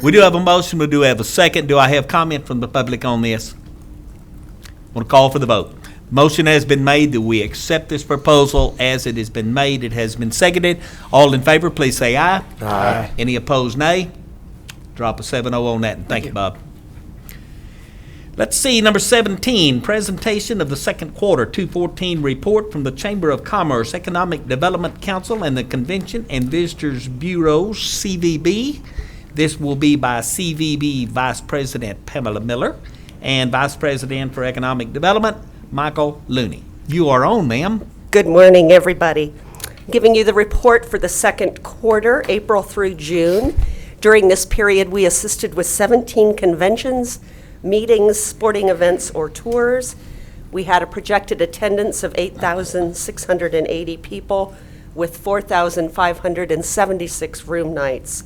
We do have a motion, we do have a second. Do I have comment from the public on this? Want to call for the vote. Motion has been made that we accept this proposal as it has been made. It has been seconded. All in favor, please say aye. Aye. Any opposed, nay. Drop a 7-0 on that, and thank you, Bob. Let's see, number 17, presentation of the second quarter 2014 report from the Chamber of Commerce, Economic Development Council, and the Convention and Visitors Bureau, CVB. This will be by CVB Vice President Pamela Miller and Vice President for Economic Development, Michael Looney. You are on, ma'am. Good morning, everybody. Giving you the report for the second quarter, April through June. During this period, we assisted with 17 conventions, meetings, sporting events, or tours. We had a projected attendance of 8,680 people with 4,576 room nights.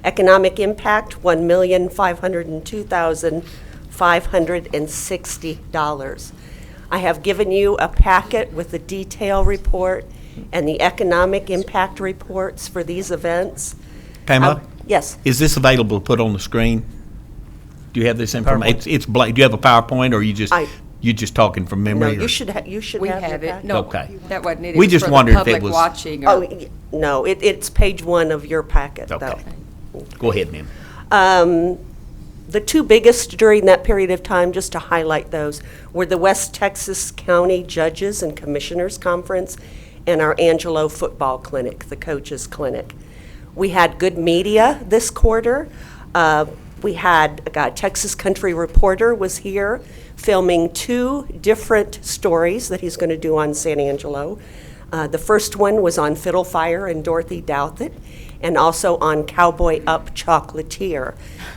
Economic impact, $1,502,560. I have given you a packet with the detail report and the economic impact reports for these events. Pamela? Yes. Is this available to put on the screen? Do you have this information? It's blank. Do you have a PowerPoint, or you just talking from No, memory? you or- should have We your have it. packet. No, Okay. that wasn't it. We It was just for the wondered if it public was- watching. Oh, no, it's page 1 of your packet, though. Okay. Go ahead, ma'am. The two biggest during that period of time, just to highlight those, were the West Texas County Judges and Commissioners Conference and our Angelo Football Clinic, the Coaches Clinic. We had good media this quarter. We had a Texas Country Reporter was here filming 2 different stories that he's going to do on San Angelo. The first one was on Fiddle Fire and Dorothy Douthit, and also on Cowboy Up Chocolatier.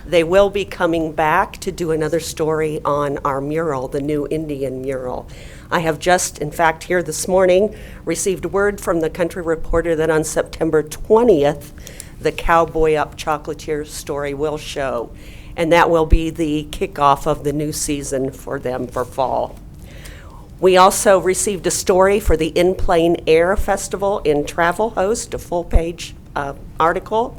They will be coming back to do another story on our mural, the new Indian mural. I have just, in fact, here this morning, received word from the Country Reporter that on September 20th, the Cowboy Up Chocolatier story will show, and that will be the kickoff of the new season for them for fall. We also received a story for the In Plain Air Festival in Travel Host, a full-page article,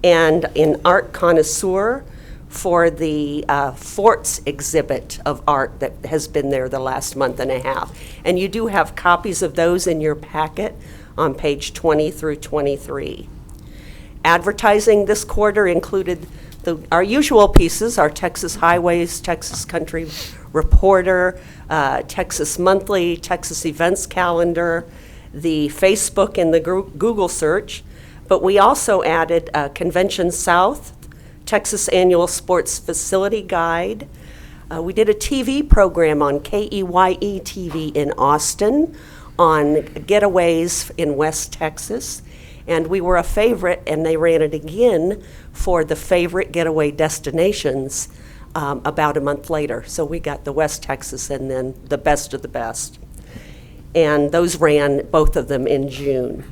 and in Art Connoisseur for the Forts exhibit of art that has been there the last month and a half. And you do have copies of those in your packet on page 20 through 23. Advertising this quarter included our usual pieces, our Texas Highways, Texas Country Reporter, Texas Monthly, Texas Events Calendar, the Facebook and the Google search, but we also added Convention South, Texas Annual Sports Facility Guide. We did a TV program on KEYE TV in Austin on getaways in West Texas. And we were a favorite, and they ran it again for the favorite getaway destinations about a month later. So we got the West Texas and then the best of the best. And those ran, both of them, in June.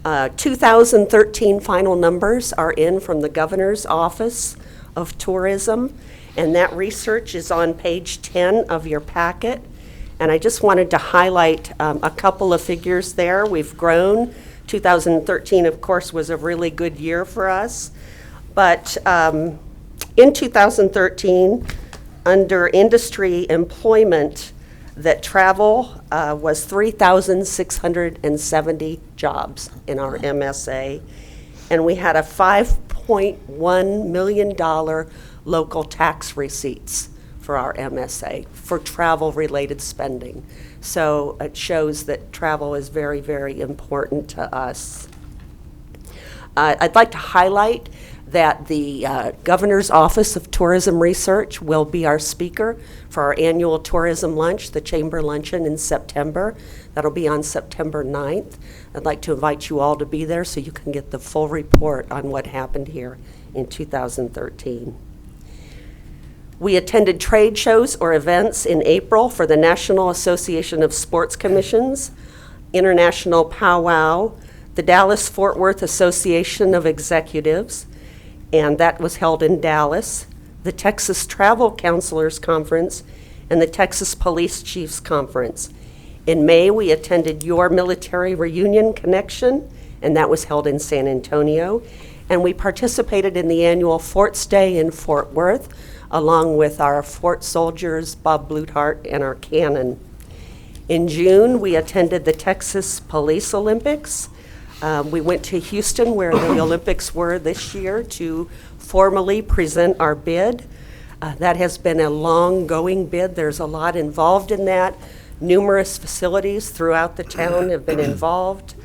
2013 final numbers are in from the Governor's Office of Tourism, and that research is on page 10 of your packet. And I just wanted to highlight a couple of figures there. We've grown. 2013, of course, was a really good year for us. But in 2013, under industry employment, that travel was 3,670 jobs in our MSA, and we had a $5.1 million local tax receipts for our MSA for travel-related spending. So it shows that travel is very, very important to us. I'd like to highlight that the Governor's Office of Tourism Research will be our speaker for our annual tourism lunch, the Chamber Luncheon in September. That'll be on September 9th. I'd like to invite you all to be there so you can get the full report on what happened here in 2013. We attended trade shows or events in April for the National Association of Sports Commissions, International Powwow, the Dallas-Fort Worth Association of Executives, and that was held in Dallas, the Texas Travel Counselors Conference, and the Texas Police Chiefs Conference. In May, we attended Your Military Reunion Connection, and that was held in San Antonio. And we participated in the annual Forts Day in Fort Worth, along with our Fort soldiers, Bob Bluthart, and our cannon. In June, we attended the Texas Police Olympics. We went to Houston, where the Olympics were this year, to formally present our bid. That has been a long-going bid. There's a lot involved in that. Numerous facilities throughout the town have been involved.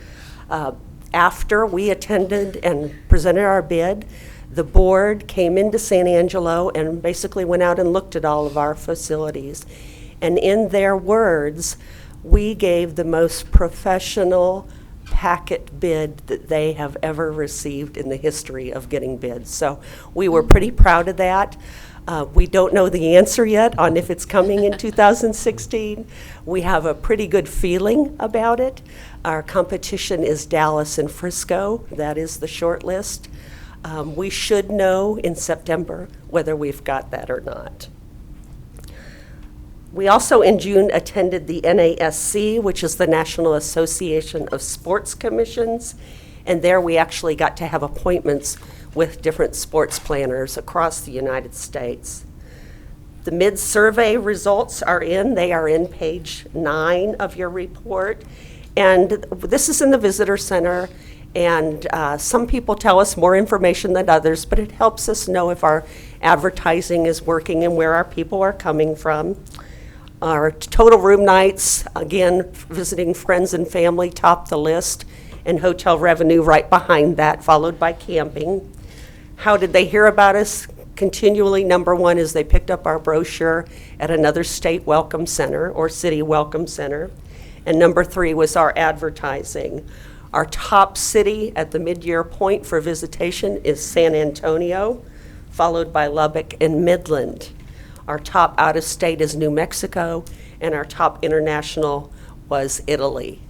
After we attended and presented our bid, the board came into San Angelo and basically went out and looked at all of our facilities. And in their words, we gave the most professional packet bid that they have ever received in the history of getting bids. So we were pretty proud of that. We don't know the answer yet on if it's coming in 2016. We have a pretty good feeling about it. Our competition is Dallas and Frisco. That is the short list. We should know in September whether we've got that or not. We also in June attended the NASC, which is the National Association of Sports Commissions, and there we actually got to have appointments with different sports planners across the United States. The mid-survey results are in. They are in page 9 of your report, and this is in the visitor center. And some people tell us more information than others, but it helps us know if our advertising is working and where our people are coming from. Our total room nights, again, visiting friends and family, top the list, and hotel revenue right behind that, followed by camping. How did they hear about us? Continually, number one is they picked up our brochure at another state welcome center or city welcome center. And number 3 was our advertising. Our top city at the mid-year point for visitation is San Antonio, followed by Lubbock and Midland. Our top out-of-state is New Mexico, and our top international was Italy.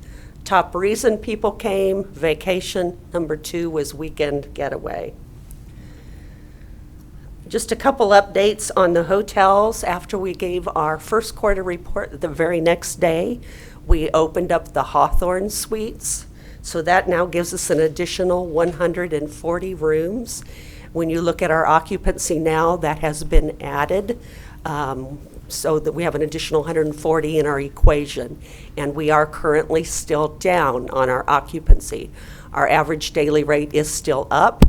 Top reason people came, vacation. Number 2 was weekend getaway. Just a couple updates on the hotels. After we gave our first quarter report, the very next day, we opened up the Hawthorne Suites. So that now gives us an additional 140 rooms. When you look at our occupancy now, that has been added, so that we have an additional 140 in our equation. And we are currently still down on our occupancy. Our average daily rate is still up,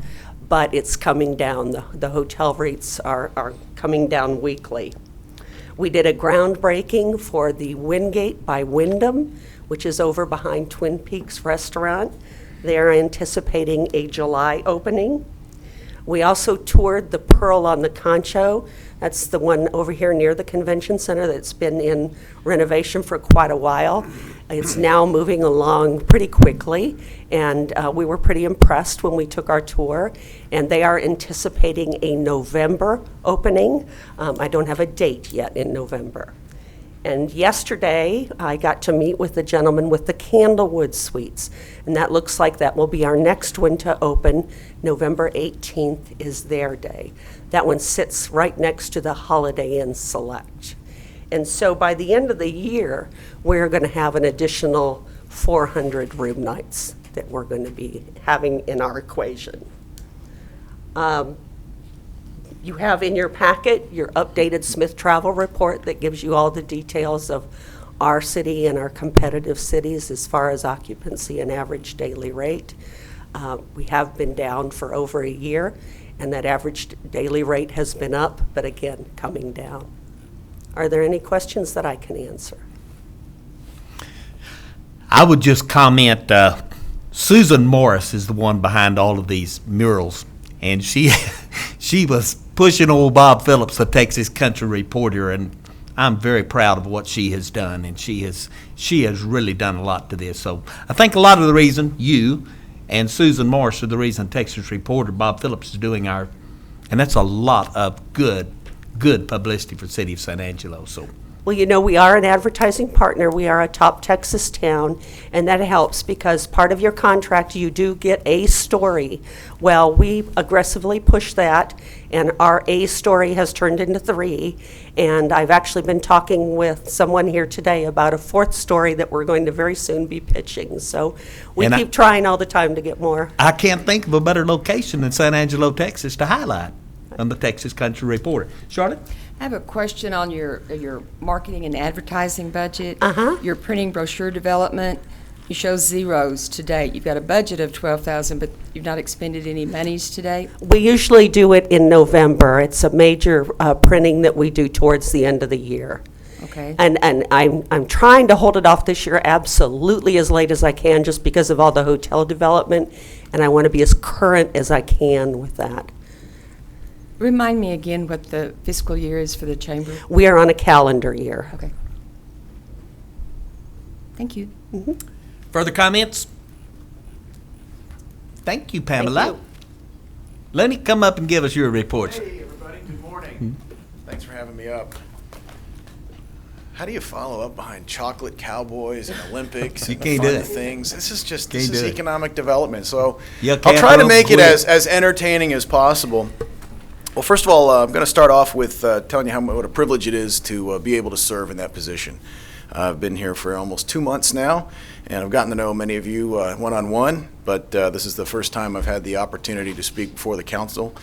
but it's coming down. The hotel rates are coming down weekly. We did a groundbreaking for the Wingate by Wyndham, which is over behind Twin Peaks Restaurant. They are anticipating a July opening. We also toured the Pearl on the Concho. That's the one over here near the convention center that's been in renovation for quite a while. It's now moving along pretty quickly, and we were pretty impressed when we took our tour. And they are anticipating a November opening. I don't have a date yet in November. And yesterday, I got to meet with the gentleman with the Candlewood Suites, and that looks like that will be our next one to open. November 18th is their day. That one sits right next to the Holiday Inn Select. And so by the end of the year, we're going to have an additional 400 room nights that we're going to be having in our equation. You have in your packet your updated Smith Travel Report that gives you all the details of our city and our competitive cities as far as occupancy and average daily rate. We have been down for over a year, and that average daily rate has been up, but again, coming down. Are there any questions that I can answer? I would just comment, Susan Morris is the one behind all of these murals, and she was pushing old Bob Phillips, the Texas country reporter, and I'm very proud of what she has done, and she has really done a lot to this. So I think a lot of the reason you and Susan Morris are the reason Texas reporter Bob Phillips is doing and that's a lot of good publicity for the city of San Angelo. So. Well, you know, we are an advertising partner. We are a top Texas town, and that helps because part of your contract, you do get a story. Well, we aggressively push that, and our A story has turned into 3. And I've actually been talking with someone here today about a 4th story that we're going to very soon be pitching. So we keep trying all the time to get more. I can't think of a better location than San Angelo, Texas to highlight on the Texas Country Reporter. Charlotte? I have a question on your marketing and advertising budget. Your printing brochure development, you show zeros to date. You've got a budget of $12,000, but you've not expended any monies to date? We usually do it in November. It's a major printing that we do towards the end of the year. Okay. And I'm trying to hold it off this year absolutely as late as I can just because of all the hotel development, and I want to be as current as I can with that. Remind me again what the fiscal year is for the chamber. We are on a calendar year. Okay. Thank you. Further comments? Thank you, Pamela. Thank you. Lenny, come up and give us your reports. Hey, everybody. Good morning. Thanks for having me up. How do you follow up behind chocolate cowboys and Olympics You and can't the do fun it. things? This Can't is do it. economic development. So You I'll can't try to help make it quit. as entertaining as possible. Well, first of all, I'm going to start off with telling you what a privilege it is to be able to serve in that position. I've been here for almost 2 months now, and I've gotten to know many of you one-on-one, but this is the first time I've had the opportunity to speak before the council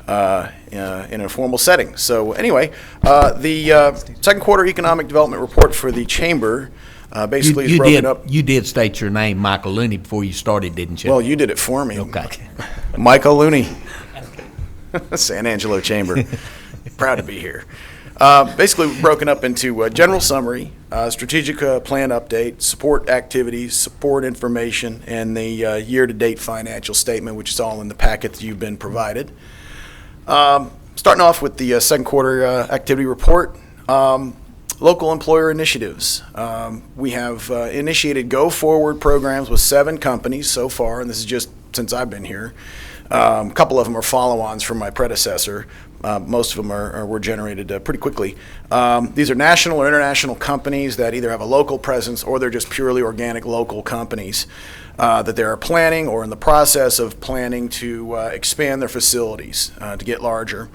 in a formal setting. So anyway, the second quarter economic development report for the chamber basically is broken up. You did state your name, Michael Looney, before you started, didn't you? Well, you did it for me. Okay. Michael Looney, San Angelo Chamber. Proud to be here. Basically broken up into general summary, strategic plan update, support activities, support information, and the year-to-date financial statement, which is all in the packet that you've been provided. Starting off with the second quarter activity report, local employer initiatives. We have initiated go-forward programs with 7 companies so far, and this is just since I've been here. A couple of them are follow-ons from my predecessor. Most of them were generated pretty quickly. These are national or international companies that either have a local presence or they're just purely organic local companies that they are planning or in the process of planning to expand their facilities to get larger.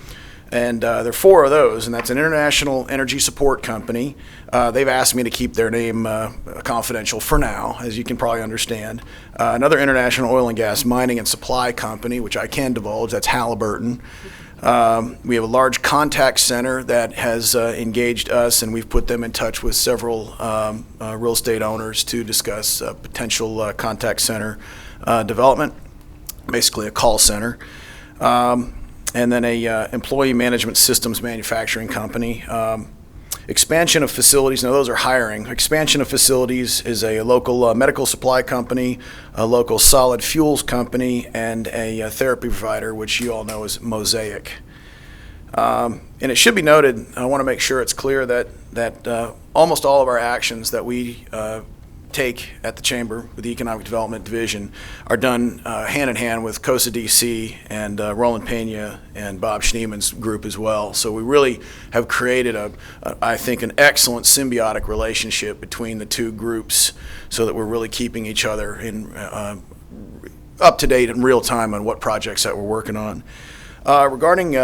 And there are 4 of those, and that's an international energy support company. They've asked me to keep their name confidential for now, as you can probably understand. Another international oil and gas mining and supply company, which I can divulge, that's Halliburton. We have a large contact center that has engaged us, and we've put them in touch with several real estate owners to discuss potential contact center development, basically a call center. And then a employee management systems manufacturing company. Expansion of facilities, now those are hiring. Expansion of facilities is a local medical supply company, a local solid fuels company, and a therapy provider, which you all know is Mosaic. And it should be noted, I want to make sure it's clear that almost all of our actions that we take at the Chamber with the Economic Development Division are done hand in hand with COSA DC and Roland Pena and Bob Schneeman's group as well. So we really have created I think an excellent symbiotic relationship between the 2 groups so that we're really keeping each other in up to date in real time on what projects that we're working on. Regarding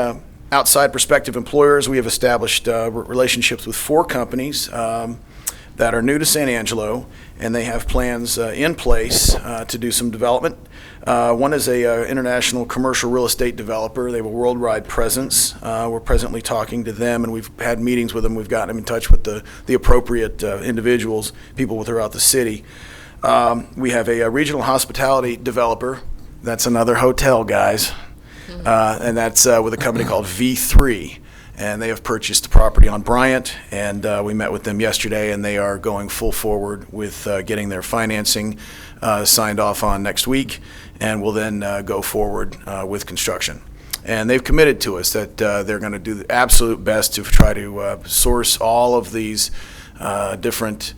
outside prospective employers, we have established relationships with 4 companies that are new to San Angelo, and they have plans in place to do some development. One is a international commercial real estate developer. They have a worldwide presence. We're presently talking to them, and we've had meetings with them. We've gotten them in touch with the appropriate individuals, people throughout the city. We have a regional hospitality developer. That's another hotel, guys. And that's with a company called V3. And they have purchased the property on Bryant, and we met with them yesterday, and they are going full forward with getting their financing signed off on next week, and will then go forward with construction. And they've committed to us that they're going to do the absolute best to try to source all of these different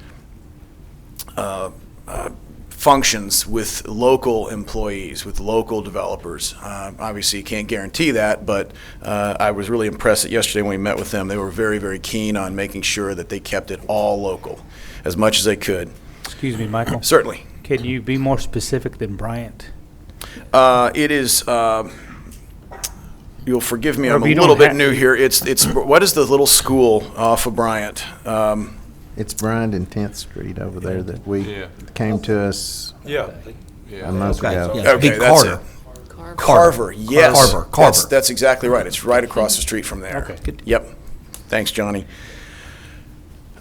functions with local employees, with local developers. Obviously, you can't guarantee that, but I was really impressed that yesterday when we met with them, they were very, very keen on making sure that they kept it all local as much as they could. Excuse me, Michael. Certainly. Can you be more specific than Bryant? It is, you'll forgive me, I'm a little bit new here. It's what is the little school off of Bryant? It's Bryant and 10th Street over there that we came to us a month ago. Okay, that's it. Carver, yes. Carver. That's exactly right. It's right across the street from there. Okay. Good. Yep. Thanks, Johnny.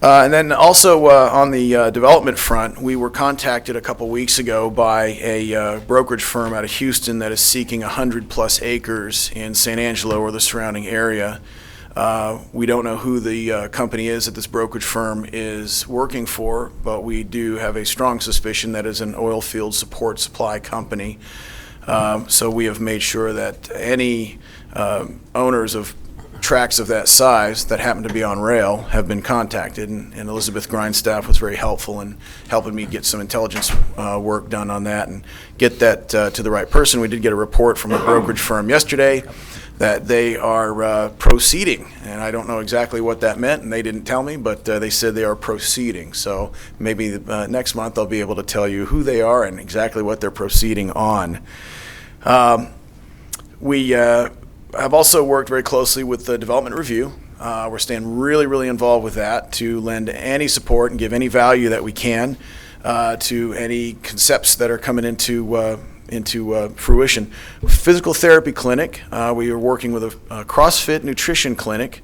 And then also on the development front, we were contacted a couple weeks ago by a brokerage firm out of Houston that is seeking 100-plus acres in San Angelo or the surrounding area. We don't know who the company is that this brokerage firm is working for, but we do have a strong suspicion that is an oil field support supply company. So we have made sure that any owners of tracts of that size that happen to be on rail have been contacted, and Elizabeth Grindstaff was very helpful in helping me get some intelligence work done on that and get that to the right person. We did get a report from a brokerage firm yesterday that they are proceeding, and I don't know exactly what that meant, and they didn't tell me, but they said they are proceeding. So maybe next month I'll be able to tell you who they are and exactly what they're proceeding on. We have also worked very closely with the Development Review. We're staying really, really involved with that to lend any support and give any value that we can to any concepts that are coming into fruition. Physical therapy clinic, we are working with a CrossFit nutrition clinic,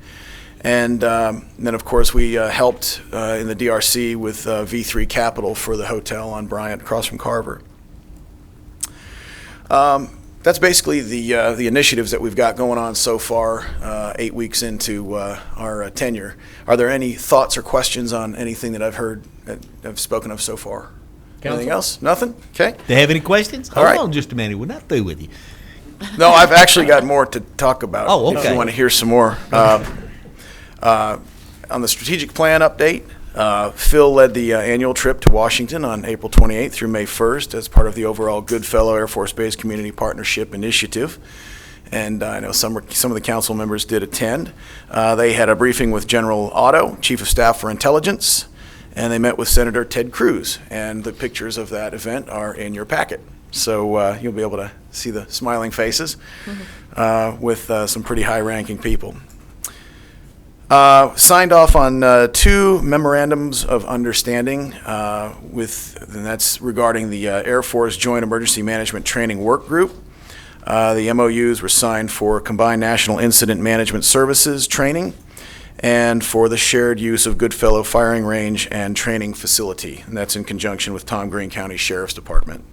and then of course we helped in the DRC with V3 Capital for the hotel on Bryant across from Carver. That's basically the initiatives that we've got going on so far, 8 weeks into our tenure. Are there any thoughts or questions on anything that I've heard, that I've spoken of so far? Anything else? Nothing? Okay. Do you have any questions? All right. Hold on just a minute. We're not through with you. No, I've actually got more to talk about. Oh, okay. If you want to hear some more. On the strategic plan update, Phil led the annual trip to Washington on April 28th through May 1st as part of the overall Goodfellow Air Force Base Community Partnership Initiative. And I know some of the council members did attend. They had a briefing with General Otto, Chief of Staff for Intelligence, and they met with Senator Ted Cruz. And the pictures of that event are in your packet. So you'll be able to see the smiling faces with some pretty high-ranking people. Signed off on 2 memorandums of understanding and that's regarding the Air Force Joint Emergency Management Training Work Group. The MOUs were signed for Combined National Incident Management Services training and for the shared use of Goodfellow Firing Range and Training Facility, and that's in conjunction with Tom Green County Sheriff's Department.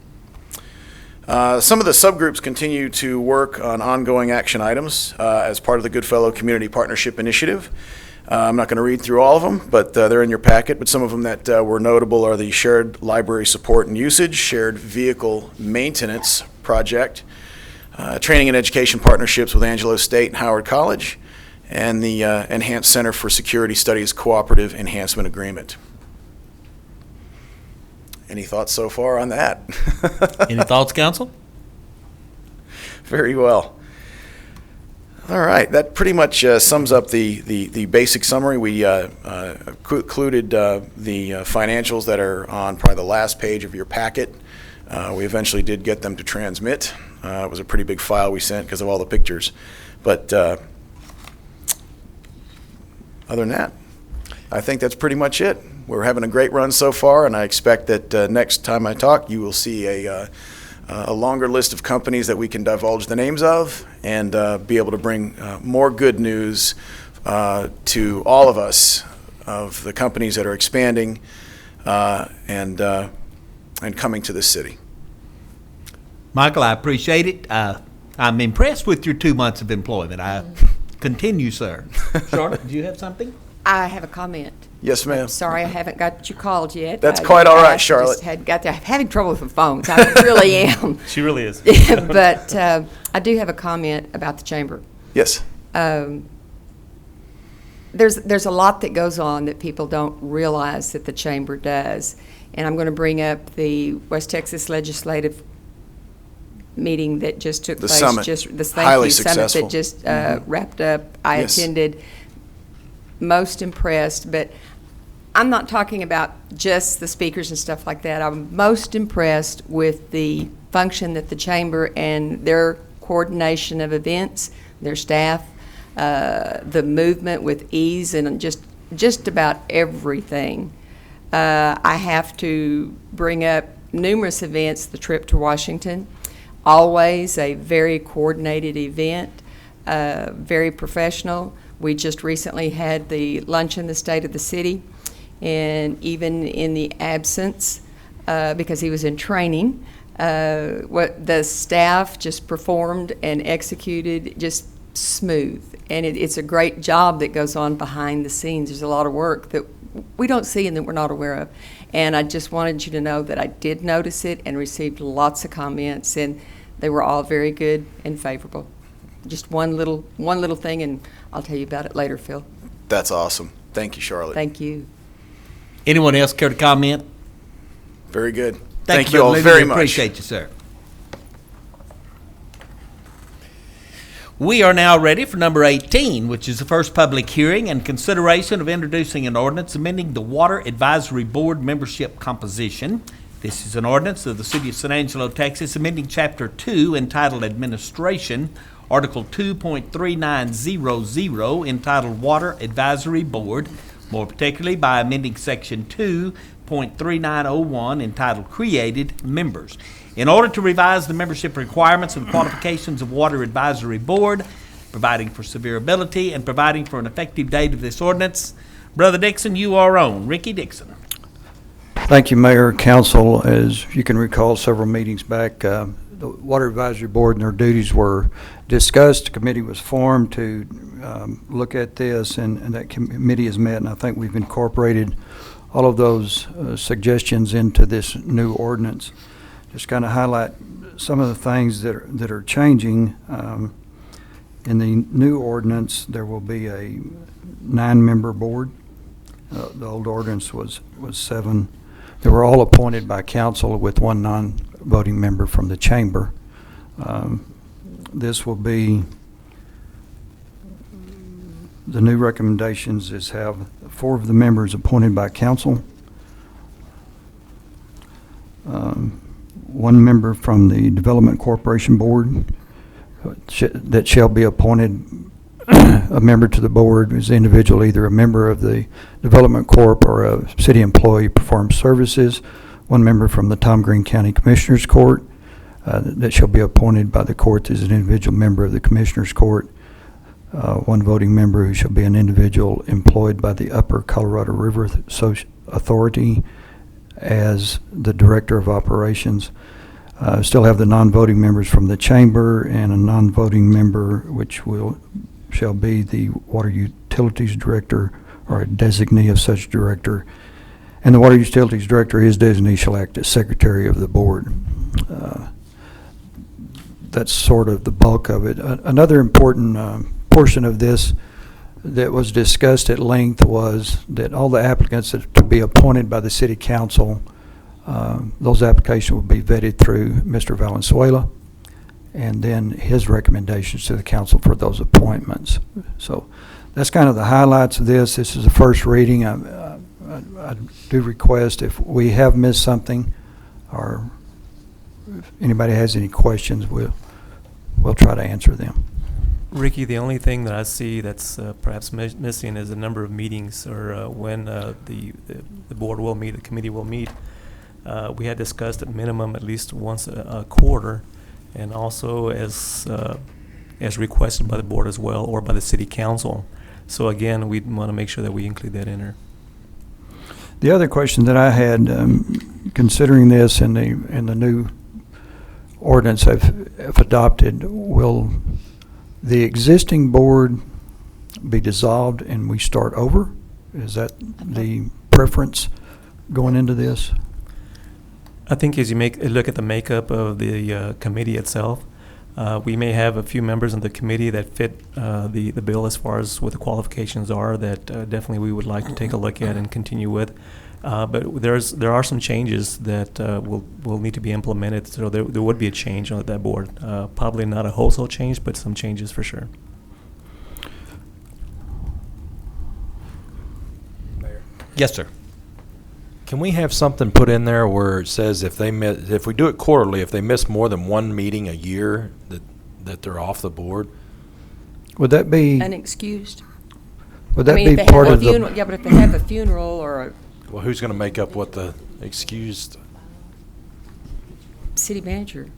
Some of the subgroups continue to work on ongoing action items as part of the Goodfellow Community Partnership Initiative. I'm not going to read through all of them, but they're in your packet. But some of them that were notable are the Shared Library Support and Usage, Shared Vehicle Maintenance Project, Training and Education Partnerships with Angelo State and Howard College, and the Enhanced Center for Security Studies Cooperative Enhancement Agreement. Any thoughts so far on that? Any thoughts, Council? Very well. All right, that pretty much sums up the basic summary. We included the financials that are on probably the last page of your packet. We eventually did get them to transmit. It was a pretty big file we sent because of all the pictures. But other than that, I think that's pretty much it. We're having a great run so far, and I expect that next time I talk, you will see a longer list of companies that we can divulge the names of and be able to bring more good news to all of us of the companies that are expanding and coming to this city. Michael, I appreciate it. I'm impressed with your 2 months of employment. I continue, sir. Charlotte, do you have something? I have a comment. Yes, ma'am. Sorry, I haven't got you called yet. That's quite all right, I Charlotte. just had got there. I'm having trouble with the phones. I really am. She really is. But I do have a comment about the chamber. Yes. There's a lot that goes on that people don't realize that the chamber does. And I'm going to bring up the West Texas Legislative meeting that just took The place. summit. The Highly summit successful. that just wrapped up. I Yes. attended. Most impressed, but I'm not talking about just the speakers and stuff like that. I'm most impressed with the function that the chamber and their coordination of events, their staff, the movement with ease and just about everything. I have to bring up numerous events, the trip to Washington, always a very coordinated event, very professional. We just recently had the lunch in the state of the city, and even in the absence, because he was in training, what the staff just performed and executed just smooth. And it's a great job that goes on behind the scenes. There's a lot of work that we don't see and that we're not aware of. And I just wanted you to know that I did notice it and received lots of comments, and they were all very good and favorable. Just one little thing, and I'll tell you about it later, Phil. That's awesome. Thank you, Charlotte. Thank you. Anyone else care to comment? Very good. Thank you all Brother very Levy. much. Appreciate you, sir. We are now ready for number 18, which is the first public hearing and consideration of introducing an ordinance amending the Water Advisory Board membership composition. This is an ordinance of the City of San Angelo, Texas, amending Chapter 2 entitled Administration, Article 2.3900 entitled Water Advisory Board, more particularly by amending Section 2.3901 entitled Created Members. In order to revise the membership requirements and qualifications of Water Advisory Board, providing for severability and providing for an effective date of this ordinance, Brother Dixon, you are on. Ricky Dixon. Thank you, Mayor, Council. As you can recall, several meetings back, the Water Advisory Board and their duties were discussed. A committee was formed to look at this, and that committee has met, and I think we've incorporated all of those suggestions into this new ordinance. Just kind of highlight some of the things that are changing. In the new ordinance, there will be a 9-member board. The old ordinance was 7. They were all appointed by council with 1 non-voting member from the chamber. This will be, the new recommendations is have 4 of the members appointed by council, 1 member from the Development Corporation Board that shall be appointed a member to the board is the individual, either a member of the Development Corp or a city employee performs services. 1 member from the Tom Green County Commissioners Court that shall be appointed by the court as an individual member of the Commissioners Court. 1 voting member who shall be an individual employed by the Upper Colorado River Authority as the Director of Operations. Still have the non-voting members from the chamber and a non-voting member which shall be the Water Utilities Director or a designee of such director. And the Water Utilities Director, his designee, shall act as Secretary of the Board. That's sort of the bulk of it. Another important portion of this that was discussed at length was that all the applicants that to be appointed by the City Council, those applications will be vetted through Mr. Valenzuela, and then his recommendations to the council for those appointments. So that's kind of the highlights of this. This is the first reading. I do request if we have missed something or if anybody has any questions, we'll try to answer them. Ricky, the only thing that I see that's perhaps missing is the number of meetings or when the board will meet, the committee will meet. We had discussed at minimum at least once a quarter, and also as requested by the board as well, or by the city council. So again, we want to make sure that we include that in there. The other question that I had, considering this and the new ordinance if adopted, will the existing board be dissolved and we start over? Is that the preference going into this? I think as you look at the makeup of the committee itself, we may have a few members of the committee that fit the bill as far as what the qualifications are that definitely we would like to take a look at and continue with. But there are some changes that will need to be implemented, so there would be a change on that board. Probably not a wholesale change, but some changes for sure. Yes, sir. Can we have something put in there where it says if we do it quarterly, if they miss more than one meeting a year, that they're off the board? Would that be Unexcused? Would that I mean, be if they part have of a funeral, the? yeah, but if they have a funeral or a Well, who's going to make up what the excused? city manager.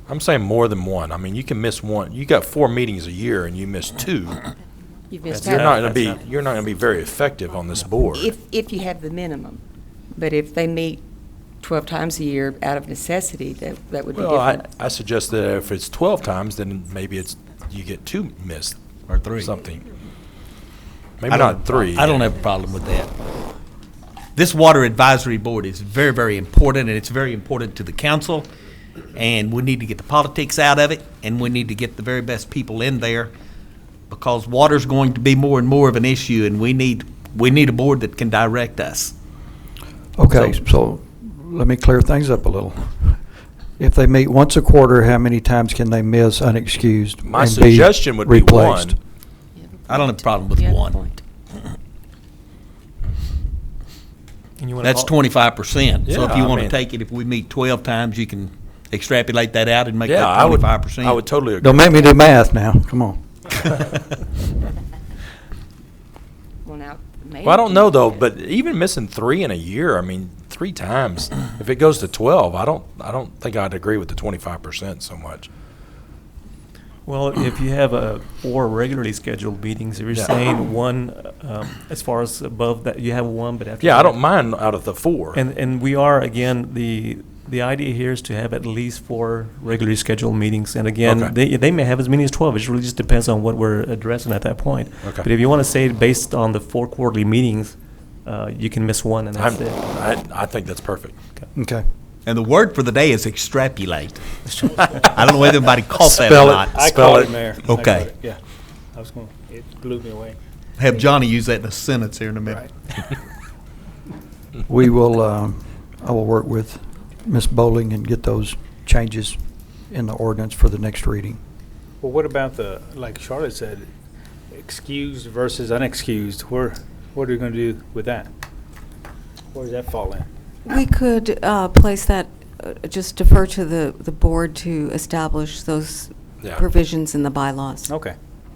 I'm saying more than one. I mean, you can miss one. You got 4 meetings a year, and you miss 2. You've missed You're out. not going to be very effective on this board. If you have the minimum. But if they meet 12 times a year out of necessity, that would be Well, different. I suggest that if it's 12 times, then maybe you get 2 missed Or 3. something. Maybe not 3. I don't have a problem with that. This Water Advisory Board is very, very important, and it's very important to the council, and we need to get the politics out of it, and we need to get the very best people in there, because water's going to be more and more of an issue, and we need a board that can direct us. Okay, so let me clear things up a little. If they meet once a quarter, how many times can they miss unexcused? My and suggestion would be replaced? 1. I don't have a problem with You have a 1. point. And you wanna That's call- 25%. So if Yeah, you I want to mean- take it, if we meet 12 times, you can extrapolate that out and make Yeah, that I would 25%. totally agree. Don't make me do math now, come on. Well, now, maybe. Well, I don't know though, but even missing 3 in a year, I mean, 3 times. If it goes to 12, I don't think I'd agree with the 25% so much. Well, if you have 4 regularly scheduled meetings, if you're Yeah. saying one, as far as above that, you have 1, but after Yeah, I that- don't mind out of the 4. And we are, again, the idea here is to have at least 4 regularly scheduled meetings. And again, Okay. they may have as many as 12. It really just depends on what we're addressing at that point. Okay. But if you want to say based on the 4 quarterly meetings, you can miss 1 and that's it. I think that's perfect. Okay. And the word for the day is extrapolate. I don't know whether anybody caught that Spell or it. not. I Spell caught it. it, Mayor. I Okay. caught it, yeah. It blew me away. Have Johnny use that in a sentence here in a minute. We will, I will work with Ms. Bowling and get those changes in the ordinance for the next reading. Well, what about like Charlotte said, excused versus unexcused? What are you going to do with that? Where does that fall in? We could place that, just defer to the board to establish those Yeah. provisions in the bylaws. Okay.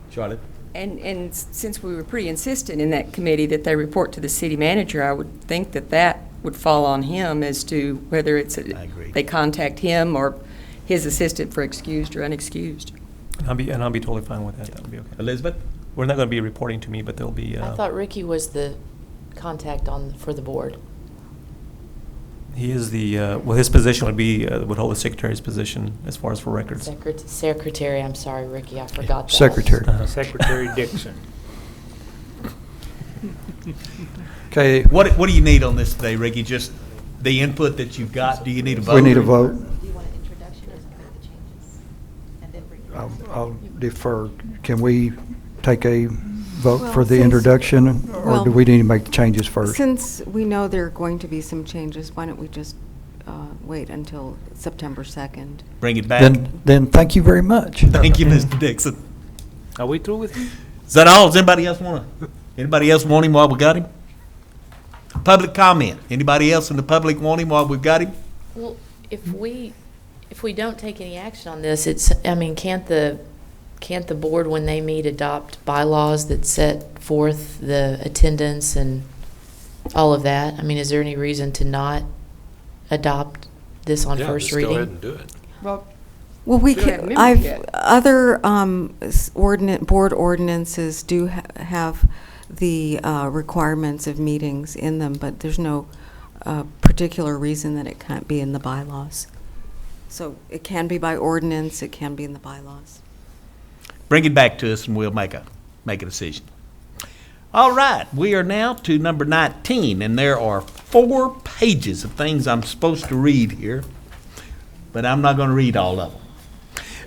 Charlotte? And since we were pretty insistent in that committee that they report to the city manager, I would think that would fall on him as to whether it's, agree. they contact him or his assistant for excused or unexcused. I'll be totally fine with that. That'll be okay. Elizabeth? We're not going to be reporting to me, but there'll be. I thought Ricky was the contact for the board. He is his position would hold the secretary's position as far as for records. Secretary, I'm sorry, Ricky, I forgot that. Secretary. Secretary Dixon. Okay, What do you need on this today, Ricky? Just the input that you've got? Do you need a vote? we need a vote. Do you want an introduction or the changes? And then bring it I'll defer. Can we take a vote Well, for the since- introduction, or well, do we need to make the changes first? Since we know there are going to be some changes, why don't we just wait until September 2nd? Bring it back. Then thank you very much. Thank you, Mr. Dixon. Are we through with him? Is that all? Does anybody else want him while we got him? Public comment. Anybody else in the public want him while we've got him? Well, if we don't take any action on this, can't the can't the board, when they meet, adopt bylaws that set forth the attendance and all of that? I mean, is there any reason to not adopt this on first reading? Go ahead and do it. Well, we We don't have can, members yet. other board ordinances do have the requirements of meetings in them, but there's no particular reason that it can't be in the bylaws. So it can be by ordinance, it can be in the bylaws. Bring it back to us and we'll make a decision. All right, we are now to number 19, and there are 4 pages of things I'm supposed to read here, but I'm not going to read all of them.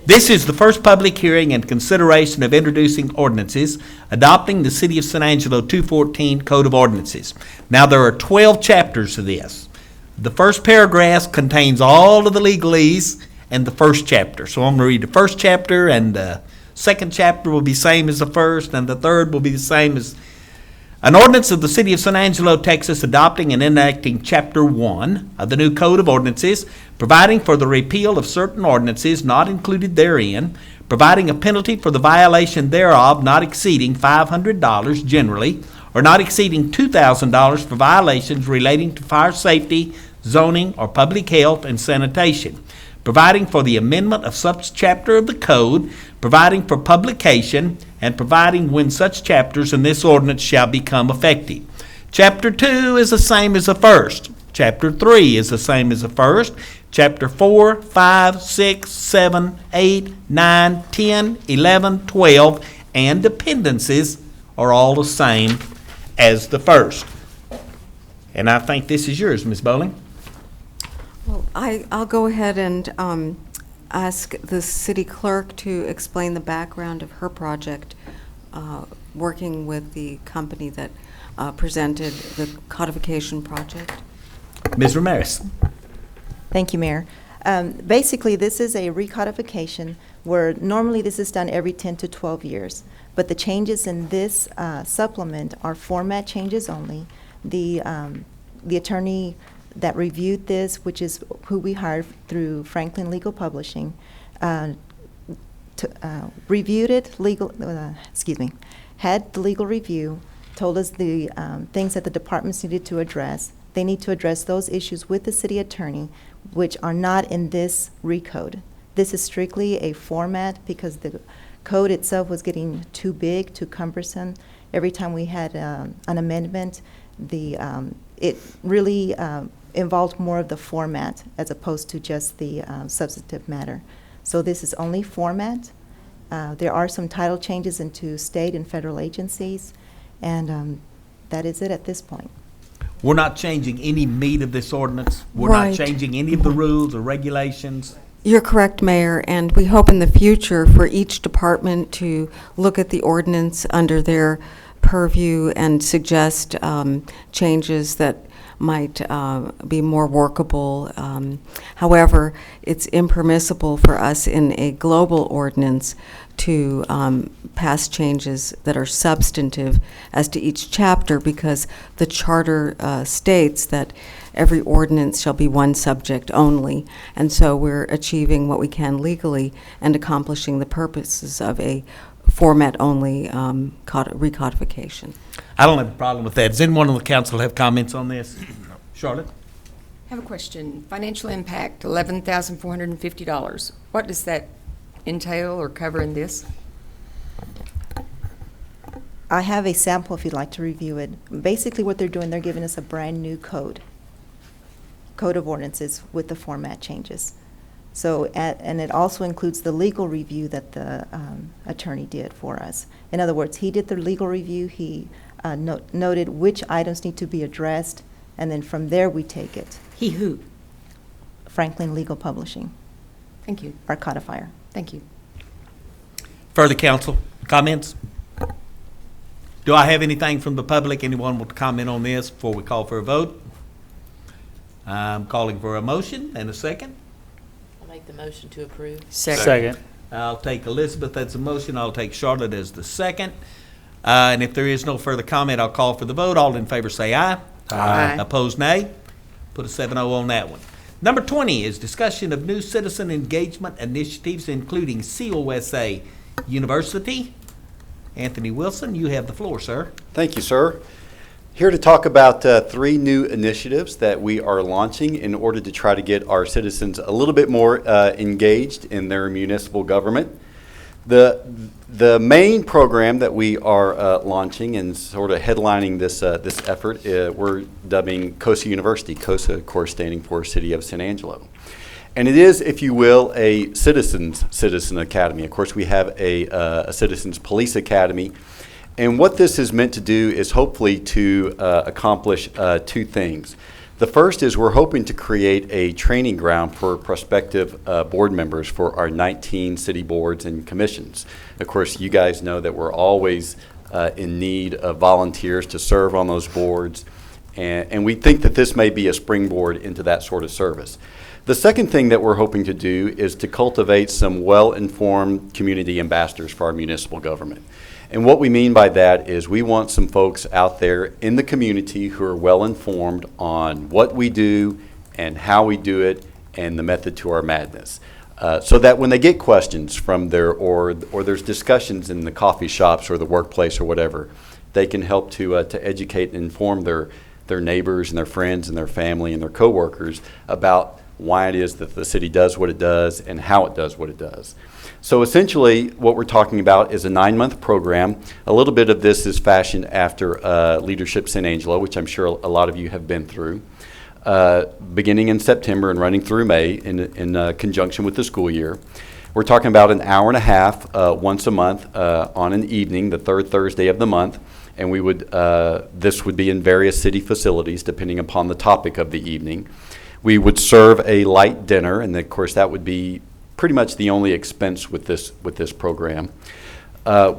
This is the first public hearing and consideration of introducing ordinances adopting the City of San Angelo 214 Code of Ordinances. Now, there are 12 chapters to this. The first paragraph contains all of the legalese and the first chapter. So I'm going to read the first chapter, and the second chapter will be same as the first, and the third will be the same as an ordinance of the City of San Angelo, Texas, adopting and enacting Chapter 1 of the new Code of Ordinances, providing for the repeal of certain ordinances not included therein, providing a penalty for the violation thereof not exceeding $500 generally, or not exceeding $2,000 for violations relating to fire safety, zoning, or public health and sanitation, providing for the amendment of such chapter of the code, providing for publication, and providing when such chapters in this ordinance shall become effective. Chapter 2 is the same as the first. Chapter 3 is the same as the first. Chapter 4, 5, 6, 7, 8, 9, 10, 11, 12, and dependencies are all the same as the first. And I think this is yours, Ms. Bowling. Well, I'll go ahead and ask the city clerk to explain the background of her project, working with the company that presented the codification project. Ms. Ramirez. Thank you, Mayor. Basically, this is a recodification where normally this is done every 10 to 12 years. But the changes in this supplement are format changes only. The attorney that reviewed this, which is who we hired through Franklin Legal Publishing, reviewed it, had the legal review, told us the things that the departments needed to address. They need to address those issues with the city attorney, which are not in this recode. This is strictly a format because the code itself was getting too big, too cumbersome. Every time we had an amendment, it really involved more of the format as opposed to just the substantive matter. So this is only format. There are some title changes into state and federal agencies, and that is it at this point. We're not changing any meat of this ordinance. We're Right. not changing any of the rules or regulations. You're correct, Mayor, and we hope in the future for each department to look at the ordinance under their purview and suggest changes that might be more workable. However, it's impermissible for us in a global ordinance to pass changes that are substantive as to each chapter because the charter states that every ordinance shall be one subject only. And so we're achieving what we can legally and accomplishing the purposes of a format-only recodification. I don't have a problem with that. Does anyone on the council have comments on this? Charlotte? I have a question. Financial impact, $11,450. What does that entail or cover in this? I have a sample if you'd like to review it. Basically what they're doing, they're giving us a brand-new code of ordinances with the format changes. So, and it also includes the legal review that the attorney did for us. In other words, he did the legal review, he noted which items need to be addressed, and then from there we take it. He who? Franklin Legal Publishing. Thank you. Our codifier. Thank you. Further council comments? Do I have anything from the public? Anyone want to comment on this before we call for a vote? I'm calling for a motion and a second. I'll make the motion to approve. Second. I'll take Elizabeth as the motion. I'll take Charlotte as the second. And if there is no further comment, I'll call for the vote. All in favor say aye. Aye. Opposed, nay. Put a 7-0 on that one. Number 20 is discussion of new citizen engagement initiatives, including COSA University. Anthony Wilson, you have the floor, sir. Thank you, sir. Here to talk about 3 new initiatives that we are launching in order to try to get our citizens a little bit more engaged in their municipal government. The main program that we are launching and sort of headlining this effort, we're dubbing COSA University, COSA, of course, standing for City of San Angelo. And it is, if you will, a citizen academy. Of course, we have a citizens police academy. And what this is meant to do is hopefully to accomplish 2 things. The first is we're hoping to create a training ground for prospective board members for our 19 city boards and commissions. Of course, you guys know that we're always in need of volunteers to serve on those boards, and we think that this may be a springboard into that sort of service. The second thing that we're hoping to do is to cultivate some well-informed community ambassadors for our municipal government. And what we mean by that is we want some folks out there in the community who are well-informed on what we do and how we do it and the method to our madness. So that when they get questions from or there's discussions in the coffee shops or the workplace or whatever, they can help to educate and inform their neighbors and their friends and their family and their coworkers about why it is that the city does what it does and how it does what it does. So essentially, what we're talking about is a 9-month program. A little bit of this is fashioned after Leadership San Angelo, which I'm sure a lot of you have been through, beginning in September and running through May in conjunction with the school year. We're talking about an hour and a half once a month on an evening, the 3rd Thursday of the month, and this would be in various city facilities depending upon the topic of the evening. We would serve a light dinner, and of course that would be pretty much the only expense with this program.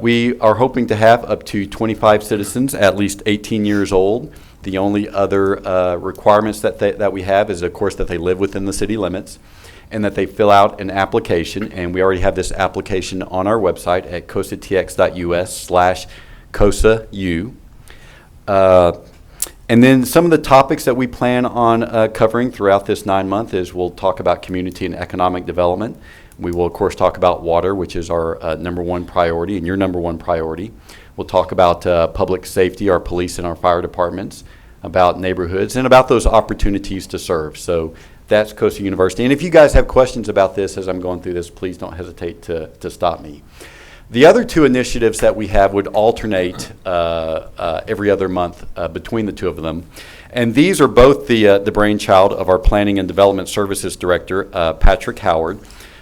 We are hoping to have up to 25 citizens, at least 18 years old. The only other requirements that we have is, of course, that they live within the city limits and that they fill out an application. And we already have this application on our website at cosatx.us/COSAU. And then some of the topics that we plan on covering throughout this 9-month is we'll talk about community and economic development. We will, of course, talk about water, which is our #1 priority and your #1 priority. We'll talk about public safety, our police and our fire departments, about neighborhoods, and about those opportunities to serve. So that's COSA University. And if you guys have questions about this as I'm going through this, please don't hesitate to stop me. The other 2 initiatives that we have would alternate every other month between the 2 of them. And these are both the brainchild of our Planning and Development Services Director, Patrick Howard.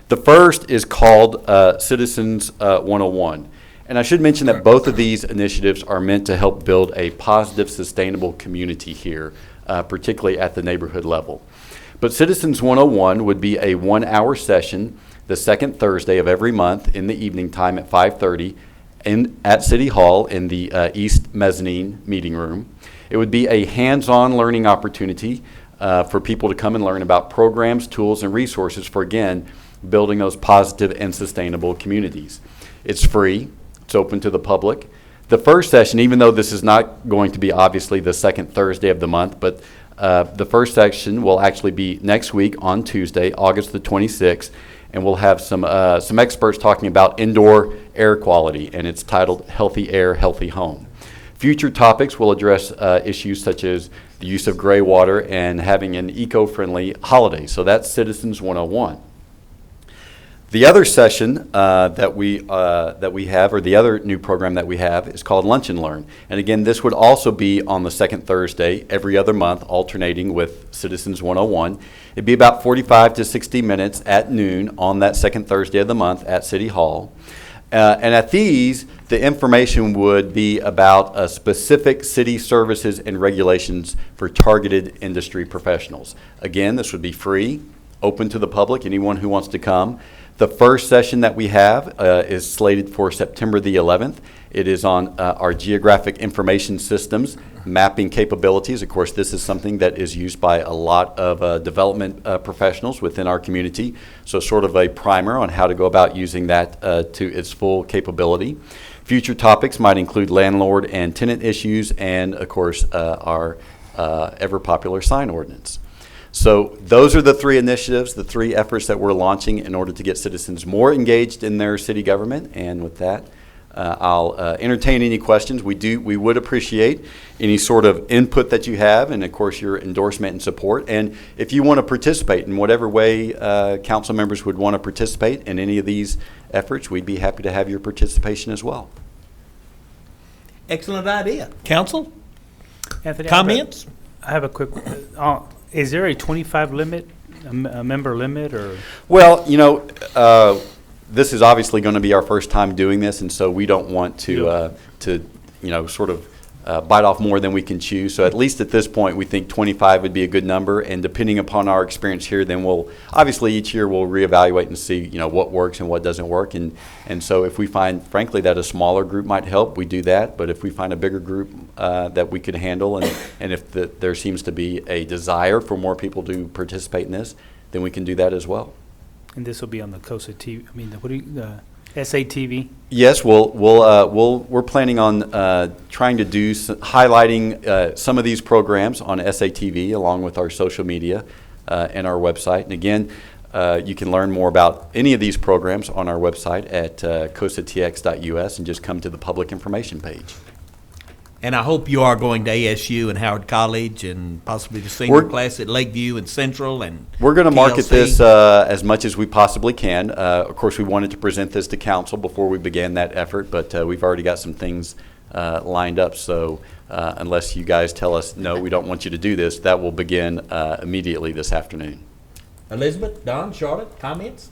The first is called Citizens 101. And I should mention that both of these initiatives are meant to help build a positive, sustainable community here, particularly at the neighborhood level. But Citizens 101 would be a 1-hour session the 2nd Thursday of every month in the evening time at 5:30 at City Hall in the East Mezzanine Meeting Room. It would be a hands-on learning opportunity for people to come and learn about programs, tools, and resources for, again, building those positive and sustainable communities. It's free. It's open to the public. The first session, even though this is not going to be obviously the 2nd Thursday of the month, but the first session will actually be next week on Tuesday, August the 26th, and we'll have some experts talking about indoor air quality, and it's titled Healthy Air, Healthy Home. Future topics will address issues such as the use of gray water and having an eco-friendly holiday. So that's Citizens 101. The other session that we have, or the other new program that we have, is called Lunch and Learn. And again, this would also be on the 2nd Thursday every other month, alternating with Citizens 101. It'd be about 45 to 60 minutes at noon on that 2nd Thursday of the month at City Hall. And at these, the information would be about specific city services and regulations for targeted industry professionals. Again, this would be free, open to the public, anyone who wants to come. The first session that we have is slated for September the 11th. It is on our geographic information systems mapping capabilities. Of course, this is something that is used by a lot of development professionals within our community. So sort of a primer on how to go about using that to its full capability. Future topics might include landlord and tenant issues and, of course, our ever popular sign ordinance. So those are the three initiatives, the three efforts that we're launching in order to get citizens more engaged in their city government. And with that, I'll entertain any questions. We would appreciate any sort of input that you have, and of course your endorsement and support. And if you want to participate in whatever way council members would want to participate in any of these efforts, we'd be happy to have your participation as well. Excellent idea. Council? Anthony, Comments? I have a quick, is there a 25 limit, a member limit, or? Well, this is obviously going to be our first time doing this, and so we don't want to sort of bite off more than we can chew. So at least at this point, we think 25 would be a good number, and depending upon our experience here, then we'll obviously each year we'll reevaluate and see what works and what doesn't work. And so if we find, frankly, that a smaller group might help, we do that. But if we find a bigger group that we could handle, and if there seems to be a desire for more people to participate in this, then we can do that as well. And this will be on the COSA TV, SATV? Yes, we're planning on trying to do highlighting some of these programs on SATV along with our social media and our website. And again, you can learn more about any of these programs on our website at cosatx.us and just come to the public information page. And I hope you are going to ASU and Howard College and possibly the senior class at Lakeview and Central and we're going to market TLC. this as much as we possibly can. Of course, we wanted to present this to council before we began that effort, but we've already got some things lined up. So unless you guys tell us, no, we don't want you to do this, that will begin immediately this afternoon. Elizabeth, Don, Charlotte, comments?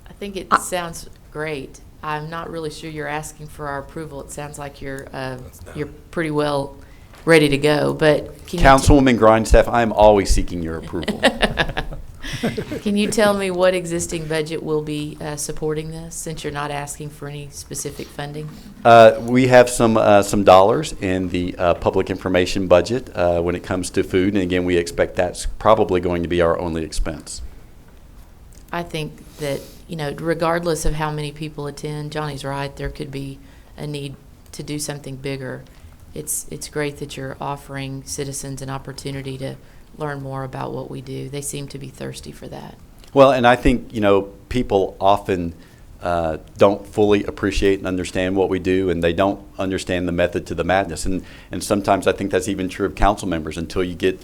I think it sounds great. I'm not really sure you're asking for our approval. It sounds like you're pretty well ready to go, but can Councilwoman Grindstaff, I am always seeking your approval. Can you tell me what existing budget will be supporting this, since you're not asking for any specific funding? We have some dollars in the public information budget when it comes to food, and again, we expect that's probably going to be our only expense. I think that, regardless of how many people attend, Johnny's right, there could be a need to do something bigger. It's great that you're offering citizens an opportunity to learn more about what we do. They seem to be thirsty for that. Well, and I think, people often don't fully appreciate and understand what we do, and they don't understand the method to the madness. And sometimes I think that's even true of council members until you get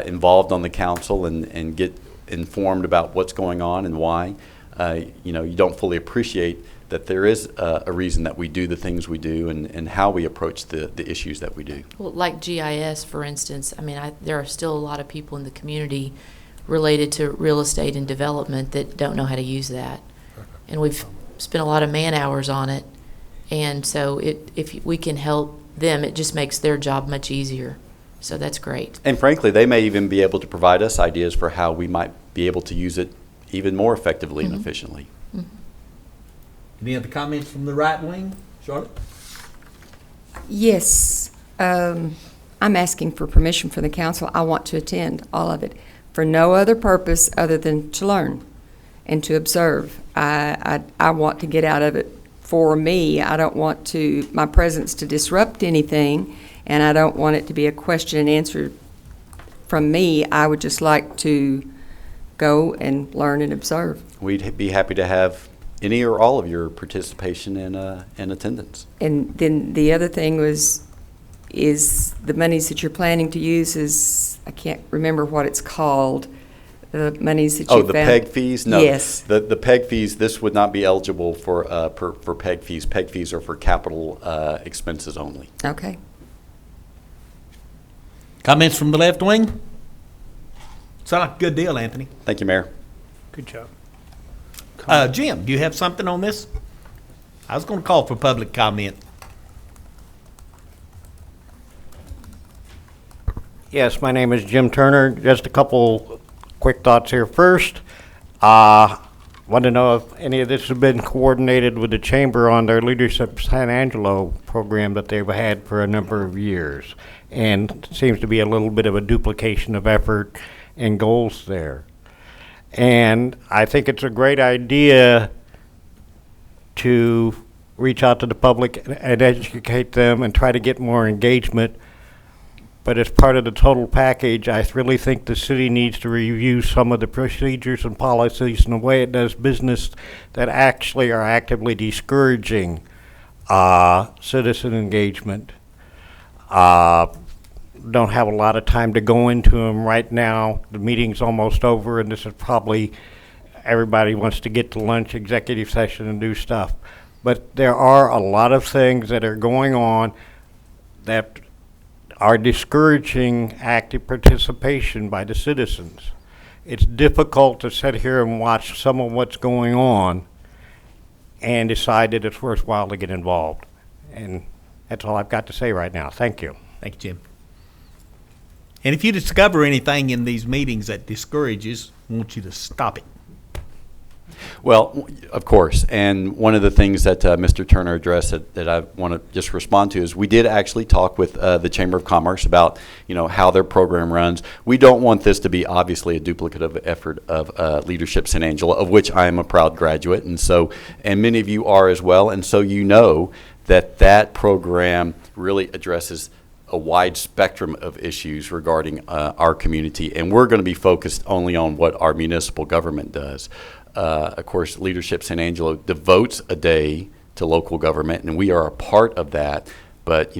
involved on the council and get informed about what's going on and why. You don't fully appreciate that there is a reason that we do the things we do and how we approach the issues that we do. Well, like GIS, for instance, there are still a lot of people in the community related to real estate and development that don't know how to use that. And we've spent a lot of man hours on it. And so if we can help them, it just makes their job much easier. So that's great. And frankly, they may even be able to provide us ideas for how we might be able to use it even more effectively and efficiently. Mm-hmm. Any other comments from the right wing? Charlotte? Yes. I'm asking for permission from the council. I want to attend all of it for no other purpose other than to learn and to observe. I want to get out of it for me. I don't want my presence to disrupt anything, and I don't want it to be a question and answer from me. I would just like to go and learn and observe. We'd be happy to have any or all of your participation in attendance. And then the other thing is the monies that you're planning to use is, I can't remember what it's called, the monies that you found. Oh, the PEG fees? No. Yes. The PEG fees, this would not be eligible for PEG fees. PEG fees are for capital expenses only. Okay. Comments from the left wing? Sound like a good deal, Anthony. Thank you, Mayor. Good job. Jim, do you have something on this? I was going to call for public comment. Yes, my name is Jim Turner. Just a couple quick thoughts here. First, want to know if any of this has been coordinated with the Chamber on their Leadership San Angelo program that they've had for a number of years. And seems to be a little bit of a duplication of effort and goals there. And I think it's a great idea to reach out to the public and educate them and try to get more engagement. but as part of the total package, I really think the city needs to review some of the procedures and policies and the way it does business that actually are actively discouraging citizen engagement. Don't have a lot of time to go into them right now. The meeting's almost over, and this is probably, everybody wants to get to lunch, executive session, and do stuff. But there are a lot of things that are going on that are discouraging active participation by the citizens. It's difficult to sit here and watch some of what's going on and decide that it's worthwhile to get involved. And that's all I've got to say right now. Thank you. Thank you, Jim. And if you discover anything in these meetings that discourages, I want you to stop it. Well, of course, and one of the things that Mr. Turner addressed that I want to just respond to is we did actually talk with the Chamber of Commerce about, how their program runs. We don't want this to be obviously a duplicative effort of Leadership San Angelo, of which I am a proud graduate, and many of you are as well, and so that program really addresses a wide spectrum of issues regarding our community, and we're going to be focused only on what our municipal government does. Of course, Leadership San Angelo devotes a day to local government, and we are a part of that. But,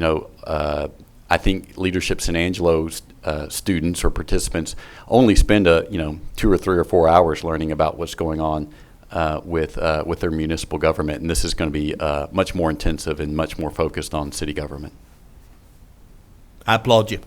I think Leadership San Angelo's students or participants only spend 2 or 3 or 4 hours learning about what's going on with their municipal government, and this is going to be much more intensive and much more focused on city government. I applaud you.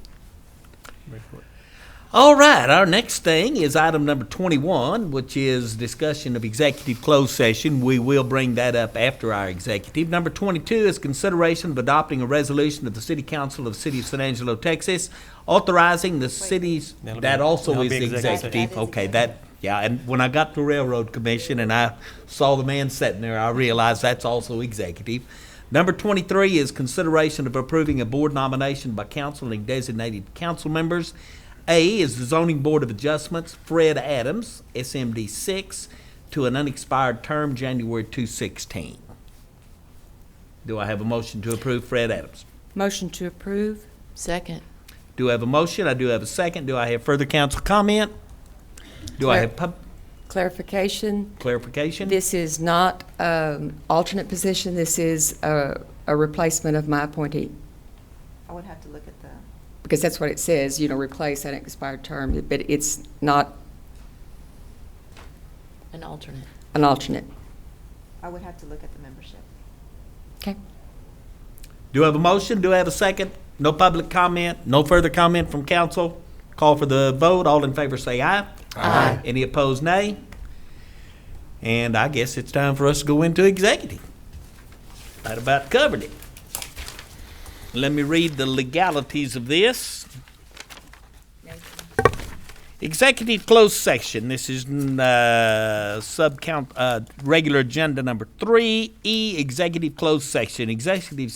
All right, our next thing is item number 21, which is discussion of executive closed session. We will bring that up after our executive. Number 22 is consideration of adopting a resolution of the City Council of the City of San Angelo, Texas, authorizing the city's, that also is executive. Okay, and when I got to Railroad Commission and I saw the man sitting there, I realized that's also executive. Number 23 is consideration of approving a board nomination by council and designated council members. A is the Zoning Board of Adjustments, Fred Adams, SMD 6, to an unexpired term, January 2016. Do I have a motion to approve Fred Adams? Motion to approve. Second. Do I have a motion? I do have a second. Do I have further council comment? Do I have clarification? Clarification? This is not alternate position. This is a replacement of my appointee. I would have to look at the. Because that's what it says, replace an expired term, but it's not An alternate. an alternate. I would have to look at the membership. Okay. Do I have a motion? Do I have a second? No public comment? No further comment from council? Call for the vote. All in favor say aye. Aye. Any opposed, nay? And I guess it's time for us to go into executive. That about covered it. Let me read the legalities of this. Executive closed session. This is regular agenda number 3E. Executive closed session. Executive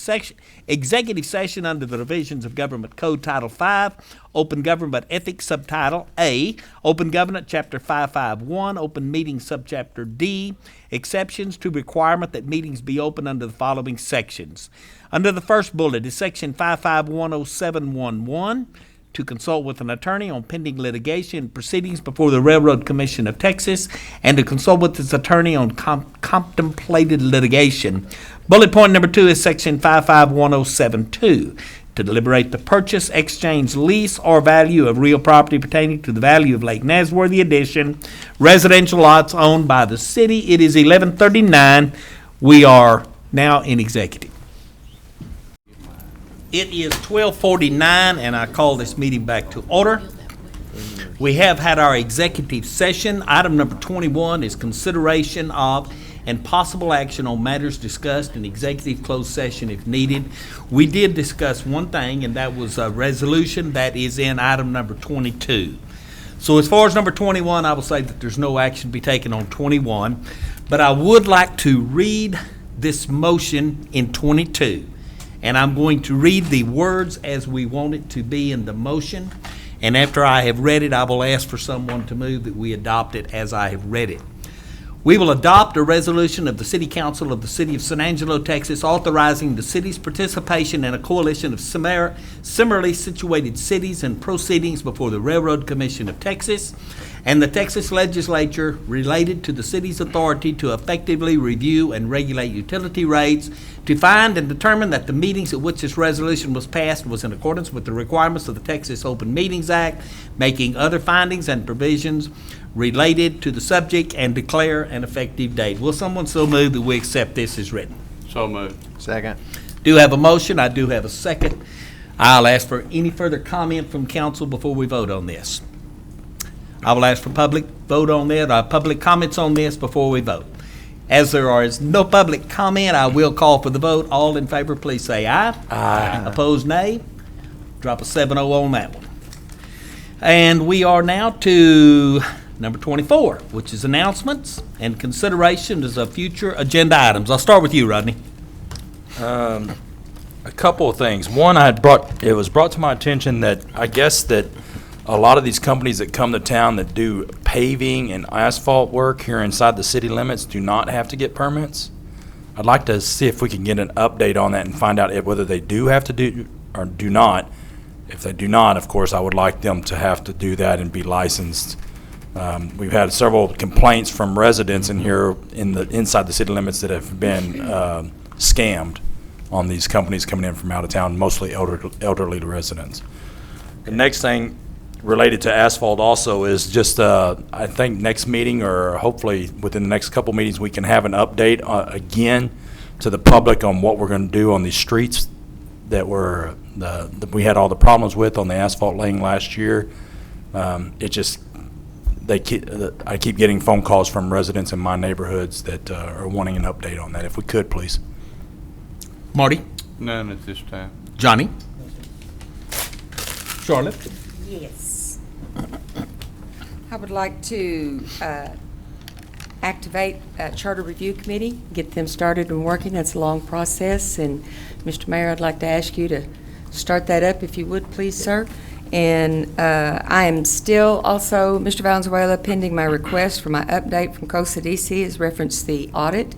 session under the revisions of Government Code Title 5, Open Government Ethics Subtitle A, Open Government Chapter 551, Open Meetings Subchapter D. Exceptions to requirement that meetings be open under the following sections. Under the first bullet is Section 5510711. To consult with an attorney on pending litigation proceedings before the Railroad Commission of Texas, and to consult with his attorney on contemplated litigation. Bullet point number 2 is Section 55107.2. To deliberate the purchase, exchange, lease, or value of real property pertaining to the value of Lake Nasworthy Addition, residential lots owned by the city. It is 11:39. We are now in executive. It is 12:49, and I call this meeting back to order. We have had our executive session. Item number 21 is consideration of and possible action on matters discussed in executive closed session if needed. We did discuss one thing, and that was a resolution that is in item number 22. So as far as number 21, I will say that there's no action to be taken on 21, but I would like to read this motion in 22. And I'm going to read the words as we want it to be in the motion. And after I have read it, I will ask for someone to move that we adopt it as I have read it. We will adopt a resolution of the City Council of the City of San Angelo, Texas, authorizing the city's participation in a coalition of similarly situated cities in proceedings before the Railroad Commission of Texas and the Texas Legislature related to the city's authority to effectively review and regulate utility rates, to find and determine that the meetings at which this resolution was passed was in accordance with the requirements of the Texas Open Meetings Act, making other findings and provisions related to the subject, and declare an effective date. Will someone so move that we accept this as written? So moved. Second. Do have a motion. I do have a second. I'll ask for any further comment from council before we vote on this. I will ask for public vote on that, public comments on this before we vote. As there is no public comment, I will call for the vote. All in favor, please say aye. Aye. Opposed, nay. Drop a 7-0 on that one. And we are now to number 24, which is announcements and considerations of future agenda items. I'll start with you, Rodney. A couple of things. One, it was brought to my attention that I guess that a lot of these companies that come to town that do paving and asphalt work here inside the city limits do not have to get permits. I'd like to see if we can get an update on that and find out whether they do have to do or do not. If they do not, of course, I would like them to have to do that and be licensed. We've had several complaints from residents in here inside the city limits that have been scammed on these companies coming in from out of town, mostly elderly residents. The next thing related to asphalt also is just, I think next meeting, or hopefully within the next couple meetings, we can have an update again to the public on what we're going to do on these streets that we had all the problems with on the asphalt laying last year. I keep getting phone calls from residents in my neighborhoods that are wanting an update on that. If we could, please. Marty? None at this time. Johnny? Charlotte? Yes. I would like to activate a Charter Review Committee, get them started and working. That's a long process. And Mr. Mayor, I'd like to ask you to start that up if you would, please, sir. And I am still also, Mr. Valenzuela, pending my request for my update from COSA DC as referenced the audit.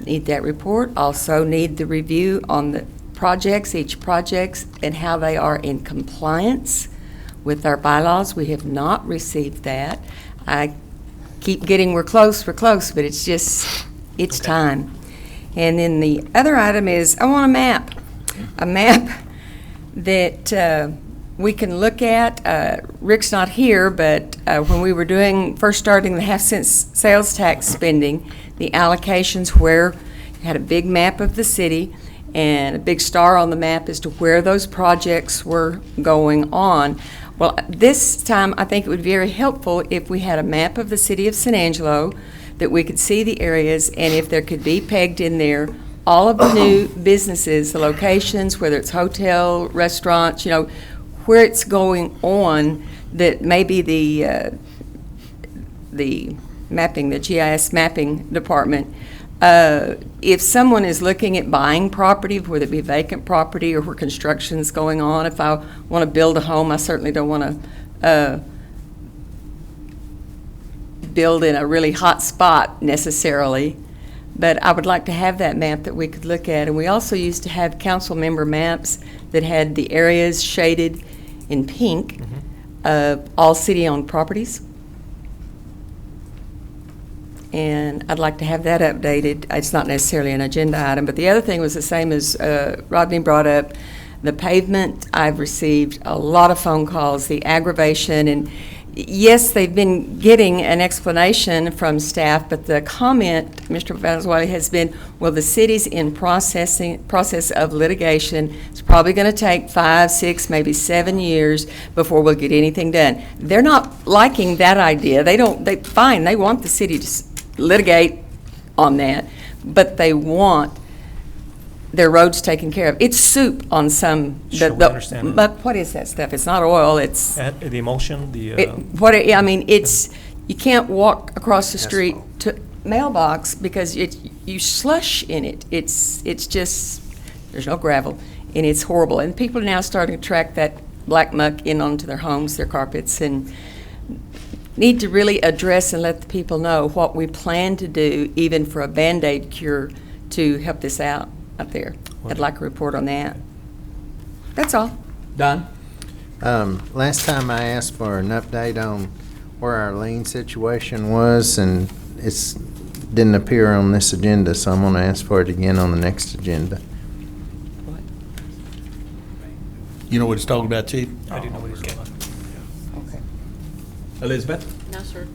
Need that report. Also need the review on the projects, each projects, and how they are in compliance with our bylaws. We have not received that. I keep getting we're close, but it's just, it's time. And then the other item is I want a map that we can look at. Rick's not here, but when we were first starting the half-cent sales tax spending, the allocations where you had a big map of the city and a big star on the map as to where those projects were going on. Well, this time I think it would be very helpful if we had a map of the city of San Angelo that we could see the areas, and if there could be pegged in there all of the new businesses, the locations, whether it's hotel, restaurants, where it's going on, that maybe the mapping, the GIS mapping department, if someone is looking at buying property, whether it be vacant property or where construction's going on, if I want to build a home, I certainly don't want to build in a really hot spot necessarily, but I would like to have that map that we could look at. And we also used to have council member maps that had the areas shaded in pink of all city-owned properties. And I'd like to have that updated. It's not necessarily an agenda item, but the other thing was the same as Rodney brought up, the pavement. I've received a lot of phone calls, the aggravation, and yes, they've been getting an explanation from staff, but the comment, Mr. Valenzuela, has been, well, the city's in process of litigation. It's probably going to take 5, 6, maybe 7 years before we'll get anything done. They're not liking that idea. They want the city to litigate on that, but they want their roads taken care of. It's soup on some. Sure, we understand but what is that stuff? It's not oil. It's the emulsion. It's you can't walk across the street to mailbox because you slush in it. It's just there's no gravel and it's horrible. And people are now starting to track that black muck in onto their homes, their carpets, and need to really address and let the people know what we plan to do, even for a Band-Aid cure, to help this out up there. I'd like a report on that. That's all. Don? Last time I asked for an update on where our lien situation was, and it's didn't appear on this agenda, so I'm gonna ask for it again on the next agenda. You know what he's talking about, Chief? I do know what he's talking about. Elizabeth? No, sir.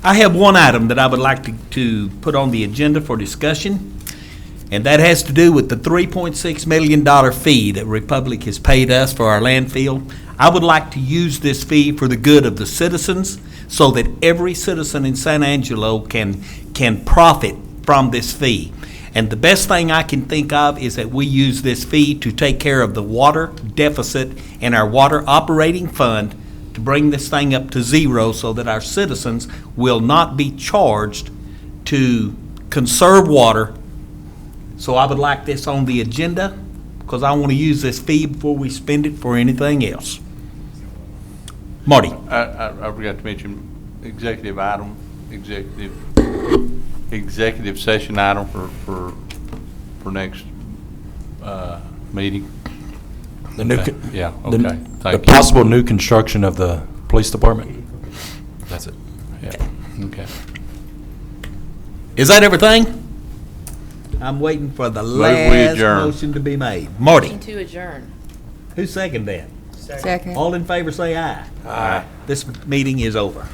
I have one item that I would like to put on the agenda for discussion, and that has to do with the $3.6 million fee that Republic has paid us for our landfill. I would like to use this fee for the good of the citizens so that every citizen in San Angelo can profit from this fee. And the best thing I can think of is that we use this fee to take care of the water deficit in our water operating fund, to bring this thing up to zero so that our citizens will not be charged to conserve water. So I would like this on the agenda because I want to use this fee before we spend it for anything else. Marty? I forgot to mention executive session item for next meeting. The new, Okay. Yeah, okay. the Thank you. possible new construction of the police department. That's it. Yeah, okay. Is that everything? I'm waiting for the we last adjourn. motion to be made. Marty? Motion to adjourn. Who seconded that? Second. All in favor say aye. Aye. This meeting is over.